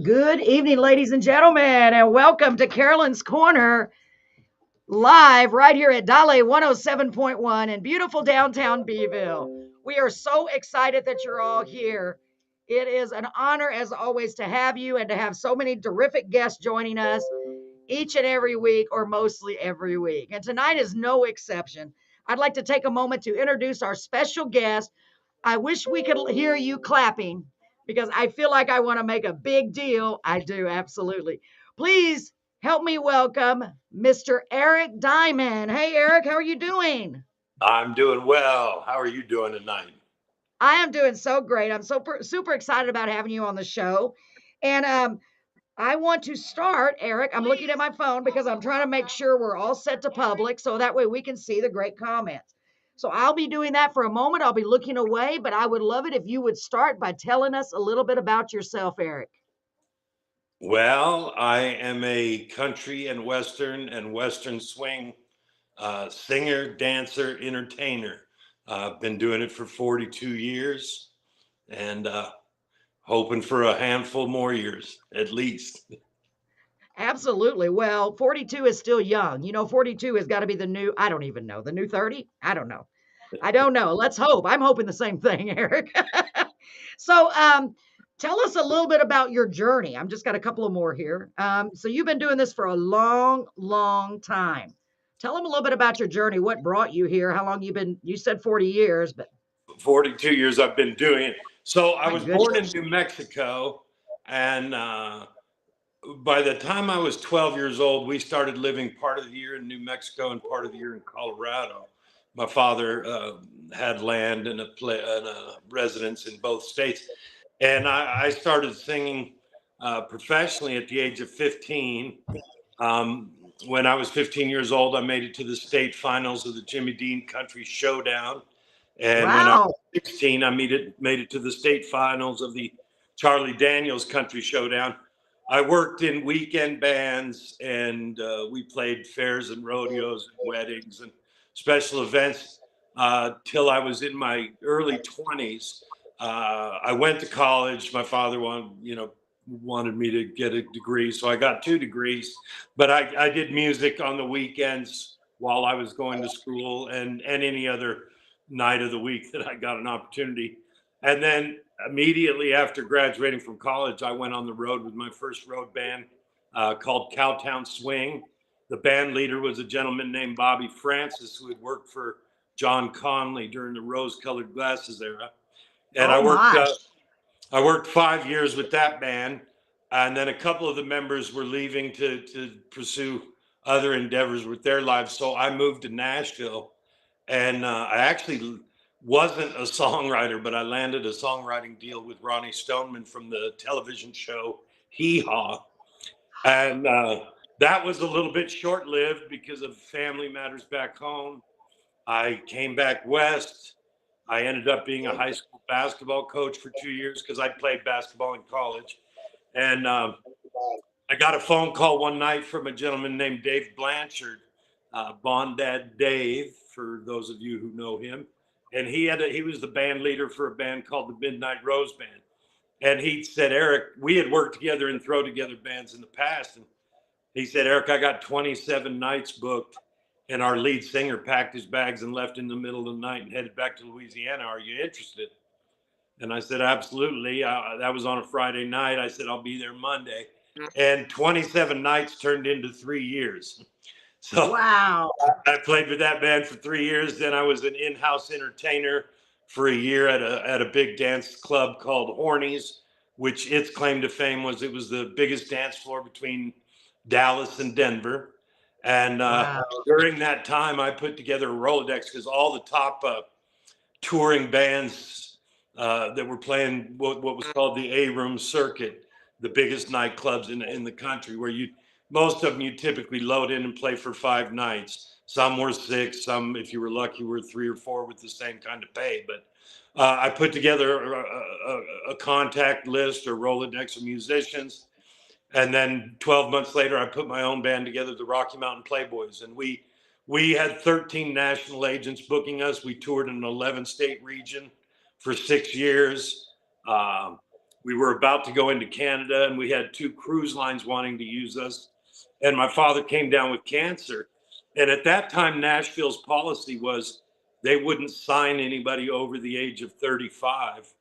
Good evening, ladies and gentlemen, and welcome to Carolyn's Corner, live right here at Dale 107.1 in beautiful downtown Beeville. We are so excited that you're all here. It is an honor, as always, to have you and to have so many terrific guests joining us each and every week, or mostly every week. And tonight is no exception. I'd like to take a moment to introduce our special guest. I wish we could hear you clapping because I feel like I want to make a big deal. I do, absolutely. Please help me welcome Mr. Eric Diamond. Hey, Eric, how are you doing? I'm doing well. How are you doing tonight? I am doing so great. I'm super excited about having you on the show. And I want to start, Eric. I'm looking at my phone because I'm trying to make sure we're all set to public so that way we can see the great comments. So I'll be doing that for a moment. I'll be looking away, but I would love it if you would start by telling us a little bit about yourself, Eric. Well, I am a country and Western swing singer, dancer, entertainer. I've been doing it for 42 years and hoping for a handful more years, at least. Absolutely. Well, 42 is still young. 42 has got to be the new, I don't even know, the new 30? I don't know. Let's hope. I'm hoping the same thing, Eric. So, tell us a little bit about your journey. I'm just got a couple of more here. So you've been doing this for a long, long time. Tell them a little bit about your journey. What brought you here? How long you said 40 years, but 42 years I've been doing it. So I my was born in goodness. New Mexico, and by the time I was 12 years old, we started living part of the year in New Mexico and part of the year in Colorado. My father had land and a residence in both states. And I started singing professionally at the age of 15. When I was 15 years old, I made it to the state finals of the Jimmy Dean Country Showdown. And when I was Wow. 16, I made it to the state finals of the Charlie Daniels Country Showdown. I worked in weekend bands, and we played fairs and rodeos and weddings and special events till I was in my early 20s. I went to college. My father wanted me to get a degree, so I got 2 degrees. But I did music on the weekends while I was going to school, and any other night of the week that I got an opportunity. And then immediately after graduating from college, I went on the road with my first road band called Cowtown Swing. The band leader was a gentleman named Bobby Francis, who had worked for John Conley during the rose-colored glasses era. And Oh my. I worked 5 years with that band, and then a couple of the members were leaving to pursue other endeavors with their lives. So I moved to Nashville, and I actually wasn't a songwriter, but I landed a songwriting deal with Ronnie Stoneman from the television show Hee Haw. And that was a little bit short-lived because of family matters back home. I came back west. I ended up being a high school basketball coach for 2 years because I played basketball in college. And I got a phone call one night from a gentleman named Dave Blanchard, Bond Dad Dave, for those of you who know him. And he was the band leader for a band called the Midnight Rose Band. And he said, Eric, we had worked together and throw together bands in the past. And he said, Eric, I got 27 nights booked. And our lead singer packed his bags and left in the middle of the night and headed back to Louisiana. Are you interested? And I said, absolutely. That was on a Friday night. I said, I'll be there Monday. And 27 nights turned into 3 years. So Wow. I played with that band for 3 years. Then I was an in-house entertainer for a year at a big dance club called Horny's, which its claim to fame was it was the biggest dance floor between Dallas and Denver. And Wow. during that time, I put together a Rolodex because all the top touring bands that were playing what was called the A-Room circuit, the biggest nightclubs in the country, where most of them you typically load in and play for 5 nights. Some were 6, some, if you were lucky, were 3 or 4 with the same kind of pay. But I put together a contact list or Rolodex of musicians. And then 12 months later, I put my own band together, the Rocky Mountain Playboys. And we had 13 national agents booking us. We toured in an 11-state region for 6 years. We were about to go into Canada, and we had 2 cruise lines wanting to use us. And my father came down with cancer. And at that time, Nashville's policy was they wouldn't sign anybody over the age of 35.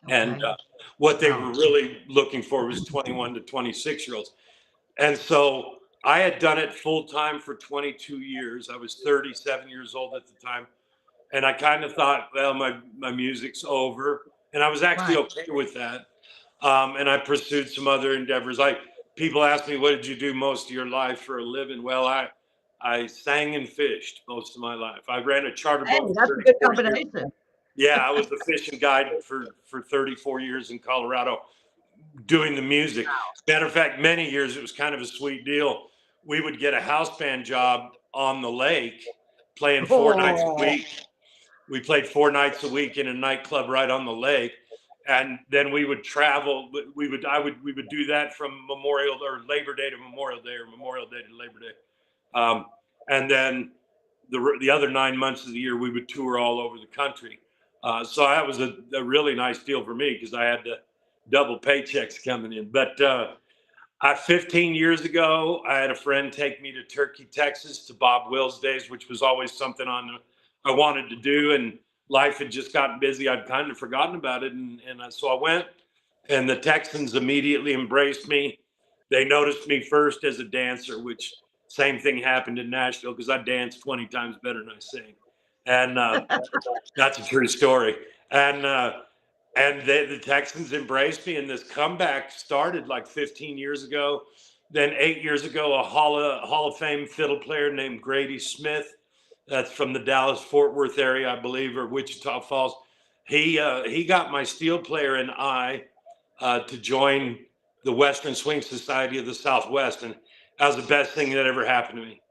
And Okay. what they Wow. were really looking for was 21 to 26-year-olds. And so I had done it full time for 22 years. I was 37 years old at the time. And I kind of thought, well, my music's over. And I was actually Right. okay with that. And I pursued some other endeavors. People ask me, what did you do most of your life for a living? Well, I sang and fished most of my life. I ran a charter Hey, boat that's for a good 34 years. combination. Yeah, I was the fishing guide for 34 years in Colorado doing the music. Matter of fact, many years it was kind of a sweet deal. We would get a house band job on the lake, playing 4 nights a week. We played 4 nights a week in a nightclub right on the lake, and then we would travel. We would do that from Memorial or Labor Day to Memorial Day, or Memorial Day to Labor Day, and then the other 9 months of the year we would tour all over the country. So that was a really nice deal for me because I had the double paychecks coming in. But 15 years ago, I had a friend take me to Turkey, Texas, to Bob Wills' days, which was always something I wanted to do, and life had just gotten busy. I'd kind of forgotten about it, and so I went, and the Texans immediately embraced me. They noticed me first as a dancer, which same thing happened in Nashville because I dance 20 times better than I sing, and that's a true story. And the Texans embraced me, and this comeback started like 15 years ago. Then 8 years ago, a Hall of Fame fiddle player named Grady Smith, that's from the Dallas-Fort Worth area, I believe, or Wichita Falls. He got my steel player and I to join the Western Swing Society of the Southwest, and that was the best thing that ever happened to me.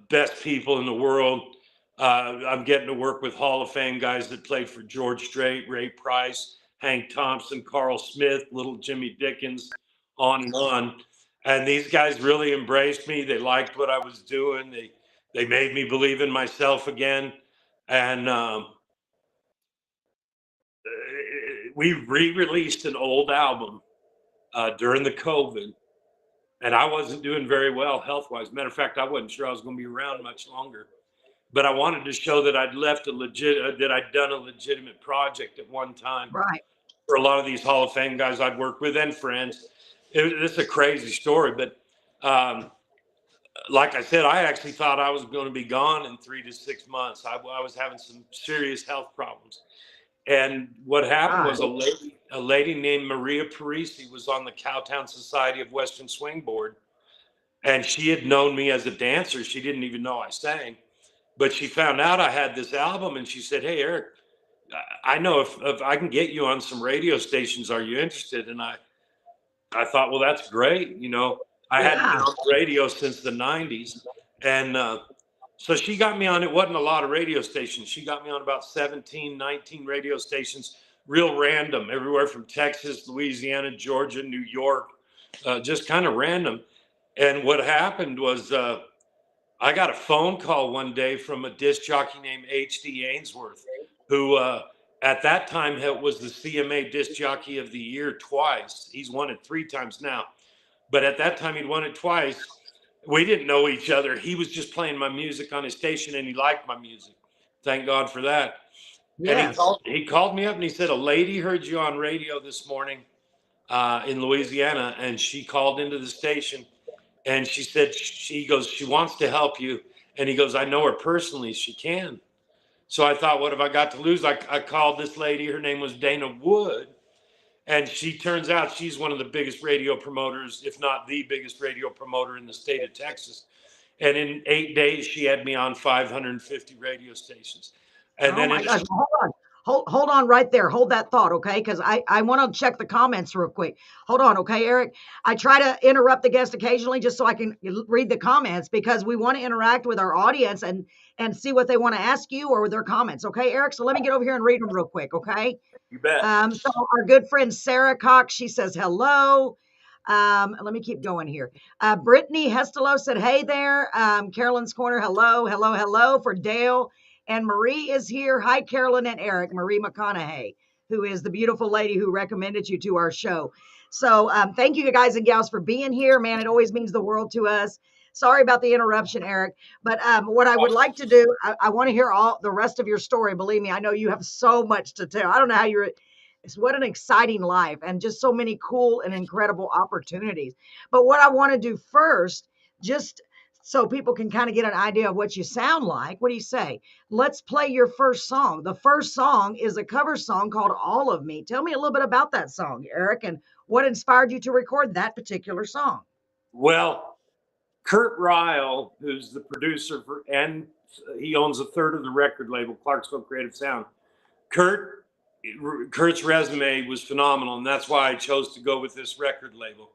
Best people in the world. I'm getting to work with Hall of Fame guys that played for George Strait, Ray Price, Hank Thompson, Carl Smith, little Jimmy Dickens, on and on. And these guys really embraced me. They liked what I was doing. They made me believe in myself again. And we re-released an old album during the COVID, and I wasn't doing very well health-wise. Matter of fact, I wasn't sure I was going to be around much longer. But I wanted to show that I'd done a legitimate project at one time. Right. For a lot of these Hall of Fame guys I'd worked with and friends. It's a crazy story, but like I said, I actually thought I was going to be gone in 3 to 6 months. I was having some serious health problems. And what happened was a lady named Marie Parisi was on the Cowtown Society of Western Swing Board. And she had known me as a dancer. She didn't even know I sang. But she found out I had this album, and she said, "Hey, Eric, I know if I can get you on some radio stations, are you interested?" And I thought, well, that's great. I hadn't been on the radio since the 90s. And so she got me on, it wasn't a lot of radio stations. She got me on about 17, 19 radio stations, real random, everywhere from Texas, Louisiana, Georgia, New York, just kind of random. And what happened was I got a phone call one day from a disc jockey named H.D. Ainsworth, who at that time was the CMA Disc Jockey of the Year twice. He's won it 3 times now. But at that time, he'd won it twice. We didn't know each other. He was just playing my music on his station, and he liked my music. Thank God for that. Yes. And he called me up, and he said, a lady heard you on radio this morning in Louisiana, and she called into the station. And she said, she wants to help you. And he goes, I know her personally. She can. So I thought, what have I got to lose? I called this lady. Her name was Dana Wood. And she turns out she's one of the biggest radio promoters, if not the biggest radio promoter in the state of Texas. And in 8 days, she had me on 550 radio stations. And then my gosh, hold on. Hold on right there. Hold that thought, okay? Because I want to check the comments real quick. Hold on, okay, Eric? I try to interrupt the guest occasionally just so I can read the comments because we want to interact with our audience and see what they want to ask you or their comments, okay, Eric? So let me get over here and read them real quick, okay? You bet. So our good friend Sarah Cox, she says hello. Let me keep going here. Brittany Hestelo said, hey there. Carolyn's Corner, hello for Dale. And Marie is here. Hi, Carolyn and Eric. Marie Mchonahie. who is the beautiful lady who recommended you to our show. So thank you guys and gals for being here, man. It always means the world to us. Sorry about the interruption, Eric. But what I would like to do, I want to hear all the rest of your story. Believe me, I know you have so much to tell. I don't know how you're. It's what an exciting life and just so many cool and incredible opportunities. But what I want to do first, just so people can kind of get an idea of what you sound like. What do you say? Let's play your first song. The first song is a cover song called All of Me. Tell me a little bit about that song, Eric, and what inspired you to record that particular song. Well, Kurt Ryle, who's the producer and he owns a third of the record label, Clarksville Creative Sound. Kurt's resume was phenomenal, and that's why I chose to go with this record label.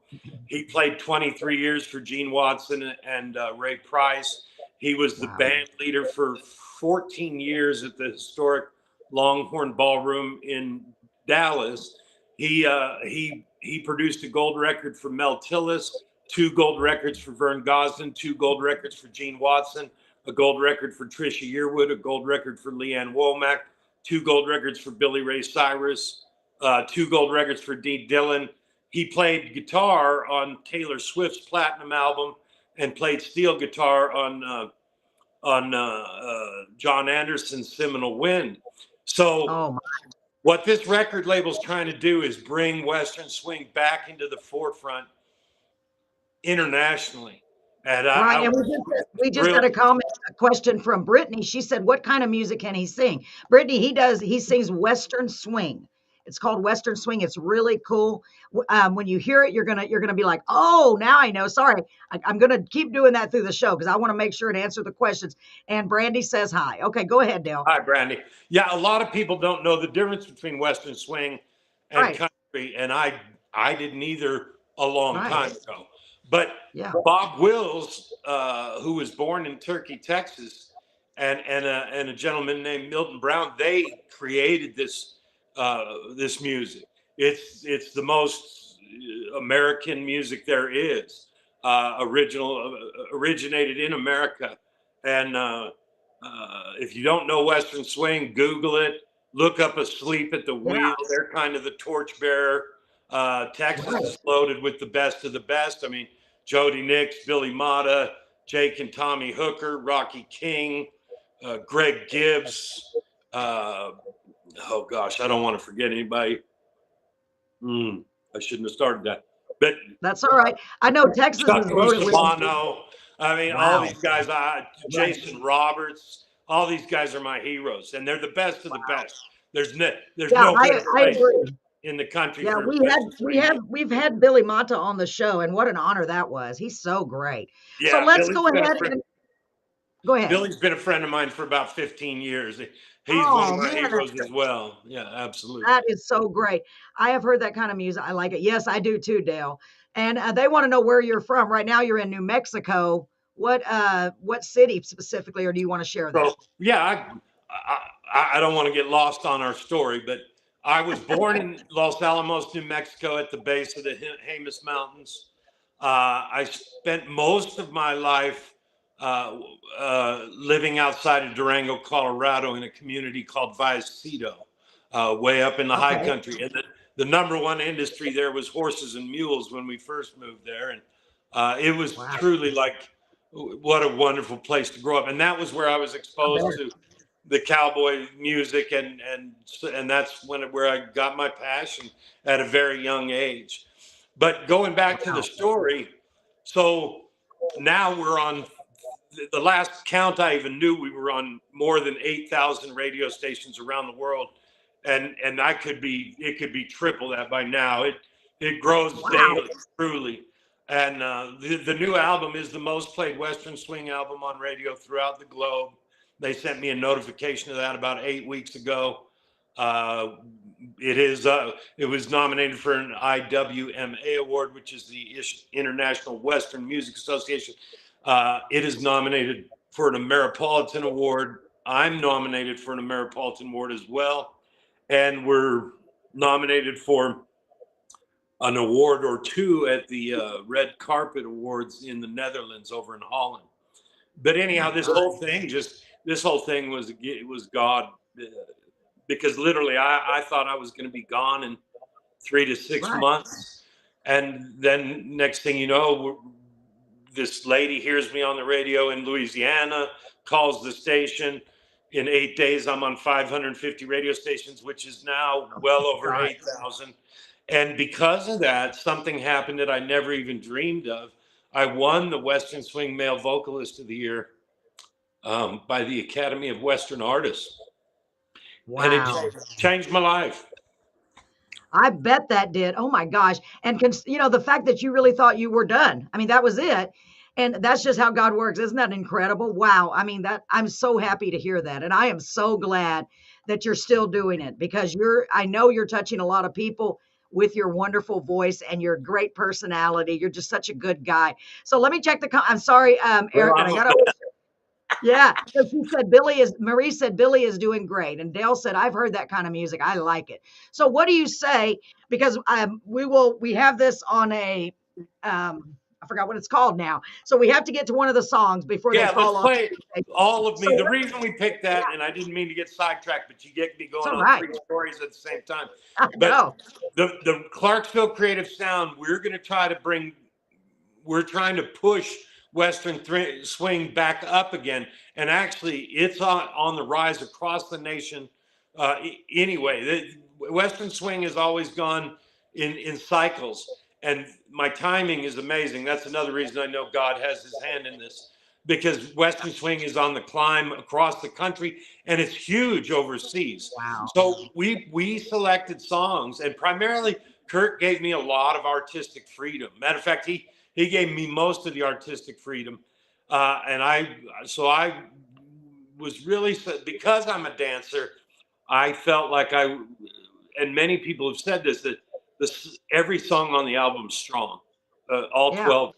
He played 23 years for Gene Watson and Ray Price. He was the band leader for 14 years at the historic Longhorn Ballroom in Dallas. He produced a gold record for Mel Tillis, 2 gold records for Vern Gosdin, 2 gold records for Gene Watson, a gold record for Trisha Yearwood, a gold record for Leanne Womack, 2 gold records for Billy Ray Cyrus, 2 gold records for Dee Dillon. He played guitar on Taylor Swift's Platinum album and played steel guitar on John Anderson's Seminole Wind. So what this record label's trying to do is bring Western swing back into the forefront internationally. And we just got a question from Brittany. She said, "What kind of music can he sing?" Brittany, he sings Western swing. It's called Western swing. It's really cool. When you hear it, you're gonna be like, "Oh, now I know." Sorry, I'm gonna keep doing that through the show because I want to make sure to answer the questions. And Brandy says hi. Okay, go ahead, Dale. Hi, Brandy. Yeah, a lot of people don't know the difference between Western swing and country, and I didn't either a long time ago. But Bob Wills, who was born in Turkey, Texas, and a gentleman named Milton Brown, they created this music. It's the most American music there is. Originated in America, and if you don't know Western swing, Google it. Look up "Asleep at the Wheel." They're kind of the torchbearer. Texas is loaded with the best of the best. I mean, Jody Nix, Billy Mata, Jake and Tommy Hooker, Rocky King, Greg Gibbs. Oh gosh, I don't want to forget anybody. I shouldn't have started that, but that's all right. I know Texas is loaded with. I mean, all these guys. Jason Roberts. All these guys are my heroes, and they're the best of the best. There's no better place in the country. Yeah, we've had Billy Mata on the show, and what an honor that was. He's so great. Yeah, so let's go ahead and go ahead. Billy's been a friend of mine for about 15 years. He's one of my heroes as well. Yeah, absolutely. That is so great. I have heard that kind of music. I like it. Yes, I do too, Dale. And they want to know where you're from. Right now, you're in New Mexico. What city specifically, or do you want to share that? So, yeah, I don't want to get lost on our story, but I was born in Los Alamos, New Mexico, at the base of the Jemez Mountains. I spent most of my life living outside of Durango, Colorado, in a community called Vallecito, way up in the high country. And the number one industry there was horses and mules when we first moved there. And it was truly like, what a wonderful place to grow up. And that was where I was exposed to the cowboy music, and that's where I got my passion at a very young age. But going back to the story, so now we're on the last count I even knew, we were on more than 8,000 radio stations around the world, and it could be triple that by now. It grows daily, truly. And the new album is the most played Western swing album on radio throughout the globe. They sent me a notification of that about 8 weeks ago. It was nominated for an IWMA award, which is the International Western Music Association. It is nominated for an Ameripolitan award. I'm nominated for an Ameripolitan award as well. And we're nominated for an award or two at the Red Carpet Awards in the Netherlands over in Holland. But anyhow, this whole thing was God because literally I thought I was going to be gone in 3 to 6 months. And then next thing you know, this lady hears me on the radio in Louisiana, calls the station. In 8 days, I'm on 550 radio stations, which is now well over 8,000. And because of that, something happened that I never even dreamed of. I won the Western Swing Male Vocalist of the Year by the Academy of Western Artists. Wow. And it changed my life. I bet that did. Oh my gosh. And you know, the fact that you really thought you were done. I mean, that was it. And that's just how God works. Isn't that incredible? Wow. I mean, I'm so happy to hear that. And I am so glad that you're still doing it, because I know you're touching a lot of people with your wonderful voice and your great personality. You're just such a good guy. So let me check I'm sorry, Eric, I got to. Yeah, so she said Marie said Billy is doing great, and Dale said I've heard that kind of music. I like it. So what do you say? Because we have this on a I forgot what it's called now. So we have to get to one of the songs before they fall off. Let's play All of Me. So the reason we picked that, and I didn't mean to get sidetracked, but you get me going on 3 stories at the same time. But the Clarksville Creative Sound, we're trying to push Western swing back up again, and actually it's on the rise across the nation. Anyway, the Western swing has always gone in cycles, and my timing is amazing. That's another reason I know God has his hand in this, because Western swing is on the climb across the country, and it's huge overseas. Wow. So we selected songs, and primarily Kurt gave me a lot of artistic freedom. Matter of fact, he gave me most of the artistic freedom. And I was really, because I'm a dancer, I felt like and many people have said this, that every song on the album is strong, all 12.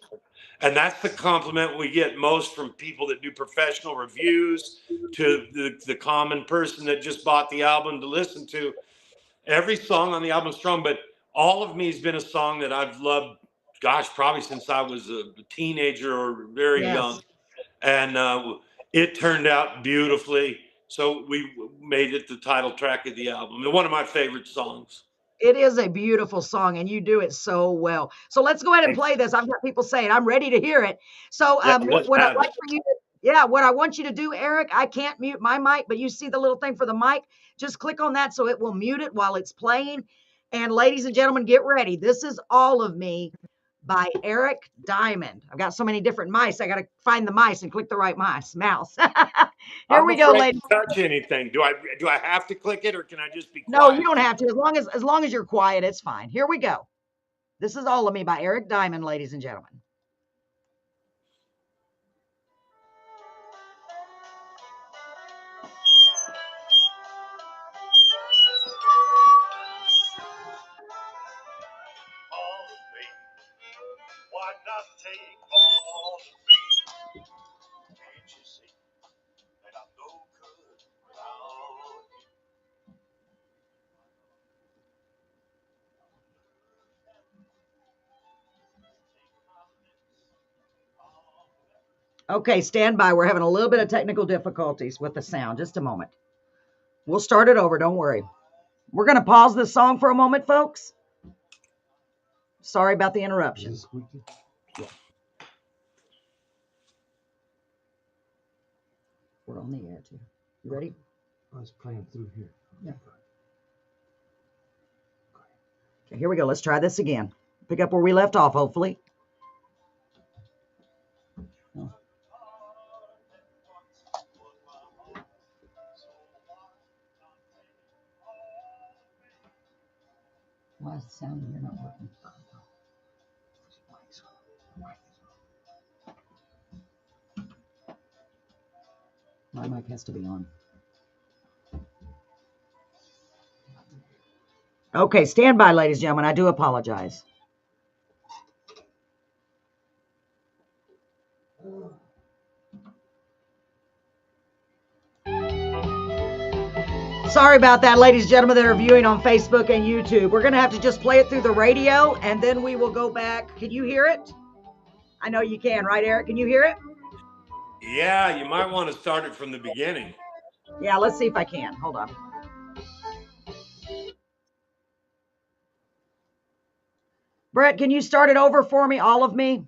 And that's the compliment we get most from people that do professional reviews, to the common person that just bought the album to listen to. Every song on the album is strong, but All of Me has been a song that I've loved, gosh, probably since I was a teenager or very young. And it turned out beautifully. So we made it the title track of the album, and one of my favorite songs. It is a beautiful song, and you do it so well. So let's go ahead and play this. I've got people saying I'm ready to hear it. So what I'd like for you to, what I want you to do, Eric, I can't mute my mic, but you see the little thing for the mic. Just click on that so it will mute it while it's playing. And ladies and gentlemen, get ready. This is All of Me by Eric Diamond. I've got so many different mice. I got to find the mice and click the right mouse. Here we go, ladies. Touch anything? Do I have to click it, or can I just be quiet? No, you don't have to. As long as you're quiet, it's fine. Here we go. This is All of Me by Eric Diamond, ladies and gentlemen. Why not take all of me? Can't you see that I'm no good without you? Okay, stand by. We're having a little bit of technical difficulties with the sound. Just a moment. We'll start it over. Don't worry. We're going to pause this song for a moment, folks. Sorry about the interruption. Yeah. We're on the air too. You ready? I was playing through here. Yeah. Okay, here we go. Let's try this again. Pick up where we left off, hopefully. Oh. Why is the sound in here not working? My mic has to be on. Okay, stand by, ladies and gentlemen. I do apologize. Sorry about that, ladies and gentlemen that are viewing on Facebook and YouTube. We're going to have to just play it through the radio, and then we will go back. Can you hear it? I know you can, right, Eric? Can you hear it? Yeah, you might want to start it from the beginning. Yeah, let's see if I can. Hold on. Brett, can you start it over for me, all of me?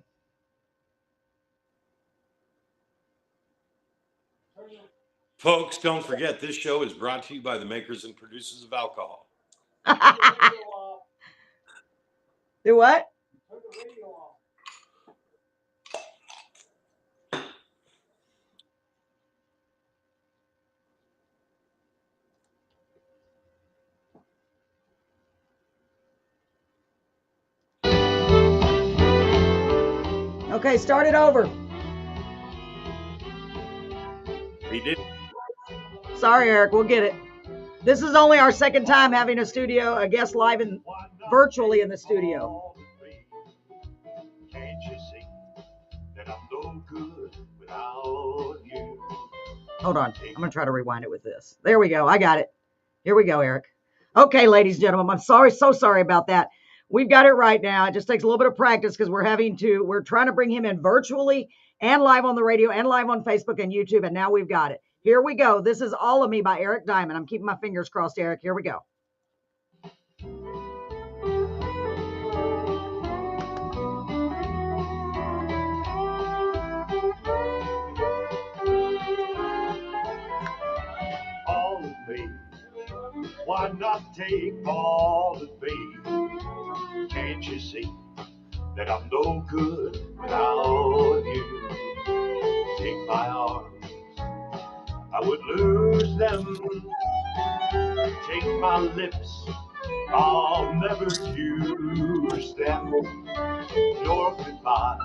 Folks, don't forget, this show is brought to you by the makers and producers of alcohol. Do what? Okay, start it over. He did. Sorry, Eric, we'll get it. This is only our second time having a guest live and virtually in the studio. Can't you see that I'm no good without you? Hold on. I'm going to try to rewind it with this. There we go. I got it. Here we go, Eric. Okay, ladies and gentlemen, I'm sorry, so sorry about that. We've got it right now. It just takes a little bit of practice because we're trying to bring him in virtually and live on the radio and live on Facebook and YouTube, and now we've got it. Here we go. This is All of Me by Eric Diamond. I'm keeping my fingers crossed, Eric. Here we go. All of me, why not take all of me? Can't you see that I'm no good without you? Take my arms, I would lose them. Take my lips, I'll never use them. Your goodbye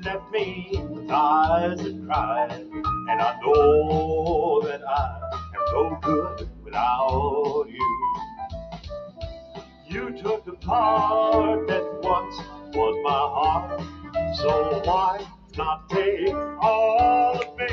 left me with eyes that cry, and I know that I am no good without you. You took the part that once was my heart, so why not take all of me?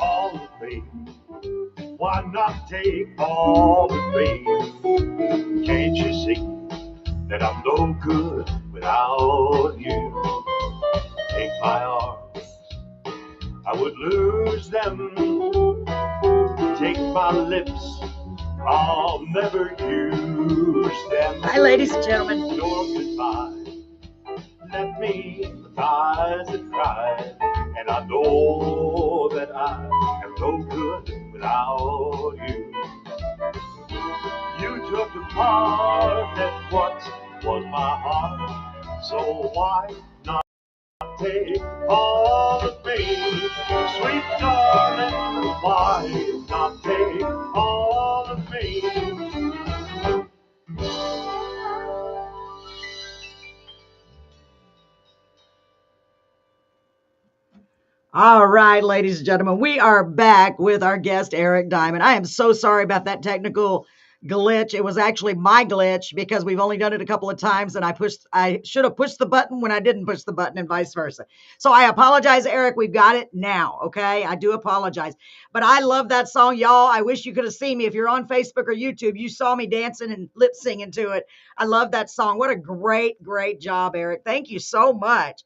All of me, why not take all of me? Can't you see that I'm no good without you? Take my arms, I would lose them. Take my lips, I'll never use them. Hi, ladies and gentlemen. Your goodbye left me with eyes that cry, and I know that I am no good without you. You took the part that once was my heart, so why not take all of me? Sweet darling, why not take all of me? All right, ladies and gentlemen, we are back with our guest, Eric Diamond. I am so sorry about that technical glitch. It was actually my glitch because we've only done it a couple of times and I should have pushed the button when I didn't push the button and vice versa. So I apologize, Eric. We've got it now. Okay. I do apologize, but I love that song, y'all. I wish you could have seen me. If you're on Facebook or YouTube, you saw me dancing and lip singing to it. I love that song. What a great, great job, Eric. Thank you so much.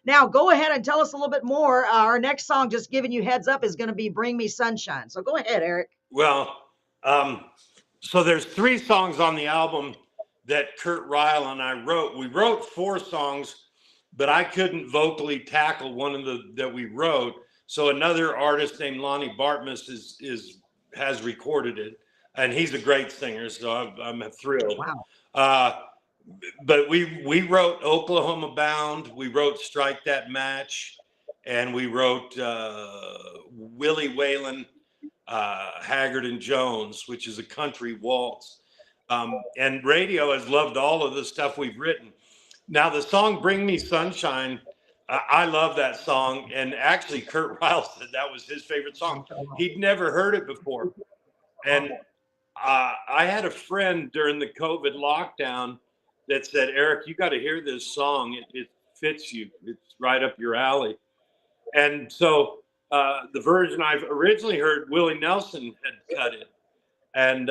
Now, go ahead and tell us a little bit more. Our next song, just giving you heads up, is going to be Bring Me Sunshine. So go ahead, Eric. Well, so there's 3 songs on the album that Kurt Ryle and I wrote. We wrote 4 songs, but I couldn't vocally tackle one of that we wrote. So another artist named Lonnie Bartmus has recorded it, and he's a great singer. So I'm thrilled. Wow. But we wrote Oklahoma Bound, we wrote Strike That Match, and we wrote Willie Whalen, Haggard and Jones, which is a country waltz. And radio has loved all of the stuff we've written. Now, the song Bring Me Sunshine, I love that song. And actually, Kurt Ryle said that was his favorite song. He'd never heard it before. And I had a friend during the COVID lockdown that said, Eric, you got to hear this song. It fits you. It's right up your alley. And so the version I've originally heard, Willie Nelson had cut it. And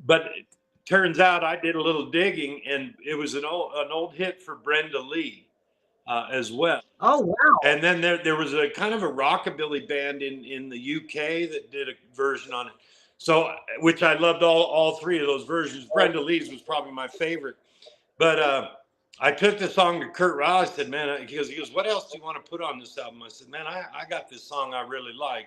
but it turns out I did a little digging, and it was an old hit for Brenda Lee as well. Oh, wow. And then there was a kind of a rockabilly band in the UK that did a version on it. So, which I loved all three of those versions. Brenda Lee's was probably my favorite. But I took the song to Kurt Ryle. I said, man, he goes, what else do you want to put on this album? I said, man, I got this song I really like,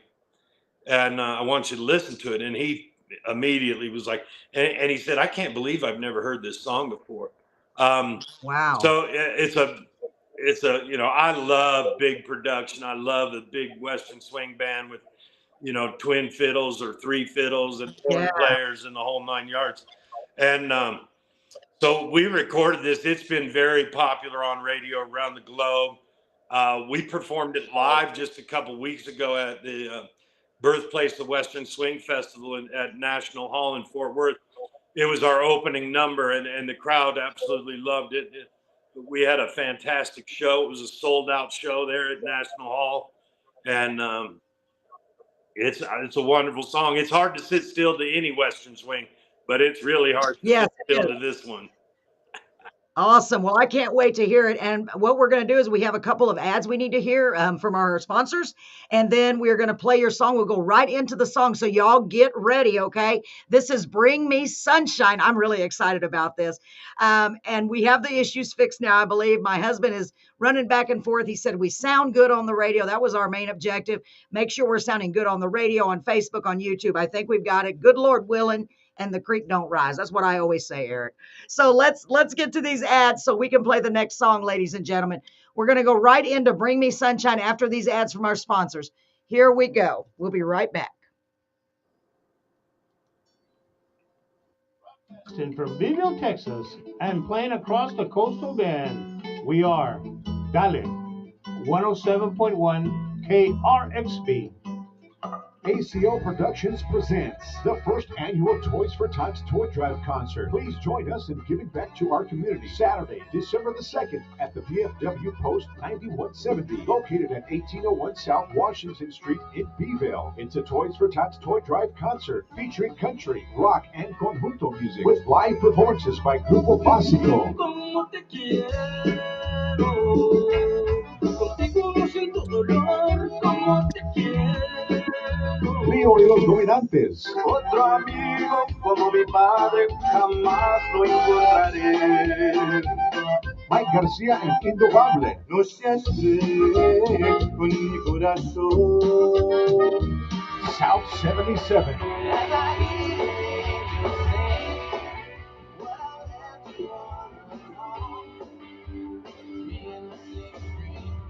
and I want you to listen to it. And he immediately was like, and he said, I can't believe I've never heard this song before. Wow. So it's a, you know, I love big production. I love the big Western swing band with, you know, twin fiddles or three fiddles and four players and the whole 9 yards. And so we recorded this. It's been very popular on radio around the globe. We performed it live just a couple weeks ago at the birthplace of Western Swing Festival at National Hall in Fort Worth. It was our opening number, and the crowd absolutely loved it. We had a fantastic show. It was a sold-out show there at National Hall, and it's a wonderful song. It's hard to sit still to any Western swing, but it's really hard to sit still to this one. Awesome. Well, I can't wait to hear it. And what we're going to do is we have a couple of ads we need to hear from our sponsors. And then we're going to play your song. We'll go right into the song. So y'all get ready, okay? This is Bring Me Sunshine. I'm really excited about this. And we have the issues fixed now, I believe. My husband is running back and forth. He said we sound good on the radio. That was our main objective. Make sure we're sounding good on the radio, on Facebook, on YouTube. I think we've got it. Good Lord willing. And the creek don't rise. That's what I always say, Eric. So let's get to these ads so we can play the next song, ladies and gentlemen. We're going to go right into Bring Me Sunshine after these ads from our sponsors. Here we go. We'll be right back. From Beeville, Texas, and playing across the coastal band, we are Dale 107.1 KRXB. ACO Productions presents the first annual Toys for Tots Toy Drive concert. Please join us in giving back to our community. Saturday, December the 2nd at the VFW Post 9170, located at 1801 South Washington Street in Beeville. It's a Toys for Tots Toy Drive concert featuring country, rock, and conjunto music with live performances by Grupo Básico. Leo y los Dominantes. Otro amigo como mi padre jamás lo encontraré. Mike García en Indobable. No seas cruel con mi corazón. South 77.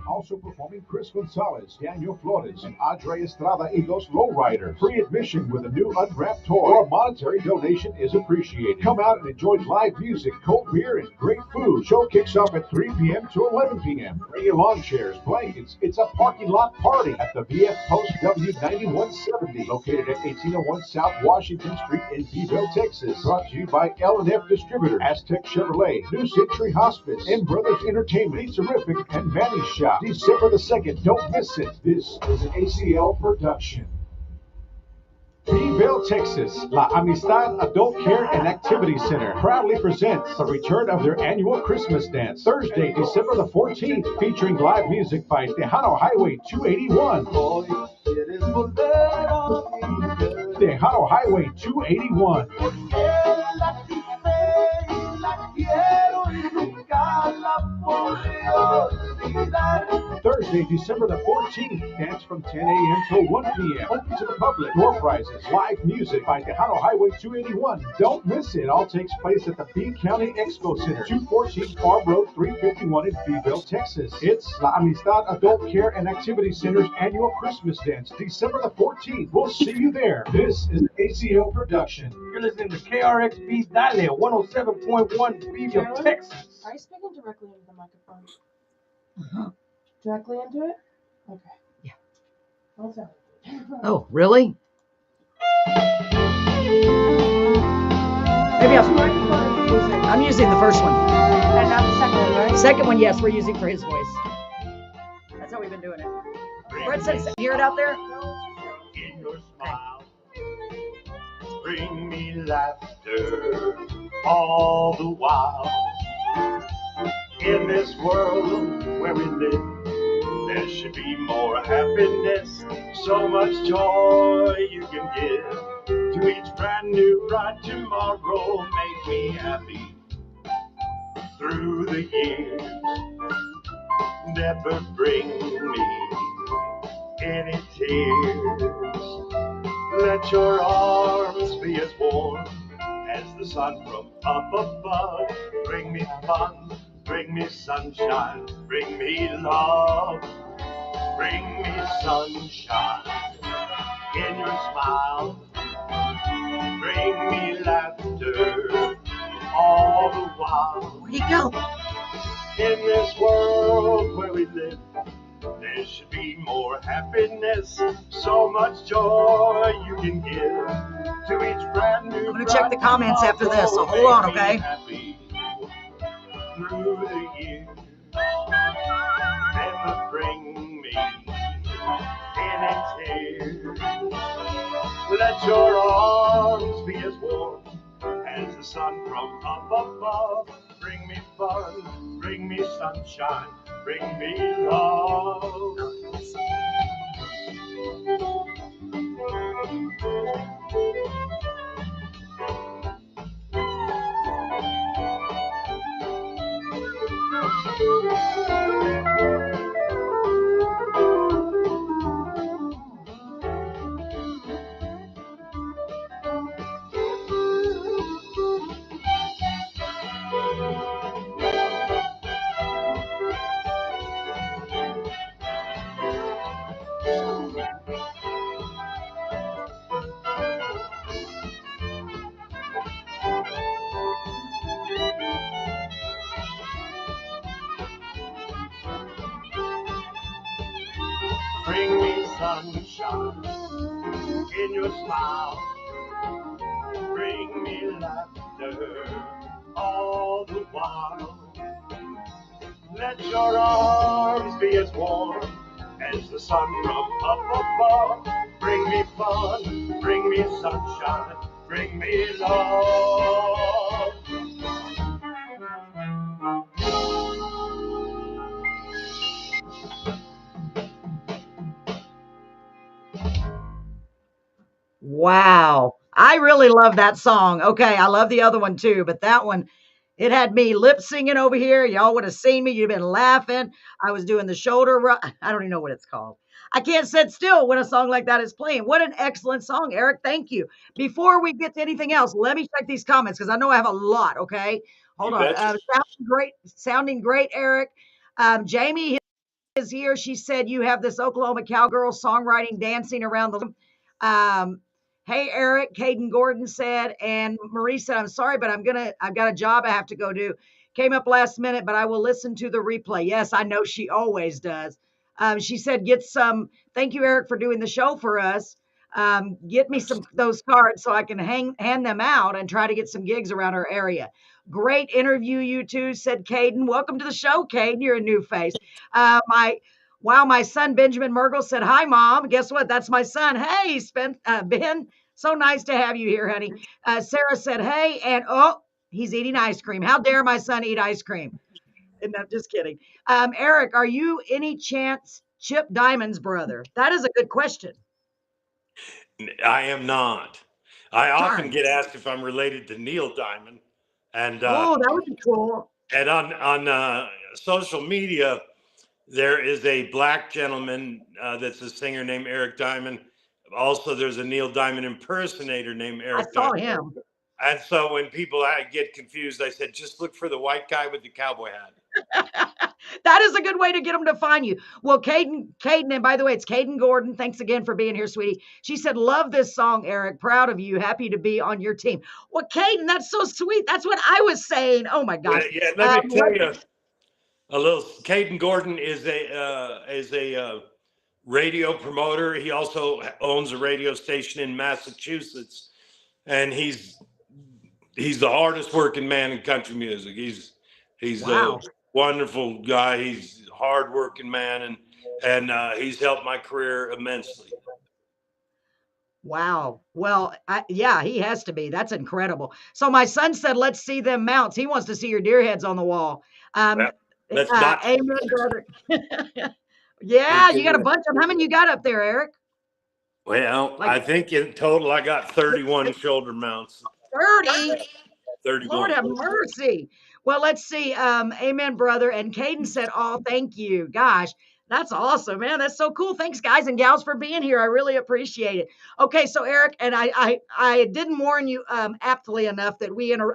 Also performing Chris Gonzalez, Daniel Flores, and Andre Estrada y Los Lowriders. Free admission with a new unwrapped toy or a monetary donation is appreciated. Come out and enjoy live music, cold beer, and great food. Show kicks off at 3 p.m. to 11 p.m. Bring your lawn chairs, blankets. It's a parking lot party at the VF Post W9170, located at 1801 South Washington Street in Beeville, Texas. Brought to you by L&F Distributor, Aztec Chevrolet, New Century Hospice, M Brothers Entertainment, Terrific, and Vanny Shop. December the 2nd, don't miss it. This is an ACL production. Beeville, Texas, La Amistad Adult Care and Activity Center proudly presents the return of their annual Christmas dance, Thursday, December the 14th, featuring live music by Tejano Highway 281. Tejano Highway 281. Thursday, December the 14th. Dance from 10 a.m. till 1 p.m. Open to the public. Door prizes, live music by Tejano Highway 281. Don't miss it. All takes place at the B County Expo Center, 214 Farm Road 351 in Beeville, Texas. It's La Amistad Adult Care and Activity Center's annual Christmas dance, December the 14th. We'll see you there. This is an ACO production. You're listening to KRXB's Dale 107.1 Beeville, Texas. Are you speaking directly into the microphone? Directly into it? Okay. Yeah. What's up? Oh, really? Maybe I'm using the first one. And not the second one, right? Second one, yes, we're using for his voice. That's how we've been doing it. Brett says, hear it out there? In your smile, bring me laughter all the while. In this world where we live, there should be more happiness, so much joy you can give to each brand new bright tomorrow. Make me happy through the years. Never bring me any tears. Let your arms be as warm as the sun from up above. Bring me fun, bring me sunshine, bring me love, bring me sunshine in your smile. Bring me laughter all the while. Where'd he go? In this world where we live, there should be more happiness, so much joy you can give to each brand new. I'm gonna check the comments after this, so hold on, okay? Happy through the years. Never bring me any tears. Let your arms be as warm as the sun from up above. Bring me fun, bring me sunshine, bring me love. Bring me sunshine in your smile. Bring me laughter all the while. Let your arms be as warm as the sun from up above. Bring me fun, bring me sunshine, bring me love. Wow. I really love that song. Okay, I love the other one too, but that one, it had me lip singing over here. Y'all would have seen me. You've been laughing. I was doing the shoulder rub. I don't even know what it's called. I can't sit still when a song like that is playing. What an excellent song, Eric. Thank you. Before we get to anything else, let me check these comments because I know I have a lot. Okay, hold You on. betcha. Sounding great, Eric. Jamie is here. She said you have this Oklahoma cowgirl songwriting dancing around the room. Hey, Eric, Caden Gordon said, and Marie said, I'm sorry, but I've got a job I have to go do. Came up last minute, but I will listen to the replay. Yes, I know she always does. She said, thank you, Eric, for doing the show for us. Get me some those cards so I can hand them out and try to get some gigs around our area. Great interview, you two, said Caden. Welcome to the show, Caden. You're a new face. My son Benjamin Mergel said, hi, Mom. Guess what? That's my son. Hey, Ben. So nice to have you here, honey. Sarah said, hey, and he's eating ice cream. How dare my son eat ice cream? And I'm just kidding. Eric, are you any chance Chip Diamond's brother? That is a good question. I am not. I often Darn. get asked if I'm related to Neil Diamond, and that would be cool. and on social media, There is a black gentleman that's a singer named Eric Diamond. Also, there's a Neil Diamond impersonator named I Eric saw Diamond. him. And so when people get confused, I said, just look for the white guy with the cowboy hat. That is a good way to get them to find you. Well, Caden, and by the way, it's Caden Gordon. Thanks again for being here, sweetie. She said, love this song, Eric. Proud of you. Happy to be on your team. Well, Caden, that's so sweet. That's what I was saying. Oh my gosh. Yeah, let me tell you a little. Caden Gordon is a radio promoter. He also owns a radio station in Massachusetts, and he's the hardest working man in country music. He's Wow. a wonderful guy. He's a hard working man, and he's helped my career immensely. Wow. Well, yeah, he has to be. That's incredible. So my son said, let's see them mounts. He wants to see your deer heads on the wall. That's not. Amen, brother. Yeah, you got a bunch of them. How many you got up there, Eric? Well, I think in total I got 31 shoulder mounts. 30? 31. Lord have mercy. Well, let's see. Amen, brother. And Caden said, oh, thank you. Gosh, that's awesome, man. That's so cool. Thanks, guys and gals, for being here. I really appreciate it. Okay, so Eric, and I didn't warn you aptly enough that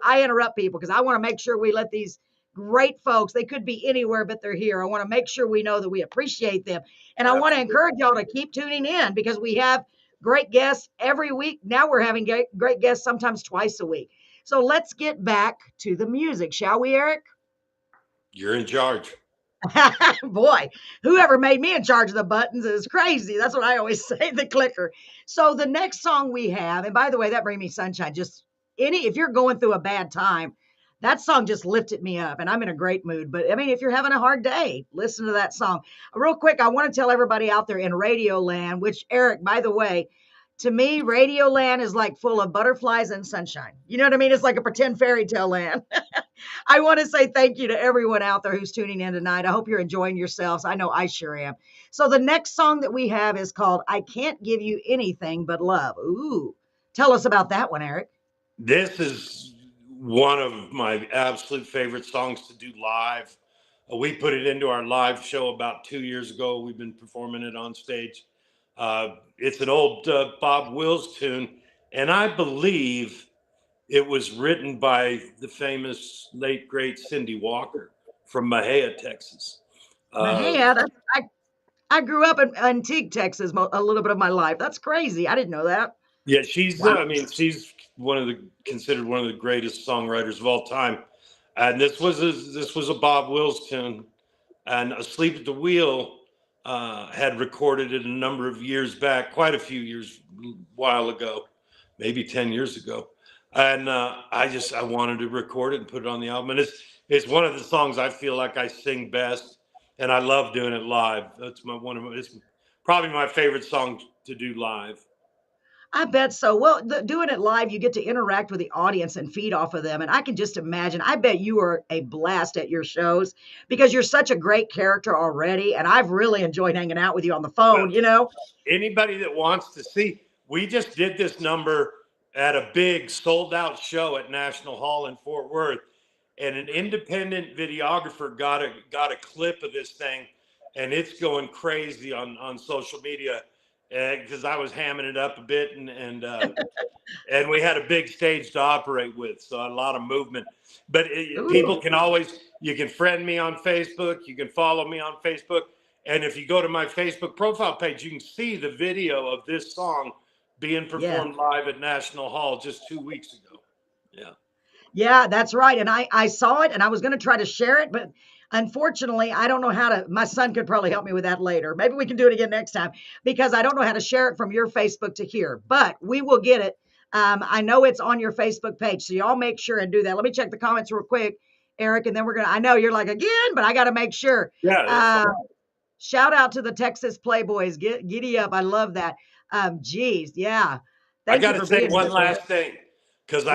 I interrupt people because I want to make sure we let these great folks, they could be anywhere, but they're here. I want to make sure we know that we appreciate them. And I want to encourage y'all to keep tuning in because we have great guests every week. Now we're having great guests sometimes twice a week. So let's get back to the music, shall we, Eric? You're in charge. Boy, whoever made me in charge of the buttons is crazy. That's what I always say, the clicker. So the next song we have, and by the way, that Bring Me Sunshine, if you're going through a bad time, that song just lifted me up and I'm in a great mood. But I mean, if you're having a hard day, listen to that song. Real quick, I want to tell everybody out there in Radio Land, which Eric, by the way, to me, Radio Land is like full of butterflies and sunshine. You know what I mean? It's like a pretend fairy tale land. I want to say thank you to everyone out there who's tuning in tonight. I hope you're enjoying yourselves. I know I sure am. So the next song that we have is called I Can't Give You Anything But Love. Ooh, tell us about that one, Eric. This is one of my absolute favorite songs to do live. We put it into our live show about 2 years ago. We've been performing it on stage. It's an old Bob Wills tune, and I believe it was written by the famous late, great Cindy Walker from Mejia, Texas. Mejia, I grew up in Antique, Texas, a little bit of my life. That's crazy. I didn't know that. Yeah, she's she's considered one of the greatest songwriters of all time. And this was a Bob Wills tune, and Asleep at the Wheel had recorded it a number of years back, quite a few years, a while ago, maybe 10 years ago. And I wanted to record it and put it on the album. And it's one of the songs I feel like I sing best, and I love doing it live. It's probably my favorite song to do live. I bet so. Well, doing it live, you get to interact with the audience and feed off of them. And I can just imagine, I bet you are a blast at your shows because you're such a great character already. And I've really enjoyed hanging out with you on the phone, you know. Anybody that wants to see, we just did this number at a big sold out show at National Hall in Fort Worth. And an independent videographer got a clip of this thing, and it's going crazy on social media. Because I was hamming it up a bit, and we had a big stage to operate with, so a lot of movement. But people you can friend me on Facebook, you can follow me on Facebook, and if you go to my Facebook profile page, you can see the video of this song being performed live at National Hall just 2 weeks ago. Yeah, that's right. And I saw it, and I was going to try to share it, but unfortunately, I don't know how to. My son could probably help me with that later. Maybe we can do it again next time because I don't know how to share it from your Facebook to here, but we will get it. I know it's on your Facebook page, so y'all make sure and do that. Let me check the comments real quick, Eric, and then I know you're like, again, but I got to make sure. Yeah. Shout out to the Texas Playboys. Giddy up. I love that. Geez. Yeah. I got to say one last thing because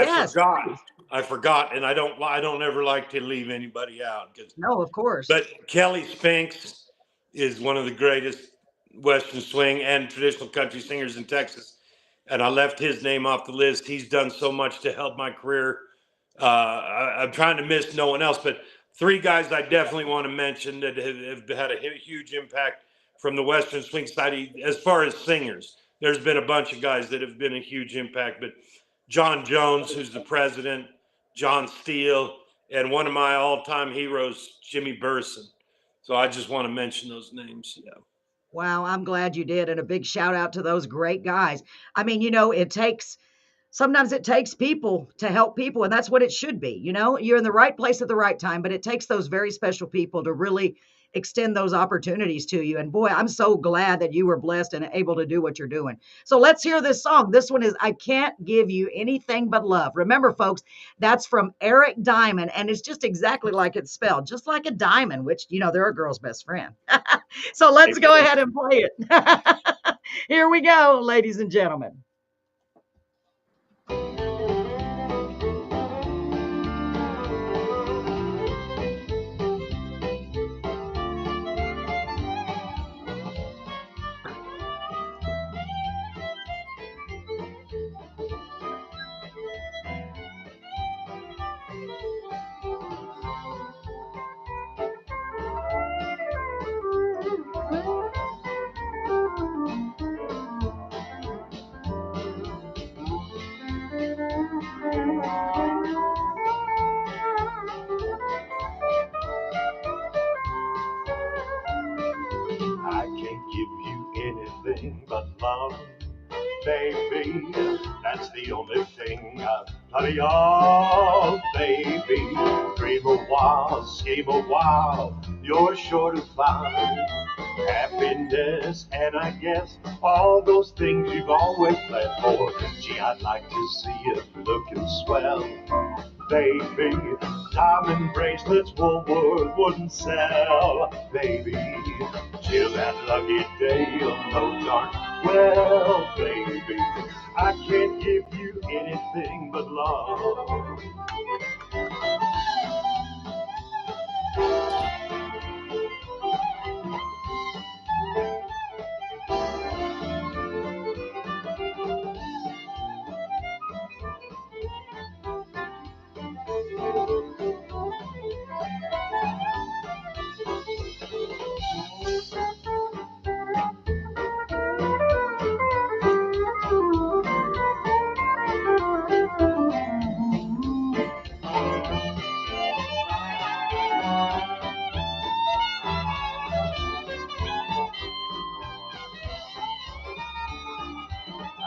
I forgot, and I don't ever like to leave anybody out. No, of course. But Kelly Spinks is one of the greatest Western swing and traditional country singers in Texas, and I left his name off the list. He's done so much to help my career. I'm trying to miss no one else, but three guys I definitely want to mention that have had a huge impact from the Western swing side. As far as singers, there's been a bunch of guys that have been a huge impact, but John Jones, who's the president, John Steele, and one of my all-time heroes, Jimmy Burson. So I just want to mention those names. Yeah. Wow, I'm glad you did. And a big shout out to those great guys. I mean, sometimes it takes people to help people, and that's what it should be. You're in the right place at the right time, but it takes those very special people to really extend those opportunities to you. And boy, I'm so glad that you were blessed and able to do what you're doing. So let's hear this song. This one is I Can't Give You Anything But Love. Remember, folks, that's from Eric Diamond, and it's just exactly like it's spelled, just like a diamond, which, they're a girl's best friend. So let's go ahead and play it. Here we go, ladies and gentlemen. I can't give you anything but love, baby. That's the only thing I've plenty of, baby. Dream a while, scheme a while, you're sure to find happiness, and I guess all those things you've always planned for. Gee, I'd like to see you looking swell, baby. Diamond bracelets Woolworth wouldn't sell, baby. Till that lucky day you'll know darn well, baby. I can't give you anything but love.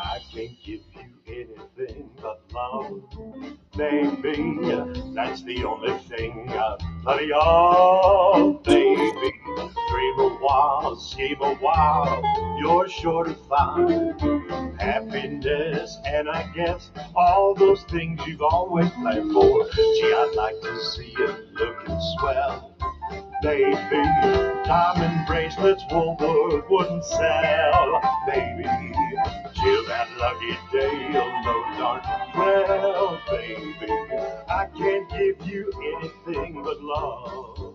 I can't give you anything but love, baby. That's the only thing I've plenty of, baby. Dream a while, scheme a while, you're sure to find happiness, and I guess all those things you've always planned for. Gee, I'd like to see you looking swell, baby. Diamond bracelets Woolworth wouldn't sell, baby. Till that lucky day you'll know darn well, baby. I can't give you anything but love.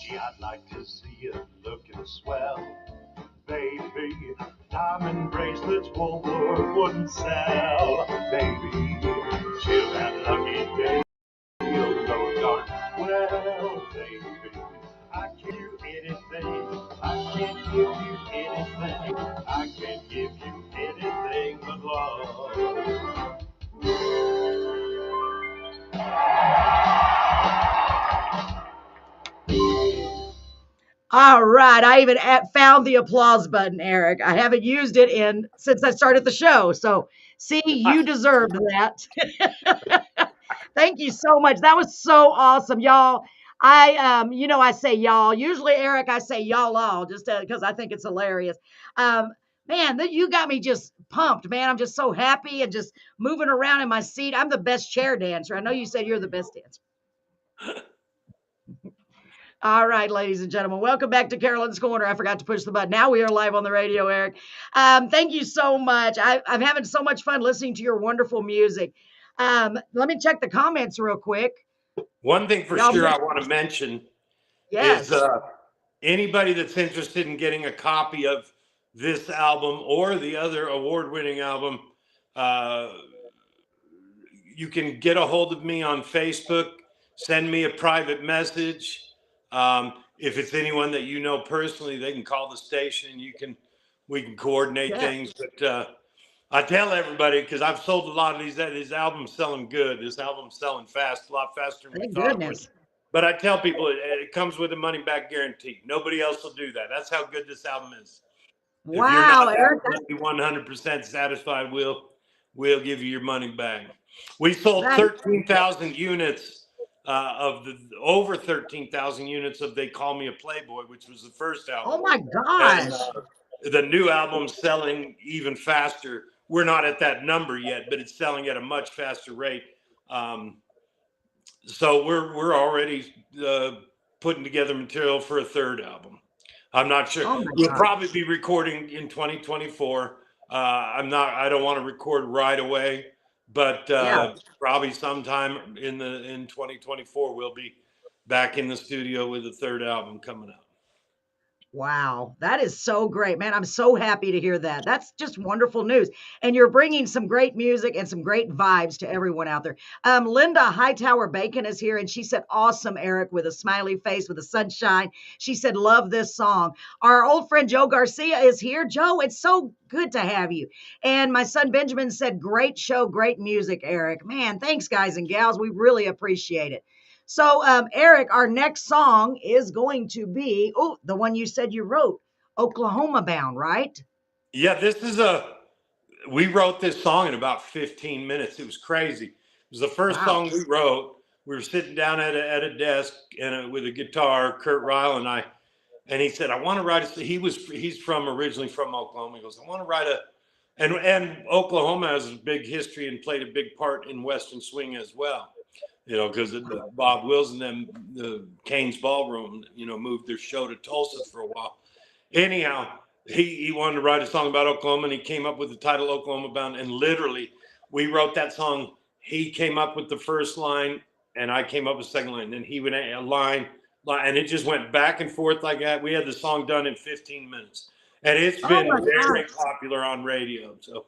Gee, I'd like to see you looking swell, baby. Diamond bracelets Woolworth wouldn't sell, baby. Till that lucky day you'll know darn well, baby. I can't give you anything. I can't give you anything. I can't give you anything but love. All right. I even found the applause button, Eric. I haven't used it since I started the show. So, see, you deserved that. Thank you so much. That was so awesome, y'all. I say y'all. Usually, Eric, I say y'all all just because I think it's hilarious. Man, you got me just pumped, man. I'm just so happy and just moving around in my seat. I'm the best chair dancer. I know you said you're the best dancer. All right, ladies and gentlemen, welcome back to Carolyn's Corner. I forgot to push the button. Now we are live on the radio, Eric. Thank you so much. I'm having so much fun listening to your wonderful music. Let me check the comments real quick. One thing for sure I want to mention Yes. is anybody that's interested in getting a copy of this album or the other award-winning album, you can get a hold of me on Facebook, send me a private message. If it's anyone that you know personally, they can call the station. We can coordinate things. But I tell everybody, because I've sold a lot of these albums selling good. This album's selling fast, a lot faster than we thought it would. But I tell people it comes with a money back guarantee. Nobody else will do that. That's how good this album is. Wow, if you're not 100% satisfied, we'll give you your money back. We sold 13,000 units over 13,000 units of They Call Me a Playboy, which was the first album. Oh my gosh. And, the new album's selling even faster. We're not at that number yet, but it's selling at a much faster rate. So we're already putting together material for a third album. I'm not sure. We'll probably be recording in 2024. I don't want to record right away, but probably sometime in 2024 we'll be back in the studio with a third album coming out. Wow, that is so great, man. I'm so happy to hear that. That's just wonderful news. And you're bringing some great music and some great vibes to everyone out there. Linda Hightower Bacon is here, and she said, awesome, Eric, with a smiley face, with a sunshine. She said, love this song. Our old friend Joe Garcia is here. Joe, it's so good to have you. And my son Benjamin said, great show, great music, Eric. Man, thanks, guys and gals. We really appreciate it. So, Eric, our next song is going to be, the one you said you wrote, Oklahoma Bound, right? Yeah, we wrote this song in about 15 minutes. It was crazy. It was the first song we wrote. We were sitting down at a desk with a guitar, Kurt Ryle and I, and he said, I want to write he's originally from Oklahoma. He goes, I want to write and Oklahoma has a big history and played a big part in Western swing as well. You know, because Bob Wills and them, the Kane's Ballroom, moved their show to Tulsa for a while. Anyhow, he wanted to write a song about Oklahoma, and he came up with the title Oklahoma Bound. And literally, we wrote that song. He came up with the first line, and I came up with the second line. Then he would a line, and it just went back and forth like that. We had the song done in 15 minutes, and it's been very popular on radio. So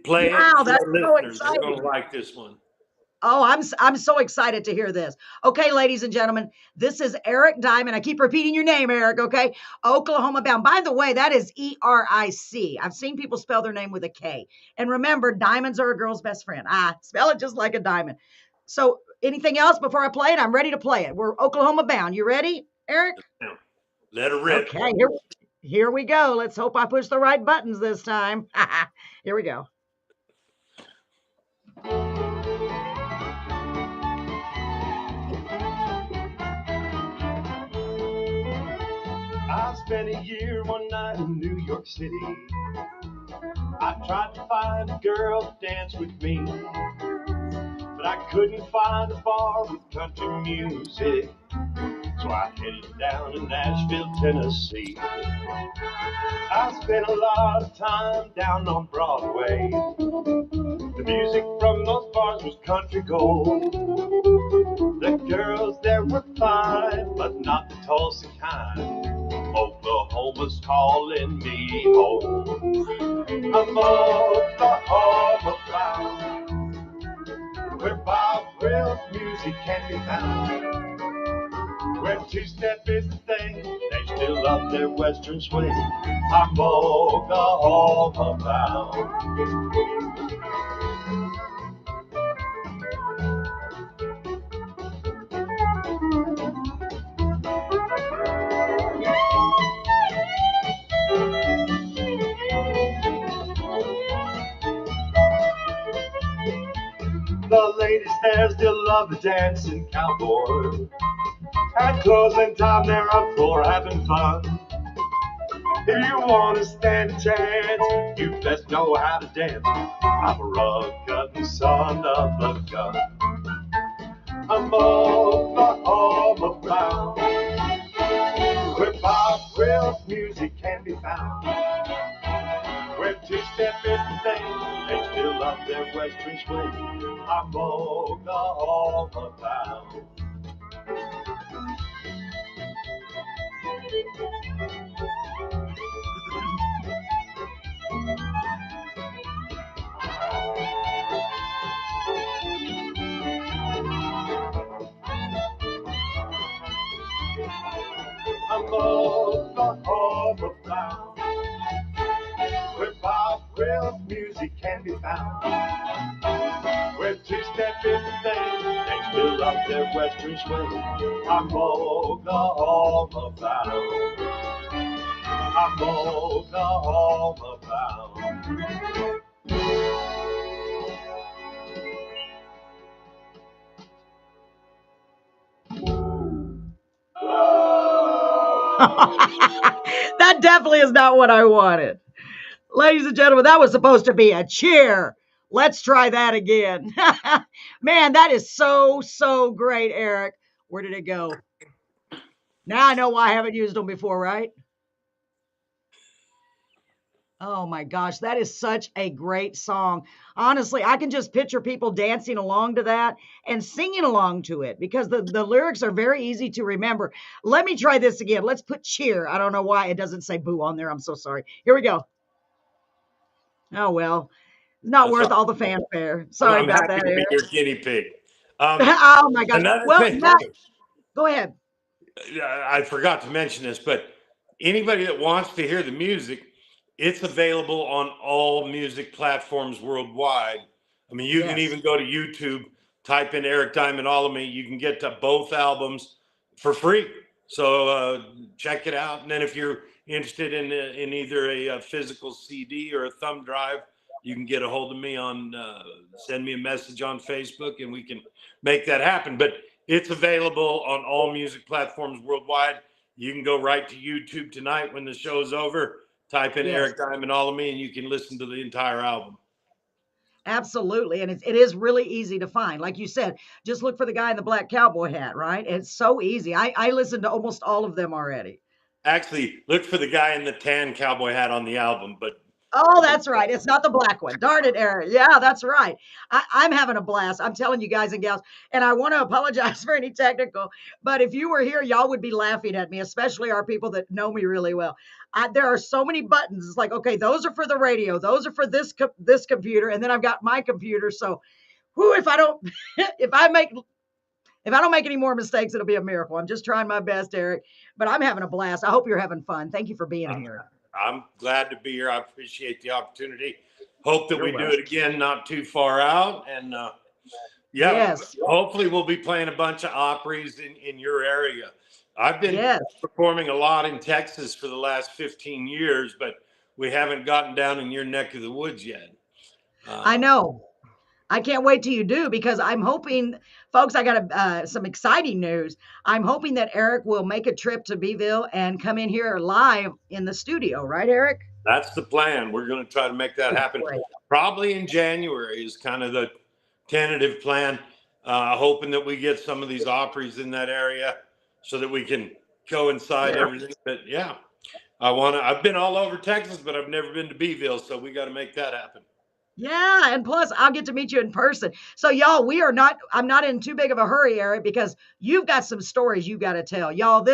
play it for the listeners. They're going to like this one. Oh, I'm so excited to hear this. Okay, ladies and gentlemen, this is Eric Diamond. I keep repeating your name, Eric, okay? Oklahoma Bound. By the way, that is E-R-I-C. I've seen people spell their name with a K. And remember, diamonds are a girl's best friend. Spell it just like a diamond. So anything else before I play it? I'm ready to play it. We're Oklahoma Bound. You ready, Eric? Let her rip. Okay, here we go. Let's hope I push the right buttons this time. Here we go. I spent a year one night in New York City. I tried to find a girl to dance with me, but I couldn't find a bar with country music. So I headed down to Nashville, Tennessee. I spent a lot of time down on Broadway. The music from those bars was country gold. The girls there were fine, but not the Tulsa kind. Oklahoma's calling me home. I'm Oklahoma bound, where Bob Wills music can be found. Where two-step is the thing, they still love their Western swing. I'm Oklahoma bound. The ladies there still love the dancing cowboy. At closing time, they're up for having fun. If you want to stand a chance, you best know how to dance. I'm a rug-cutting son of a gun. I'm Oklahoma bound. be found. Where two-step is the thing, they still love their western swing. I'm Oklahoma bound. I'm Oklahoma bound, where Bob Wills music can be found. Where two-step is the thing, they still love their western swing. I'm Oklahoma bound. I'm Oklahoma bound. That definitely is not what I wanted. Ladies and gentlemen, that was supposed to be a cheer. Let's try that again. Man, that is so, so great, Eric. Where did it go? Now I know why I haven't used them before, right? Oh my gosh, that is such a great song. Honestly, I can just picture people dancing along to that and singing along to it because the lyrics are very easy to remember. Let me try this again. Let's put cheer. I don't know why it doesn't say boo on there. I'm so sorry. Here we go. Oh, well, not worth all the fanfare. Sorry I'm about happy that, to be Eric. your guinea pig. Oh my gosh. Another Well, thing, Matt, go ahead. I forgot to mention this, but anybody that wants to hear the music, it's available on all music platforms worldwide. I mean, you can Yes. even go to YouTube, type in Eric Diamond All of Me. You can get to both albums for free. So check it out. And then if you're interested in either a physical CD or a thumb drive, you can get a hold of me on, send me a message on Facebook and we can make that happen. But it's available on all music platforms worldwide. You can go right to YouTube tonight when the show's over, type in Yes. Eric Diamond All of Me, and you can listen to the entire album. Absolutely. And it is really easy to find. Like you said, just look for the guy in the black cowboy hat, right? It's so easy. I listened to almost all of them already. Actually, look for the guy in the tan cowboy hat on the album, but Oh, that's right. It's not the black one. Darn it, Eric. Yeah, that's right. I'm having a blast. I'm telling you guys and gals, and I want to apologize for any technical, but if you were here, y'all would be laughing at me, especially our people that know me really well. There are so many buttons. It's like, okay, those are for the radio. Those are for this computer. And then I've got my computer. So if I don't, if I don't make any more mistakes, it'll be a miracle. I'm just trying my best, Eric, but I'm having a blast. I hope you're having fun. Thank you for being here. I'm glad to be here. I appreciate the opportunity. Hope that You're we welcome. do it again, not too far out. And yeah, Yes. hopefully we'll be playing a bunch of Opries in your area. I've been Yes. performing a lot in Texas for the last 15 years, but we haven't gotten down in your neck of the woods yet. I know. I can't wait till you do because I'm hoping, folks, I got some exciting news. I'm hoping that Eric will make a trip to Beeville and come in here live in the studio. Right, Eric? That's the plan. We're going to try to make that happen. Great. Probably in January is kind of the tentative plan. Hoping that we get some of these Opries in that area so that we can coincide everything. But yeah, I've been all over Texas, but I've never been to Beeville. So we got to make that happen. Yeah, and plus I'll get to meet you in person. So y'all, I'm not in too big of a hurry, Eric, because you've got some stories you got to tell. Y'all,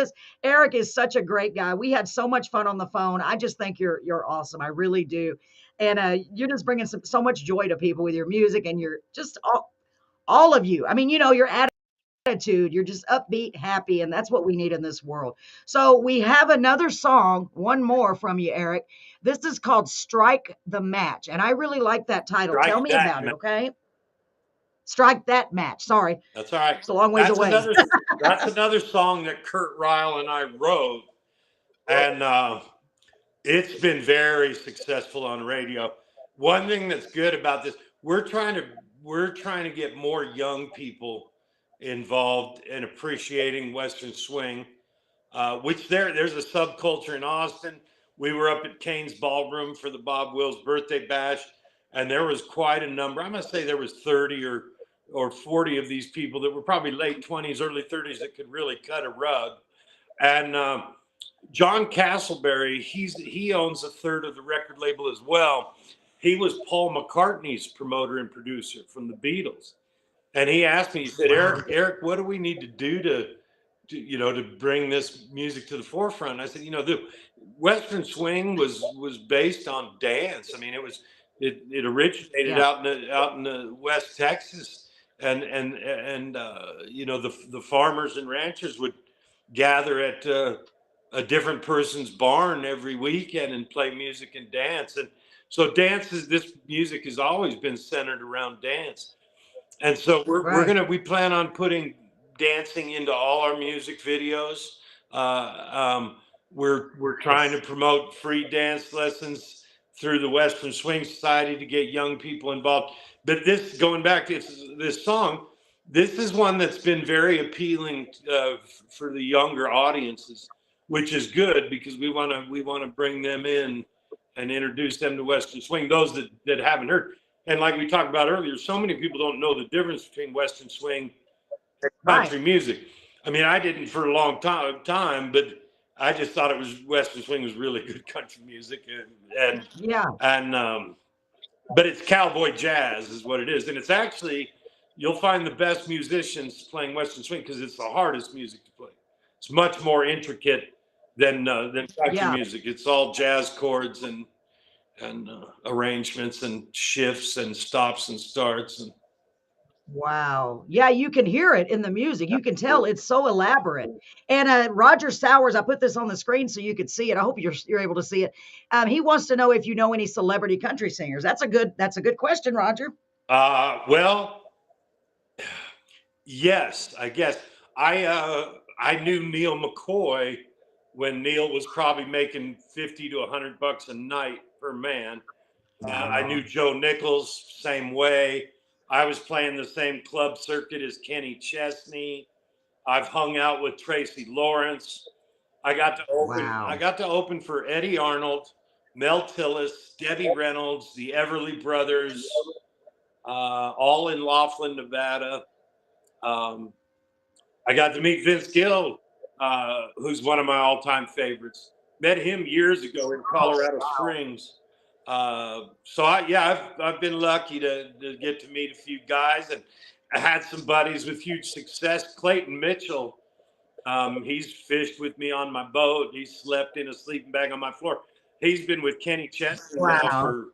Eric is such a great guy. We had so much fun on the phone. I just think you're awesome. I really do. And you're just bringing so much joy to people with your music and you're just all of you. I mean, your attitude, you're just upbeat, happy, and that's what we need in this world. So we have another song, one more from you, Eric. This is called Strike the Match, and I really like that title. Tell me about it, okay? Strike that match. Sorry. That's all right. It's a long ways away. That's another song that Kurt Ryle and I wrote, and it's been very successful on radio. One thing that's good about this, we're trying to get more young people involved in appreciating Western swing, which there's a subculture in Austin. We were up at Kane's Ballroom for the Bob Wills birthday bash, and there was quite a number. I must say there was 30 or 40 of these people that were probably late 20s, early 30s that could really cut a rug. And John Castleberry, he owns a third of the record label as well. He was Paul McCartney's promoter and producer from the Beatles. And he asked me, he said, Eric, what do we need to do to bring this music to the forefront? And I said, the Western swing was based on dance. I mean, it originated out in the West Texas, and the farmers and ranchers would gather at a different person's barn every weekend and play music and dance. And so this music has always been centered around dance. And so we plan on putting dancing into all our music videos. We're trying to promote free dance lessons through the Western Swing Society to get young people involved. But going back to this song, this is one that's been very appealing for the younger audiences, which is good because we want to bring them in and introduce them to Western Swing, those that haven't heard. And like we talked about earlier, so many people don't know the difference between Western Swing and country music. I mean, I didn't for a long time, but I just thought Western Swing was really good country music, but it's cowboy jazz is what it is, and it's actually you'll find the best musicians playing Western Swing because it's the hardest music to play. It's much more intricate than country music. It's all jazz chords and arrangements and shifts and stops and starts and wow. Yeah, you can hear it in the music. You can tell it's so elaborate. And Roger Sowers, I put this on the screen so you could see it. I hope you're able to see it. He wants to know if you know any celebrity country singers. That's a good question, Roger. Well, yes, I guess I knew Neil McCoy when Neil was probably making $50 to $100 a night per man. I knew Joe Nichols, same way. I was playing the same club circuit as Kenny Chesney. I've hung out with Tracy Lawrence. I got to open for Eddie Arnold, Mel Tillis, Debbie Reynolds, the Everly Brothers, all in Laughlin, Nevada. I got to meet Vince Gill, who's one of my all-time favorites. Met him years ago in Colorado Springs. So I've been lucky to get to meet a few guys, and I had some buddies with huge success. Clayton Mitchell, he's fished with me on my boat. He slept in a sleeping bag on my floor. He's been with Kenny Chesney now for,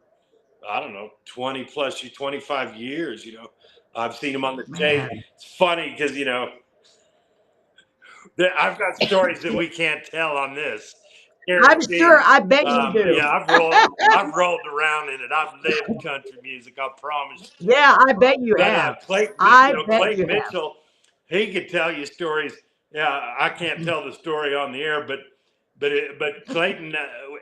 I don't know, 25 years. I've seen him on the stage. It's funny because, I've got stories that we can't tell on this. I'm sure. I bet you do. Yeah, I've rolled around in it. I've lived country music. I promise. Yeah, I bet you have. Clayton Mitchell, he could tell you stories. Yeah, I can't tell the story on the air, but Clayton.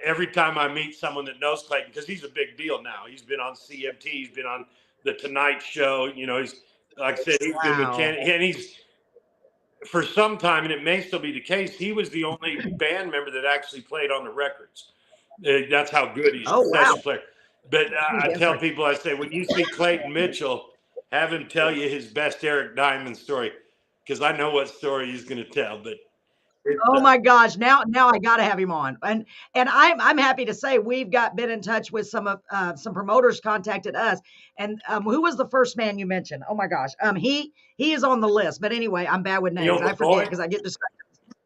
Every time I meet someone that knows Clayton, because he's a big deal now. He's been on CMT. He's been on the Tonight Show. He's like I said, he's been with Kenny, and he's. For some time, and it may still be the case, he was the only band member that actually played on the records. That's how good he is, a session player. But I tell people, I say, when you see Clayton Mitchell, have him tell you his best Eric Diamond story, because I know what story he's going to tell. But oh my gosh, now I got to have him on, and I'm happy to say we've been in touch with some promoters contacted us, and who was the first man you mentioned? Oh my gosh, he is on the list, but anyway, I'm bad with names. I forget because I get distracted.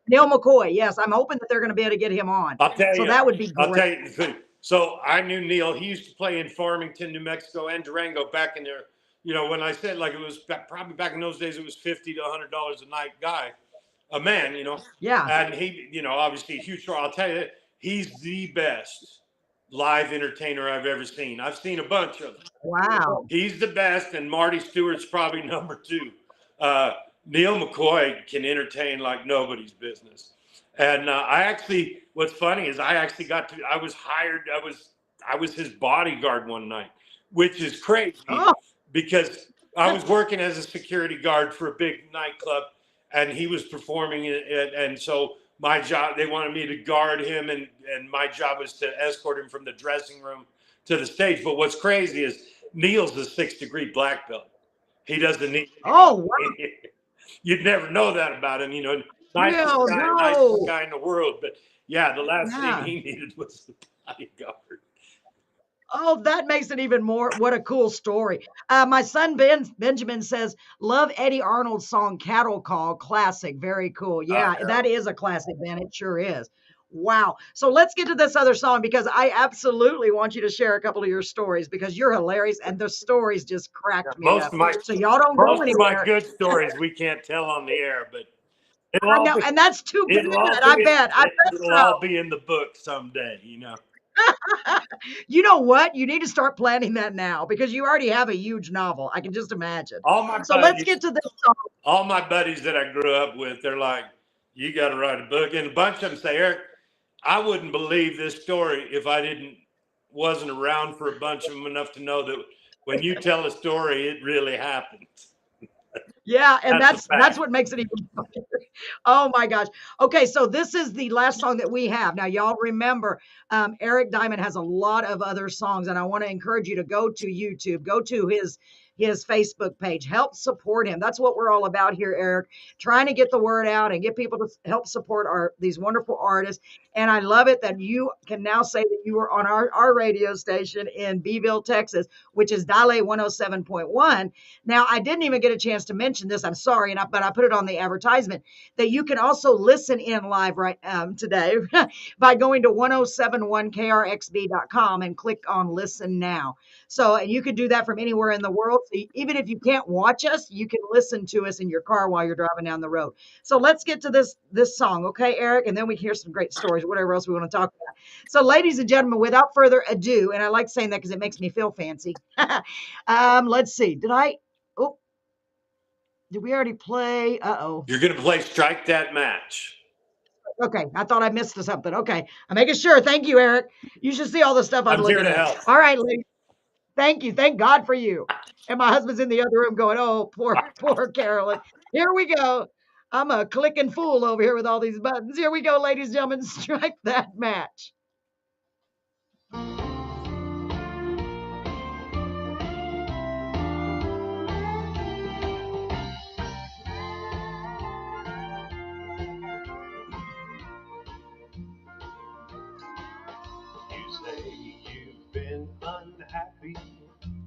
Neil McCoy, yes, I'm hoping that they're going to be able to get him on. I'll tell you, that would be great. I'll tell you, so I knew Neil. He used to play in Farmington, New Mexico, and Durango back in there. When I said like it was probably back in those days, it was $50 to $100 a night guy. A man, Yeah. And he, obviously a huge star. I'll tell you, he's the best live entertainer I've ever seen. I've seen a bunch of them. Wow. He's the best, and Marty Stewart's probably number 2. Neil McCoy can entertain like nobody's business. And what's funny is I was hired, I was his bodyguard one night, which is crazy because I was working as a security guard for a big nightclub. And he was performing it, and so my job, they wanted me to guard him, and my job was to escort him from the dressing room to the stage. But what's crazy is Neil's a 6-degree black belt. He doesn't need. Oh, wow. You'd never know that about him, nicest Will, nicest no. guy in the world. But yeah, the last thing Yeah. he needed was the bodyguard. Oh, that makes it even more. What a cool story. My son Benjamin says, love Eddie Arnold's song Cattle Call. Classic. Very cool. Yeah, Yeah. that is a classic, man. It sure is. Wow. So let's get to this other song because I absolutely want you to share a couple of your stories because you're hilarious and the stories just cracked me Most up. of my So y'all don't go anywhere. good stories we can't tell on the air, but I know, and that's too it'll all bad. be I bet. I bet it'll so. all be in the book someday, you know. You know what? You need to start planning that now because you already have a huge novel. I can just imagine. All my So let's buddies, get to this song. all my buddies that I grew up with, they're like, "You got to write a book." And a bunch of them say, "Eric, I wouldn't believe this story if I wasn't around for a bunch of them enough to know that when you tell a story, it really happens." Yeah, and That's a that's fact. what makes it even funnier. Oh my gosh. Okay, so this is the last song that we have. Now, y'all remember, Eric Diamond has a lot of other songs, and I want to encourage you to go to YouTube, go to his Facebook page, help support him. That's what we're all about here, Eric, trying to get the word out and get people to help support these wonderful artists. And I love it that you can now say that you were on our radio station in Beeville, Texas, which is Dale 107.1. Now, I didn't even get a chance to mention this. I'm sorry, but I put it on the advertisement that you can also listen in live right today by going to 1071krxb.com and click on listen now. So, and you can do that from anywhere in the world. So even if you can't watch us, you can listen to us in your car while you're driving down the road. So let's get to this song, okay, Eric? And then we can hear some great stories, whatever else we want to talk about. So, ladies and gentlemen, without further ado, and I like saying that because it makes me feel fancy. Let's see. Oh, did we already play? Uh-oh. You're going to play Strike That Match. Okay, I thought I missed something. Okay, I'm making sure. Thank you, Eric. You should see all the stuff I'm looking here to at. help. All right, ladies. Thank you. Thank God for you. And my husband's in the other room going, oh, poor Carolyn. Here we go. I'm a clicking fool over here with all these buttons. Here we go, ladies and gentlemen. Strike that match. You say you've been unhappy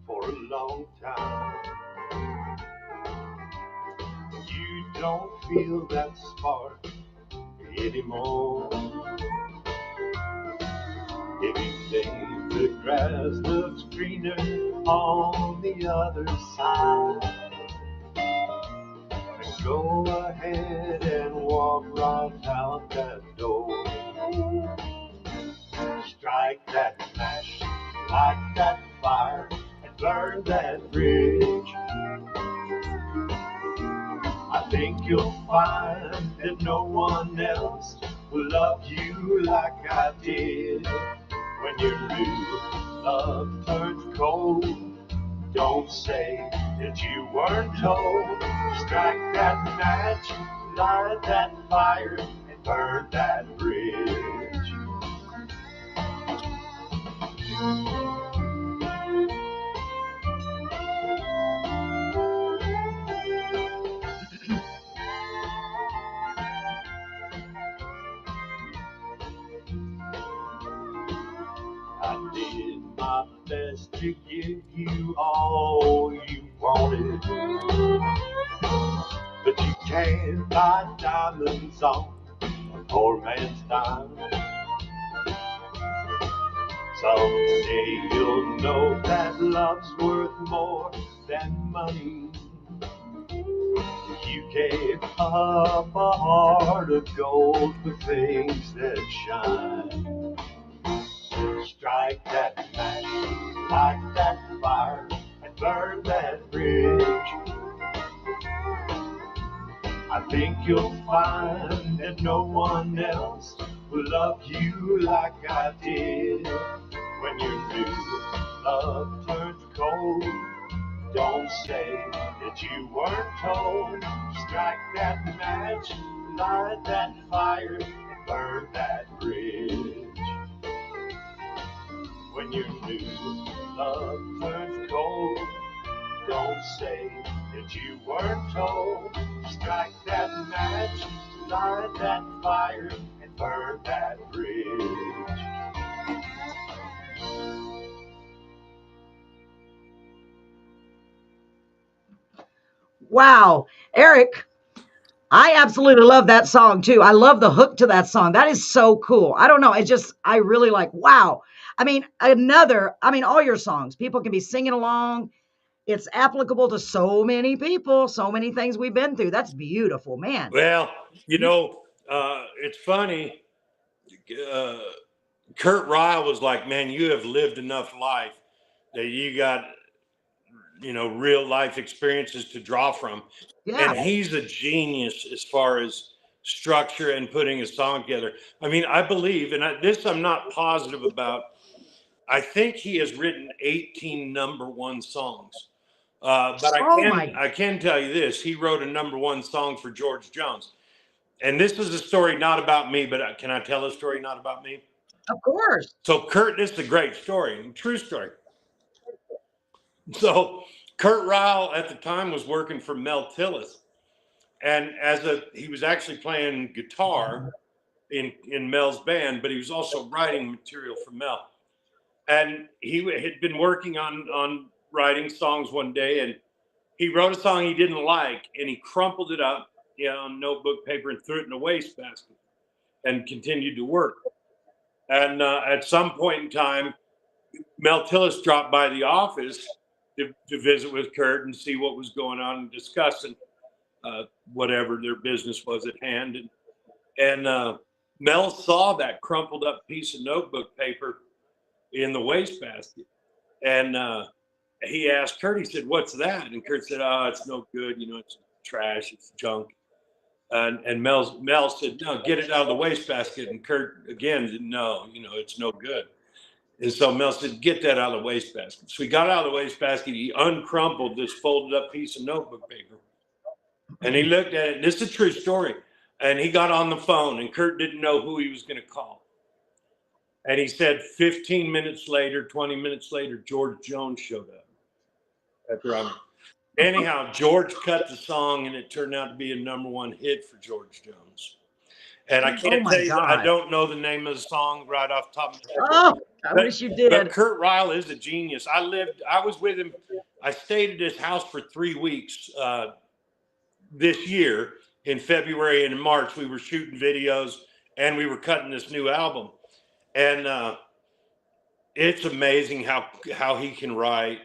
for a long time. You don't feel that spark anymore. Every day the grass looks greener on the other side. Go ahead and walk right out that door. Strike that match, light that fire, and burn that bridge. I think you'll find that no one else will love you like I did. When your new love turns cold, don't say that you weren't told. Strike that match, light that fire, and burn that bridge. I did my best to give you all you wanted, but you can't buy diamonds on a poor man's dime. Someday you'll know that love's worth more than money. You gave up a heart of gold for things that shine. Strike that match, light that fire, and burn that bridge. I think you'll find that no one else will love you like I did. When your new love turns cold, don't say that you weren't told. Strike that match, light that fire, and burn that bridge. When your new love turns cold, don't say that you weren't told. Strike that match, light that fire, and burn that bridge. Wow, Eric, I absolutely love that song too. I love the hook to that song. That is so cool. I don't know. I really like, wow. I mean, all your songs, people can be singing along. It's applicable to so many people, so many things we've been through. That's beautiful, man. Well, it's funny. Uh, Kurt Ryle was like, man, you have lived enough life that you got, real life experiences to draw from. Yeah. And he's a genius as far as structure and putting a song together. I mean, I believe, and this I'm not positive about, I think he has written 18 #1 songs. But I can tell you this, he wrote a #1 song for George Jones. And this is a story not about me, but can I tell a story not about me? Of course. So Kurt, this is a great story, true story. So Kurt Ryle at the time was working for Mel Tillis, and he was actually playing guitar in Mel's band, but he was also writing material for Mel. And he had been working on writing songs one day, and he wrote a song he didn't like, and he crumpled it up, on notebook paper and threw it in a wastebasket, and continued to work. And at some point in time, Mel Tillis dropped by the office to visit with Kurt and see what was going on and discuss whatever their business was at hand. And Mel saw that crumpled up piece of notebook paper in the wastebasket. And he asked Kurt, he said, "What's that?" And Kurt said, "Oh, it's no good. It's trash. It's junk." And Mel said, "No, get it out of the wastebasket." And Kurt, again, said, "No, it's no good." And so Mel said, "Get that out of the wastebasket." So he got out of the wastebasket. He uncrumpled this folded up piece of notebook paper. And he looked at it. And this is a true story. And he got on the phone, and Kurt didn't know who he was going to call. And he said 15 minutes later, 20 minutes later, George Jones showed up at the drummer. Anyhow, George cut the song, and it turned out to be a #1 hit for George Jones. And I can't tell you, I don't know the name of the song right off the top of my head. Oh, I wish you did. But Kurt Ryle is a genius. I was with him. I stayed at his house for 3 weeks this year in February and in March. We were shooting videos, and we were cutting this new album. And it's amazing how he can write.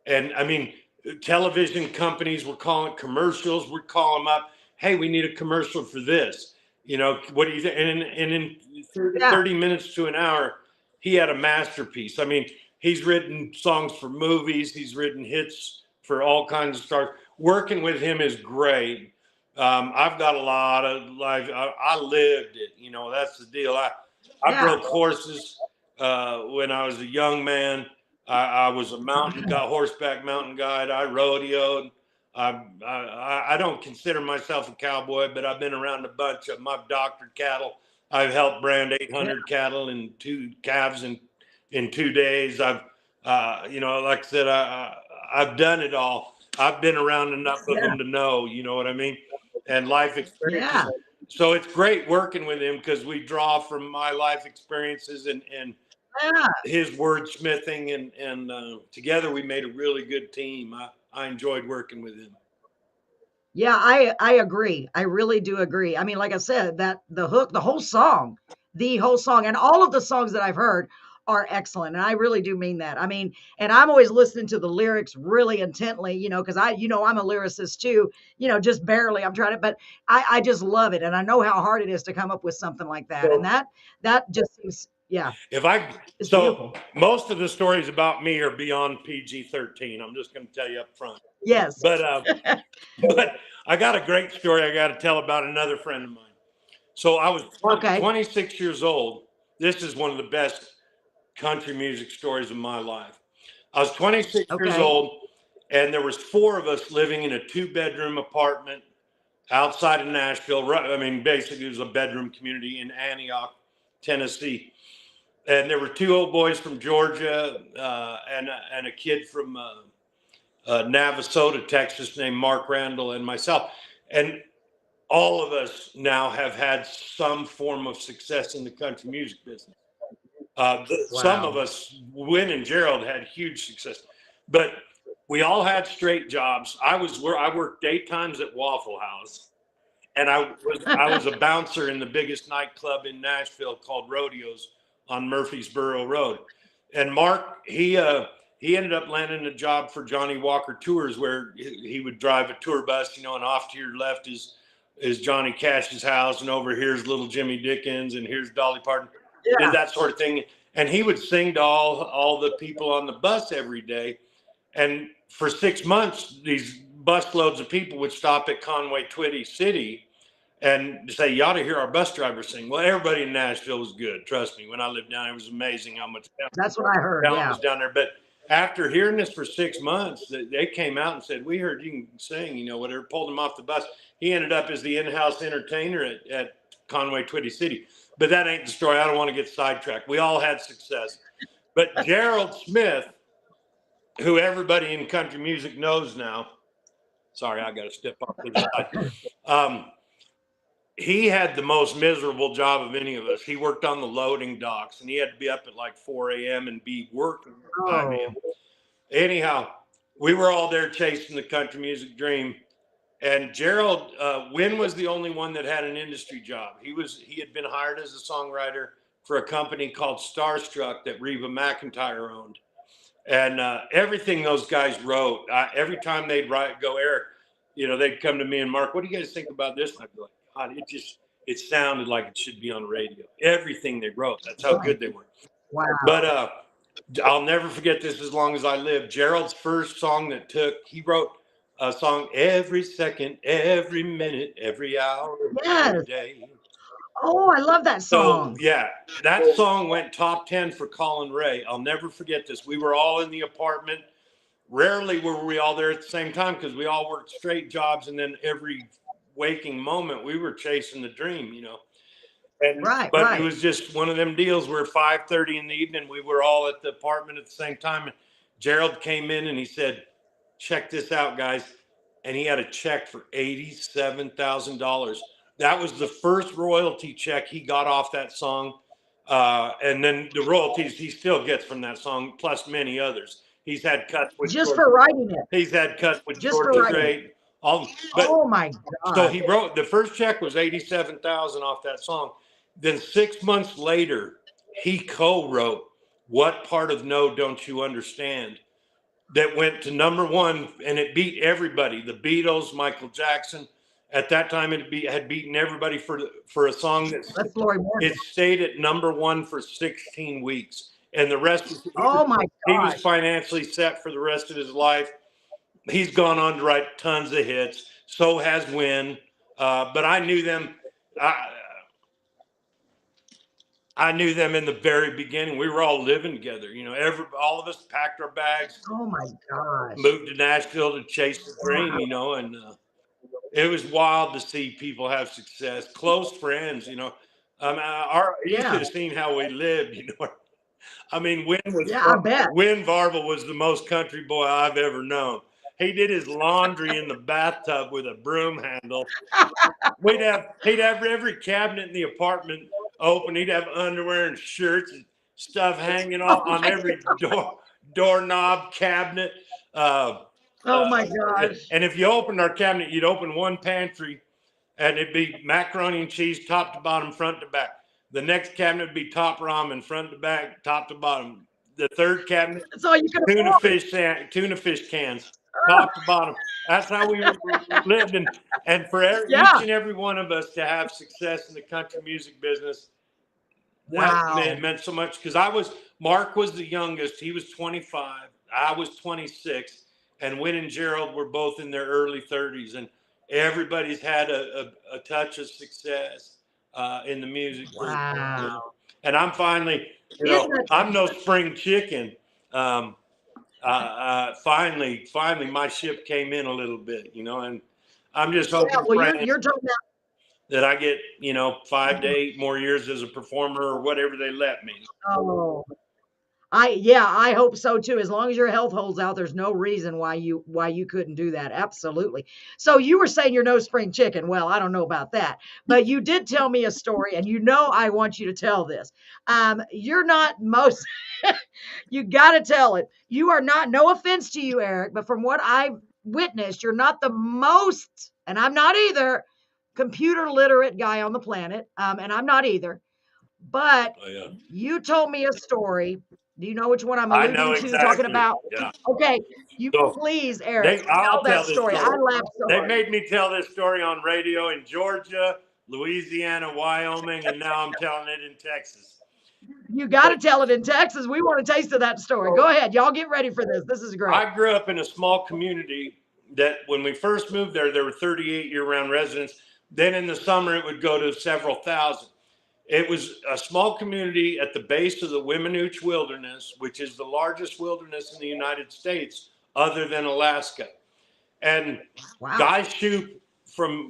And I mean, television companies were calling commercials. We'd call them up. "Hey, we need a commercial for this. What do you think?" And in 30 minutes to an hour, he had a masterpiece. I mean, he's written songs for movies. He's written hits for all kinds of stars. Working with him is great. I've got a lot of life. I lived it. That's the deal. I broke horses when I was a young man. I was a horseback mountain guide. I rodeoed. I don't consider myself a cowboy, but I've been around a bunch of them. I've doctored cattle. I've helped brand 800 cattle and 2 calves in 2 days. I've, like I said, I've done it all. I've been around enough of them to know, you know what I mean? And life experiences. Yeah. So it's great working with him because we draw from my life experiences and his wordsmithing, and together we made a really good team. I enjoyed working with him. Yeah, I agree. I really do agree. I mean, like I said, that the hook, the whole song, and all of the songs that I've heard are excellent. And I really do mean that. I mean, and I'm always listening to the lyrics really intently, because I'm a lyricist too, just barely. I'm trying to, but I just love it. And I know how hard it is to come up with something like that. And that just seems, yeah. So most of the stories about me are beyond PG-13. I'm just going to tell you up front. Yes. But I got a great story I got to tell about another friend of mine. So I was 26 years old. This is one of the best country music stories of my life. I was 26 years old, and there was 4 of us living in a 2-bedroom apartment outside of Nashville. I mean, basically it was a bedroom community in Antioch, Tennessee. And there were 2 old boys from Georgia and a kid from Navasota, Texas, named Mark Randall and myself. And all of us now have had some form of success in the country music business. Some of us, Win and Gerald, had huge success, but we all had straight jobs. I worked daytimes at Waffle House, and I was a bouncer in the biggest nightclub in Nashville called Rodeos on Murfreesboro Road. And Mark, he ended up landing a job for Johnny Walker Tours, where he would drive a tour bus, and off to your left is Johnny Cash's house, and over here's little Jimmy Dickens, and here's Dolly Parton. Did that sort of thing. And he would sing to all the people on the bus every day. And for 6 months, these busloads of people would stop at Conway Twitty City and say, you ought to hear our bus driver sing. Well, everybody in Nashville was good. Trust me, when I lived down there, it was amazing how much that's what I heard. talent was down there. But after hearing this for 6 months, they came out and said, we heard you can sing, whatever, pulled him off the bus. He ended up as the in-house entertainer at Conway Twitty City. But that ain't the story. I don't want to get sidetracked. We all had success. But Gerald Smith, who everybody in country music knows now, sorry, I got to step off to the side. He had the most miserable job of any of us. He worked on the loading docks, and he had to be up at like 4 a.m. and be working. Anyhow, we were all there chasing the country music dream. And Gerald, Win was the only one that had an industry job. He had been hired as a songwriter for a company called Starstruck that Reba McEntire owned. And everything those guys wrote, every time they'd go, Eric, they'd come to me and Mark, what do you guys think about this? And I'd be like, God, it sounded like it should be on the radio. Everything they wrote, that's how good they were. Wow. But I'll never forget this as long as I live. Gerald's first song he wrote a song every second, every minute, every hour, every day. Oh, I love that song. So, yeah, that song went top 10 for Colin Ray. I'll never forget this. We were all in the apartment. Rarely were we all there at the same time because we all worked straight jobs, and then every waking moment we were chasing the dream, And, but it was just one of them deals where 5:30 in the evening, we were all at the apartment at the same time. And Gerald came in and he said, check this out, guys. And he had a check for $87,000. That was the first royalty check he got off that song. And then the royalties he still gets from that song, plus many others. He's had cuts with for writing it. He's had cuts with Georgia Strait. Oh my God. So he wrote, the first check was $87,000 off that song. Then 6 months later, he co-wrote What Part of No Don't You Understand? That went to #1, and it beat everybody. The Beatles, Michael Jackson. At that time, it had beaten everybody for a song that's Lori Morgan. It stayed at #1 for 16 weeks. And the rest was, he was financially set for the rest of his life. He's gone on to write tons of hits. So has Win. But I knew them. I knew them in the very beginning. We were all living together. All of us packed our bags. Oh my gosh. Moved to Nashville to chase the dream, and it was wild to see people have success. Close friends, you should have seen how we lived, I mean, Win Varvel was the most country boy I've ever known. He did his laundry in the bathtub with a broom handle. He'd have every cabinet in the apartment open. He'd have underwear and shirts and stuff hanging on every doorknob, cabinet. Oh my gosh. And if you opened our cabinet, you'd open one pantry and it'd be macaroni and cheese, top to bottom, front to back. The next cabinet would be top ramen, front to back, top to bottom. The third cabinet, tuna fish cans, top to bottom. That's how we lived. And for each and every one of us to have success in the country music business, that meant so much. Because Mark was the youngest. He was 25. I was 26. And Win and Gerald were both in their early 30s. And everybody's had a touch of success in the music. Wow. And I'm finally, I'm no spring chicken. Finally, my ship came in a little bit, and I'm just hoping you're talking about that I get, 5 to 8 more years as a performer or whatever they let me. Oh, I hope so too. As long as your health holds out, there's no reason why you couldn't do that. Absolutely. So you were saying you're no spring chicken. Well, I don't know about that, but you did tell me a story, and I want you to tell this. You're not most. You got to tell it. You are not. No offense to you, Eric, but from what I've witnessed, you're not the most, and I'm not either, computer literate guy on the planet. And I'm not either. But Oh, yeah. you told me a story. Do you know which one I'm I alluding know to, exactly. talking about? Yeah. Okay. You So, please, Eric, I'll tell that tell this story. I laughed so They hard. made me tell this story on radio in Georgia, Louisiana, Wyoming, and now I'm telling it in Texas. You got to tell it in Texas. We want a taste of that story. Go ahead. Y'all get ready for this. This is great. I grew up in a small community that when we first moved there were 38 year-round residents. Then in the summer, it would go to several thousand. It was a small community at the base of the Wimmenooch Wilderness, which is the largest wilderness in the United States other than Alaska. And Wow. Guy Shoup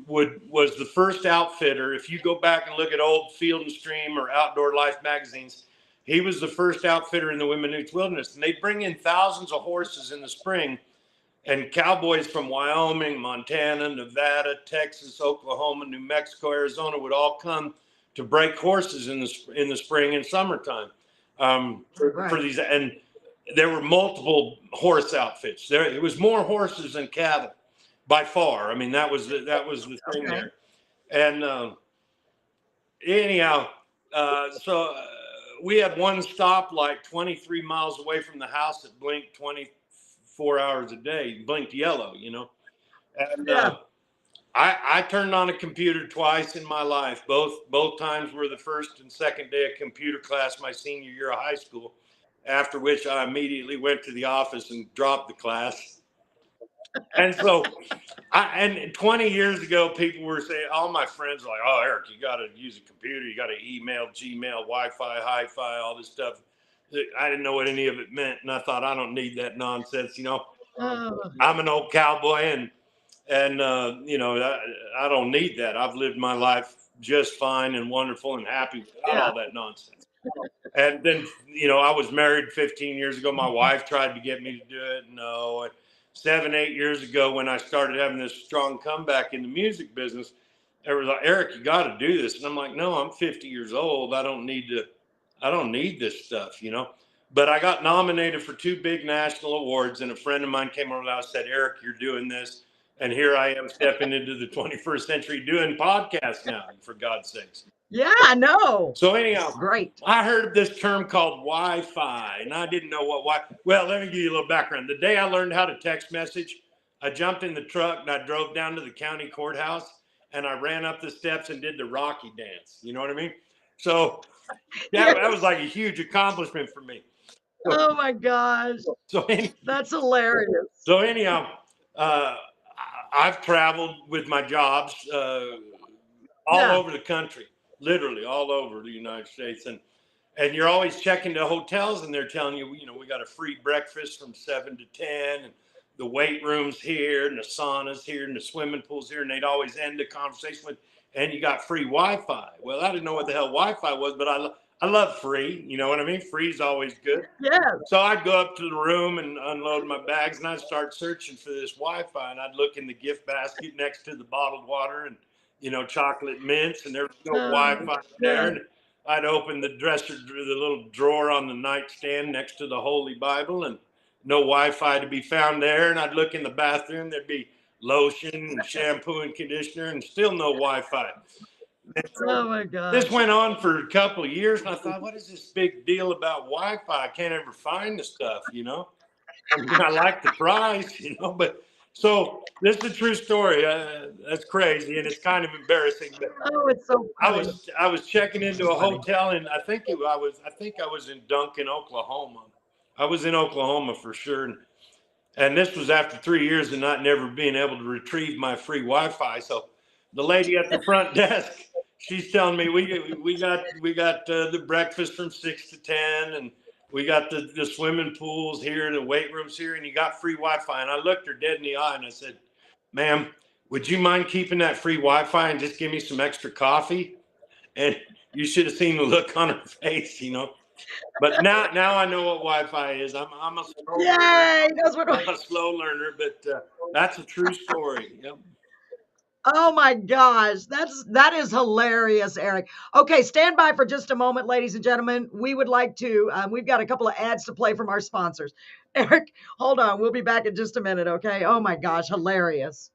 was the first outfitter. If you go back and look at old Field and Stream or Outdoor Life magazines, he was the first outfitter in the Wimmenooch Wilderness. And they'd bring in thousands of horses in the spring, and cowboys from Wyoming, Montana, Nevada, Texas, Oklahoma, New Mexico, Arizona would all come to break horses in the spring and summertime for these. And there were multiple horse outfits. It was more horses than cattle by far. I mean, that was the thing there. And anyhow, so we had one stoplight 23 miles away from the house that blinked 24 hours a day, blinked yellow, And I turned on a computer twice in my life. Both times were the first and second day of computer class my senior year of high school, after which I immediately went to the office and dropped the class. And so, and 20 years ago, people were saying, all my friends were like, oh, Eric, you got to use a computer. You got to email, Gmail, Wi-Fi, hi-fi, all this stuff. I didn't know what any of it meant. And I thought, I don't need that nonsense. I'm an old cowboy and I don't need that. I've lived my life just fine and wonderful and happy without all that nonsense. And then, I was married 15 years ago. My wife tried to get me to do it. No. And 7-8 years ago, when I started having this strong comeback in the music business, they were like, Eric, you got to do this. And I'm like, no, I'm 50 years old. I don't need this stuff, But I got nominated for 2 big national awards, and a friend of mine came over and said, Eric, you're doing this. And here I am stepping into the 21st century doing podcasts now, for God's sakes. Yeah, I know. So anyhow, great. I heard this term called Wi-Fi, and I didn't know what Wi-Fi. Well, let me give you a little background. The day I learned how to text message, I jumped in the truck and I drove down to the county courthouse, and I ran up the steps and did the Rocky dance. You know what I mean? So that was like a huge accomplishment for me. Oh my gosh. That's hilarious. So anyhow, I've traveled with my jobs all over the country, literally all over the United States. And you're always checking the hotels and they're telling you, we got a free breakfast from 7 to 10 and the weight room's here and the sauna's here and the swimming pool's here. And they'd always end the conversation with, and you got free Wi-Fi. Well, I didn't know what the hell Wi-Fi was, but I love free. You know what I mean? Free's always good. Yeah. So I'd go up to the room and unload my bags, and I'd start searching for this Wi-Fi, and I'd look in the gift basket next to the bottled water and, chocolate mints, and there was no Wi-Fi there. And I'd open the little drawer on the nightstand next to the Holy Bible, and no Wi-Fi to be found there. And I'd look in the bathroom, there'd be lotion and shampoo and conditioner, and still no Wi-Fi. Oh my God. This went on for a couple of years, and I thought, what is this big deal about Wi-Fi? I can't ever find the stuff, I like the price, but so this is a true story. That's crazy, and it's kind of embarrassing. But it's so funny. I was checking into a hotel, and I think I was in Duncan, Oklahoma. I was in Oklahoma for sure, and this was after 3 years of never being able to retrieve my free Wi-Fi. So the lady at the front desk, she's telling me we got the breakfast from 6 to 10, and we got the swimming pools here, the weight rooms here, and you got free Wi-Fi. And I looked her dead in the eye and I said, ma'am, would you mind keeping that free Wi-Fi and just give me some extra coffee? And you should have seen the look on her face, But now I know what Wi-Fi is. I'm a slow learner. Yay! That's what. I'm a slow learner, but that's a true story. Yep. Oh my gosh, that is hilarious, Eric. Okay, stand by for just a moment, ladies and gentlemen. We would like to. We've got a couple of ads to play from our sponsors. Eric, hold on. We'll be back in just a minute. Okay. Oh my gosh, hilarious.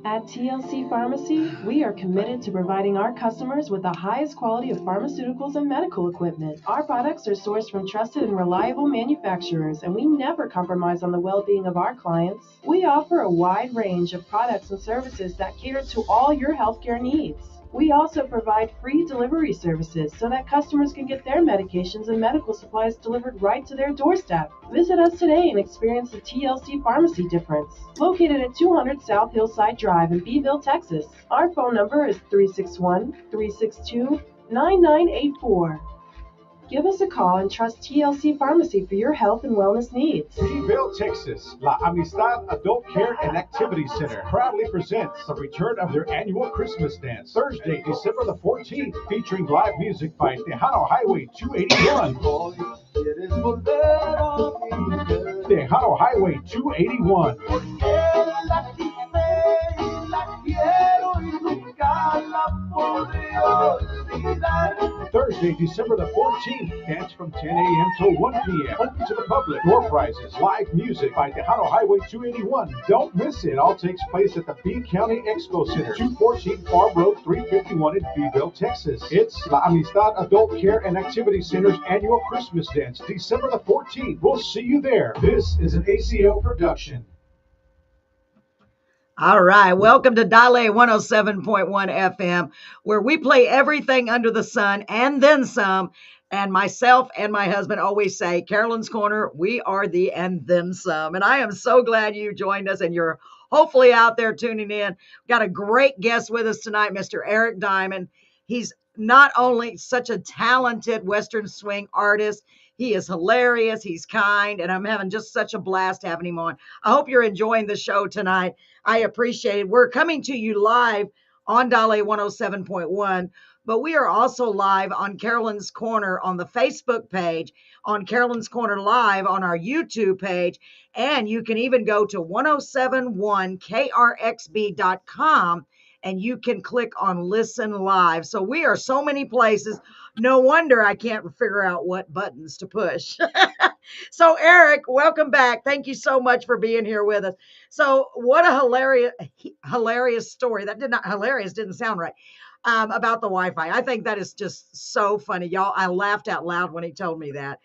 At TLC Pharmacy, we are committed to providing our customers with the highest quality of pharmaceuticals and medical equipment. Our products are sourced from trusted and reliable manufacturers, and we never compromise on the well-being of our clients. We offer a wide range of products and services that cater to all your healthcare needs. We also provide free delivery services so that customers can get their medications and medical supplies delivered right to their doorstep. Visit us today and experience the TLC Pharmacy difference. Located at 200 South Hillside Drive in Beeville, Texas. Our phone number is 361-362-9984. Give us a call and trust TLC Pharmacy for your health and wellness needs. Beeville, Texas, La Amistad Adult Care and Activity Center proudly presents the return of their annual Christmas dance, Thursday, December the 14th, featuring live music by Tejano Highway 281. Tejano Highway 281. Thursday, December the 14th, dance from 10 a.m. till 1 p.m. Open to the public. Door prizes, live music by Tejano Highway 281. Don't miss it. All takes place at the B County Expo Center, 214 Farm Road 351 in Beeville, Texas. It's La Amistad Adult Care and Activity Center's annual Christmas dance, December the 14th. We'll see you there. This is an ACO production. All right, welcome to Dale 107.1 FM, where we play everything under the sun and then some. And myself and my husband always say, Carolyn's Corner, we are the and then some. And I am so glad you joined us and you're hopefully out there tuning in. We've got a great guest with us tonight, Mr. Eric Diamond. He's not only such a talented Western swing artist, he is hilarious, he's kind, and I'm having just such a blast having him on. I hope you're enjoying the show tonight. I appreciate it. We're coming to you live on Dale 107.1, but we are also live on Carolyn's Corner on the Facebook page, on Carolyn's Corner Live on our YouTube page, and you can even go to 1071krxb.com and you can click on Listen Live. So we are so many places. No wonder I can't figure out what buttons to push. So Eric, welcome back. Thank you so much for being here with us. So what a hilarious story. Hilarious didn't sound right. About the Wi-Fi. I think that is just so funny. Y'all, I laughed out loud when he told me that.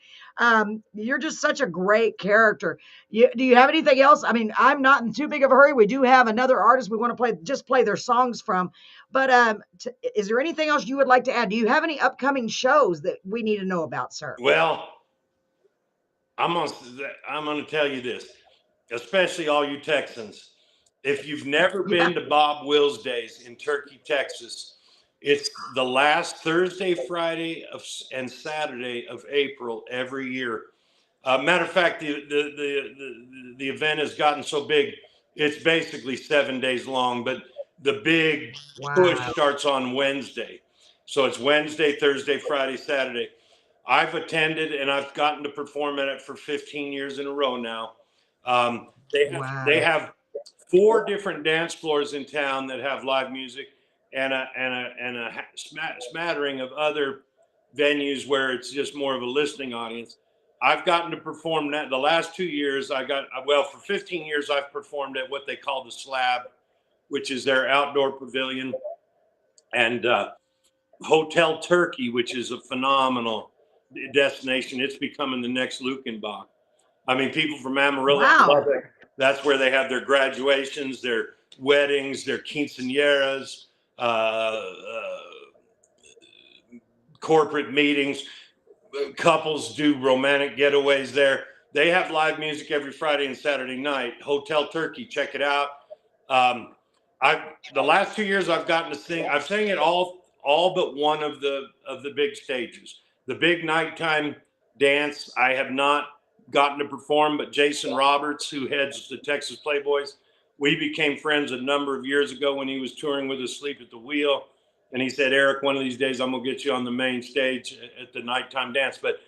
You're just such a great character. Do you have anything else? I mean, I'm not in too big of a hurry. We do have another artist we want to play their songs from. But is there anything else you would like to add? Do you have any upcoming shows that we need to know about, sir? Well, I'm gonna tell you this, especially all you Texans. If you've never been to Bob Will's Days in Turkey, Texas, it's the last Thursday, Friday, and Saturday of April every year. Matter of fact, the event has gotten so big, it's basically 7 days long, but the big push starts on Wednesday. So it's Wednesday, Thursday, Friday, Saturday. I've attended and I've gotten to perform at it for 15 years in a row now. They have 4 different dance floors in town that have live music, and a smattering of other venues where it's just more of a listening audience. I've gotten to perform that the last 2 years. For 15 years, I've performed at what they call the Slab, which is their outdoor pavilion, and Hotel Turkey, which is a phenomenal destination. It's becoming the next Lukenbach. I mean, people from Amarillo, that's where they have their graduations, their weddings, their quinceañeras, corporate meetings. Couples do romantic getaways there. They have live music every Friday and Saturday night. Hotel Turkey, check it out. The last 2 years I've gotten to sing. I've sang at all but one of the big stages. The big nighttime dance I have not gotten to perform, but Jason Roberts, who heads the Texas Playboys, we became friends a number of years ago when he was touring with Asleep at the Wheel. And he said, Eric, one of these days I'm going to get you on the main stage at the nighttime dance. But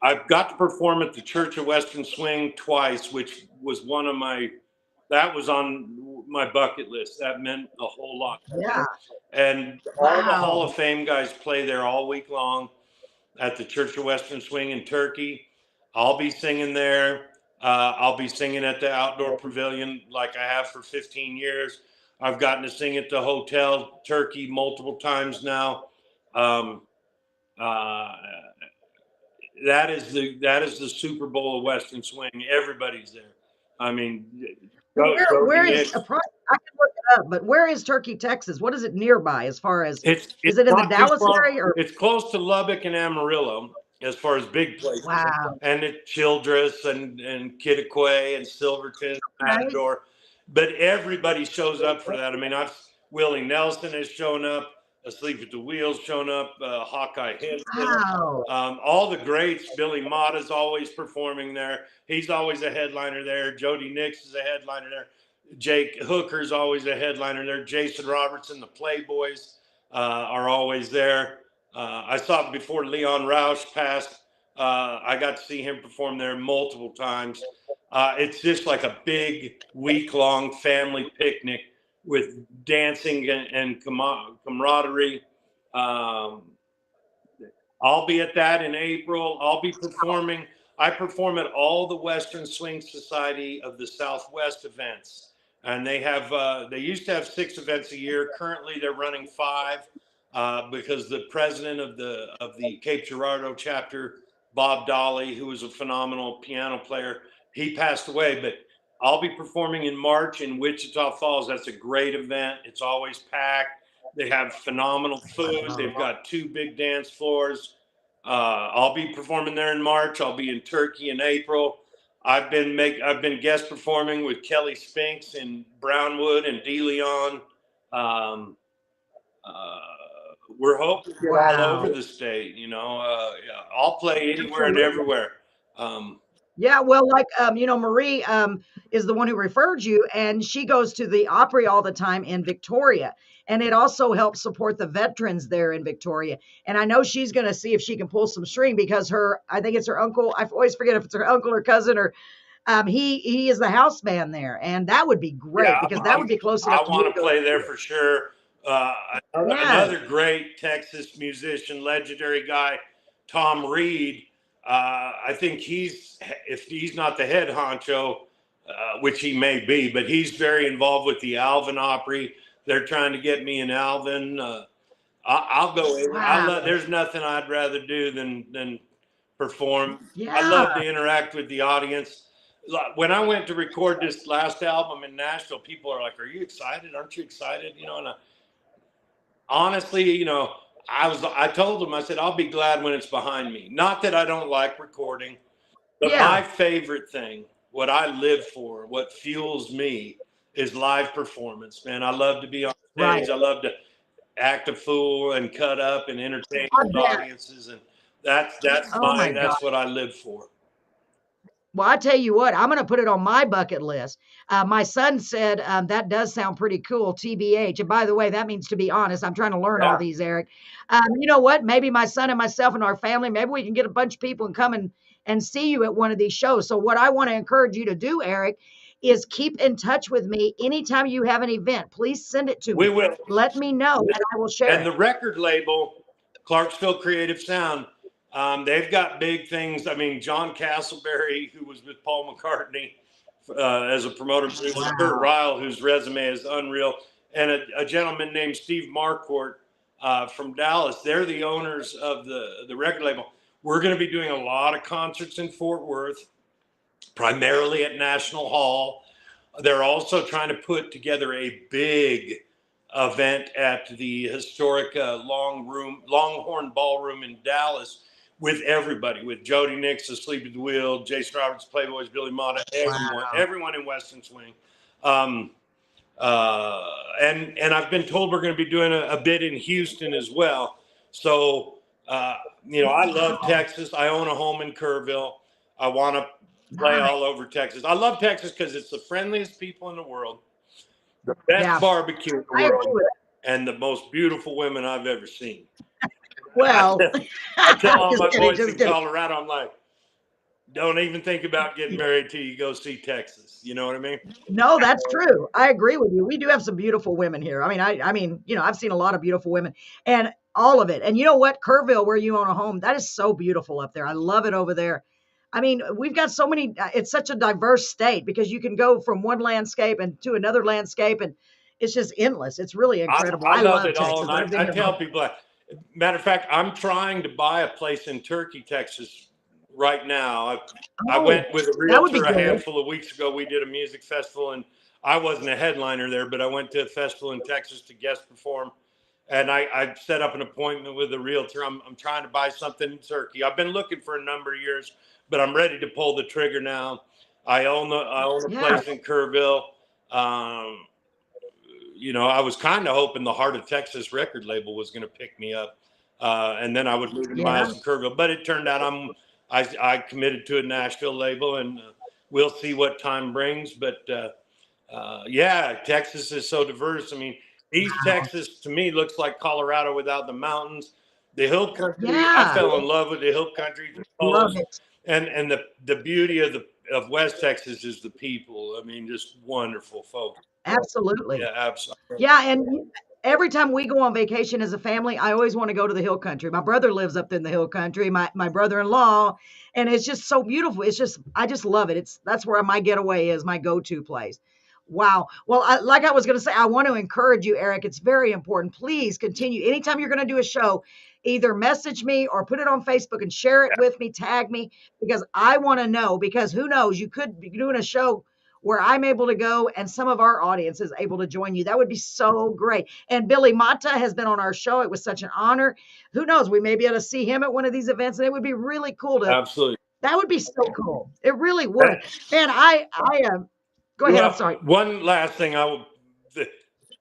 I've got to perform at the Church of Western Swing twice, which was that was on my bucket list. That meant a whole lot. Yeah. And all the Hall of Fame guys play there all week long at the Church of Western Swing in Turkey. I'll be singing there. I'll be singing at the Outdoor Pavilion like I have for 15 years. I've gotten to sing at the Hotel Turkey multiple times now. That is the Super Bowl of Western Swing. Everybody's there. I mean, where is I can look it up, but where is Turkey, Texas? What is it nearby as far as is it in the Dallas area? Or? It's close to Lubbock and Amarillo as far as big places. Wow. And it's Childress and Kittiquay and Silverton, Matador. But everybody shows up for that. I mean, Willie Nelson has shown up. Asleep at the Wheel's shown up. Hawkeye Hinton. Wow. All the greats. Billy Motta's always performing there. He's always a headliner there. Jody Nix is a headliner there. Jake Hooker's always a headliner there. Jason Robertson, the Playboys are always there. I saw it before Leon Roush passed. I got to see him perform there multiple times. It's just like a big week-long family picnic with dancing and camaraderie. I'll be at that in April. I'll be performing. I perform at all the Western Swing Society of the Southwest events. And they used to have 6 events a year. Currently, they're running 5 because the president of the Cape Girardeau chapter, Bob Dolly, who was a phenomenal piano player, he passed away. But I'll be performing in March in Wichita Falls. That's a great event. It's always packed. They have phenomenal food. They've got 2 big dance floors. I'll be performing there in March. I'll be in Turkey in April. I've been guest performing with Kelly Spinks in Brownwood and De Leon. We're hoping to get all over the state. You know, I'll play anywhere and everywhere. Yeah, well, like Marie is the one who referred you, and she goes to the Opry all the time in Victoria, and it also helps support the veterans there in Victoria. And I know she's going to see if she can pull some string because I think it's her uncle. I always forget if it's her uncle or cousin or he is the house band there, and that would be great because that would be close enough. I want to play there for sure. Another great Texas musician, legendary guy, Tom Reed. I think if he's not the head honcho, which he may be, but he's very involved with the Alvin Opry. They're trying to get me in Alvin. I'll go in. Wow. There's nothing I'd rather do than perform. Yeah. I love to interact with the audience. When I went to record this last album in Nashville, people are like, "Are you excited? Aren't you excited?" You know, and honestly, you know, I told them, I said, I'll be glad when it's behind me. Not that I don't like recording, but my favorite thing, what I live for, what fuels me is live performance, man. I love to be on stage. Right. I love to act a fool and cut up and entertain audiences. And that's mine. That's what I live for. Well, I tell you what, I'm going to put it on my bucket list. My son said that does sound pretty cool, TBH. And by the way, that means to be honest. I'm trying to learn all these, Eric. You know what? Maybe my son and myself and our family, maybe we can get a bunch of people and come and see you at one of these shows. So what I want to encourage you to do, Eric, is keep in touch with me. Anytime you have an event, please send it to me. We will. Let me know and I will share And the record label, Clarksville Creative Sound, they've got big things. I mean, John Castleberry, who was with Paul McCartney as a promoter, Kurt Ryle, whose resume is unreal, and a gentleman named Steve Marquardt from Dallas. They're the owners of the record label. We're going to be doing a lot of concerts in Fort Worth, primarily at National Hall. They're also trying to put together a big event at the historic Longhorn Ballroom in Dallas with everybody, with Jody Nix, Asleep at the Wheel, Jason Roberts, Playboys, Billy Motta, everyone in Western Swing. And I've been told we're going to be doing a bit in Houston as well. So, you know, I love Texas. I own a home in Kerrville. I want to play all over Texas. I love Texas because it's the friendliest people in the world. Best Yeah, barbecue in I the agree world with and the most beautiful women I've ever seen. that. Well, I tell all just my kidding, boys just in kidding. Colorado, I'm like, don't even think about getting married till you go see Texas. You know what I mean? No, that's true. I agree with you. We do have some beautiful women here. I mean, I've seen a lot of beautiful women and all of it. And you know what? Kerrville, where you own a home, that is so beautiful up there. I love it over there. I mean, we've got so many, it's such a diverse state because you can go from one landscape and to another landscape and it's just endless. It's really incredible. I I love love it all. Texas. And I've been I here. tell people, matter of fact, I'm trying to buy a place in Turkey, Texas right now. I Oh, went with a that would be realtor a good. handful of weeks ago. We did a music festival and I wasn't a headliner there, but I went to a festival in Texas to guest perform. And I set up an appointment with a realtor. I'm trying to buy something in Turkey. I've been looking for a number of years, but I'm ready to pull the trigger now. I own a Yeah. place in Kerrville. I was kind of hoping the Heart of Texas record label was going to pick me up, and then I would move to Yeah. Miles and Kerrville. But it turned out I committed to a Nashville label, and we'll see what time brings. But yeah, Texas is so diverse. I mean, East Texas to me looks like Colorado without the mountains. The hill country, I Yeah. fell in love with the hill country, the Love coast, it. and the beauty of West Texas is the people. I mean, just wonderful folks. Absolutely. Yeah, absolutely. Yeah, and every time we go on vacation as a family, I always want to go to the hill country. My brother lives up in the hill country, my brother-in-law, and it's just so beautiful. I just love it. That's where my getaway is, my go-to place. Wow. Well, like I was going to say, I want to encourage you, Eric. It's very important. Please continue. Anytime you're going to do a show, either message me or put it on Facebook and share it with me, tag me, because I want to know, because who knows, you could be doing a show where I'm able to go and some of our audience is able to join you. That would be so great. And Billy Mata has been on our show. It was such an honor. Who knows? We may be able to see him at one of these events, and it would be really cool Absolutely. that would be so cool. It really would. Man, go ahead. I'm sorry. One last thing, anybody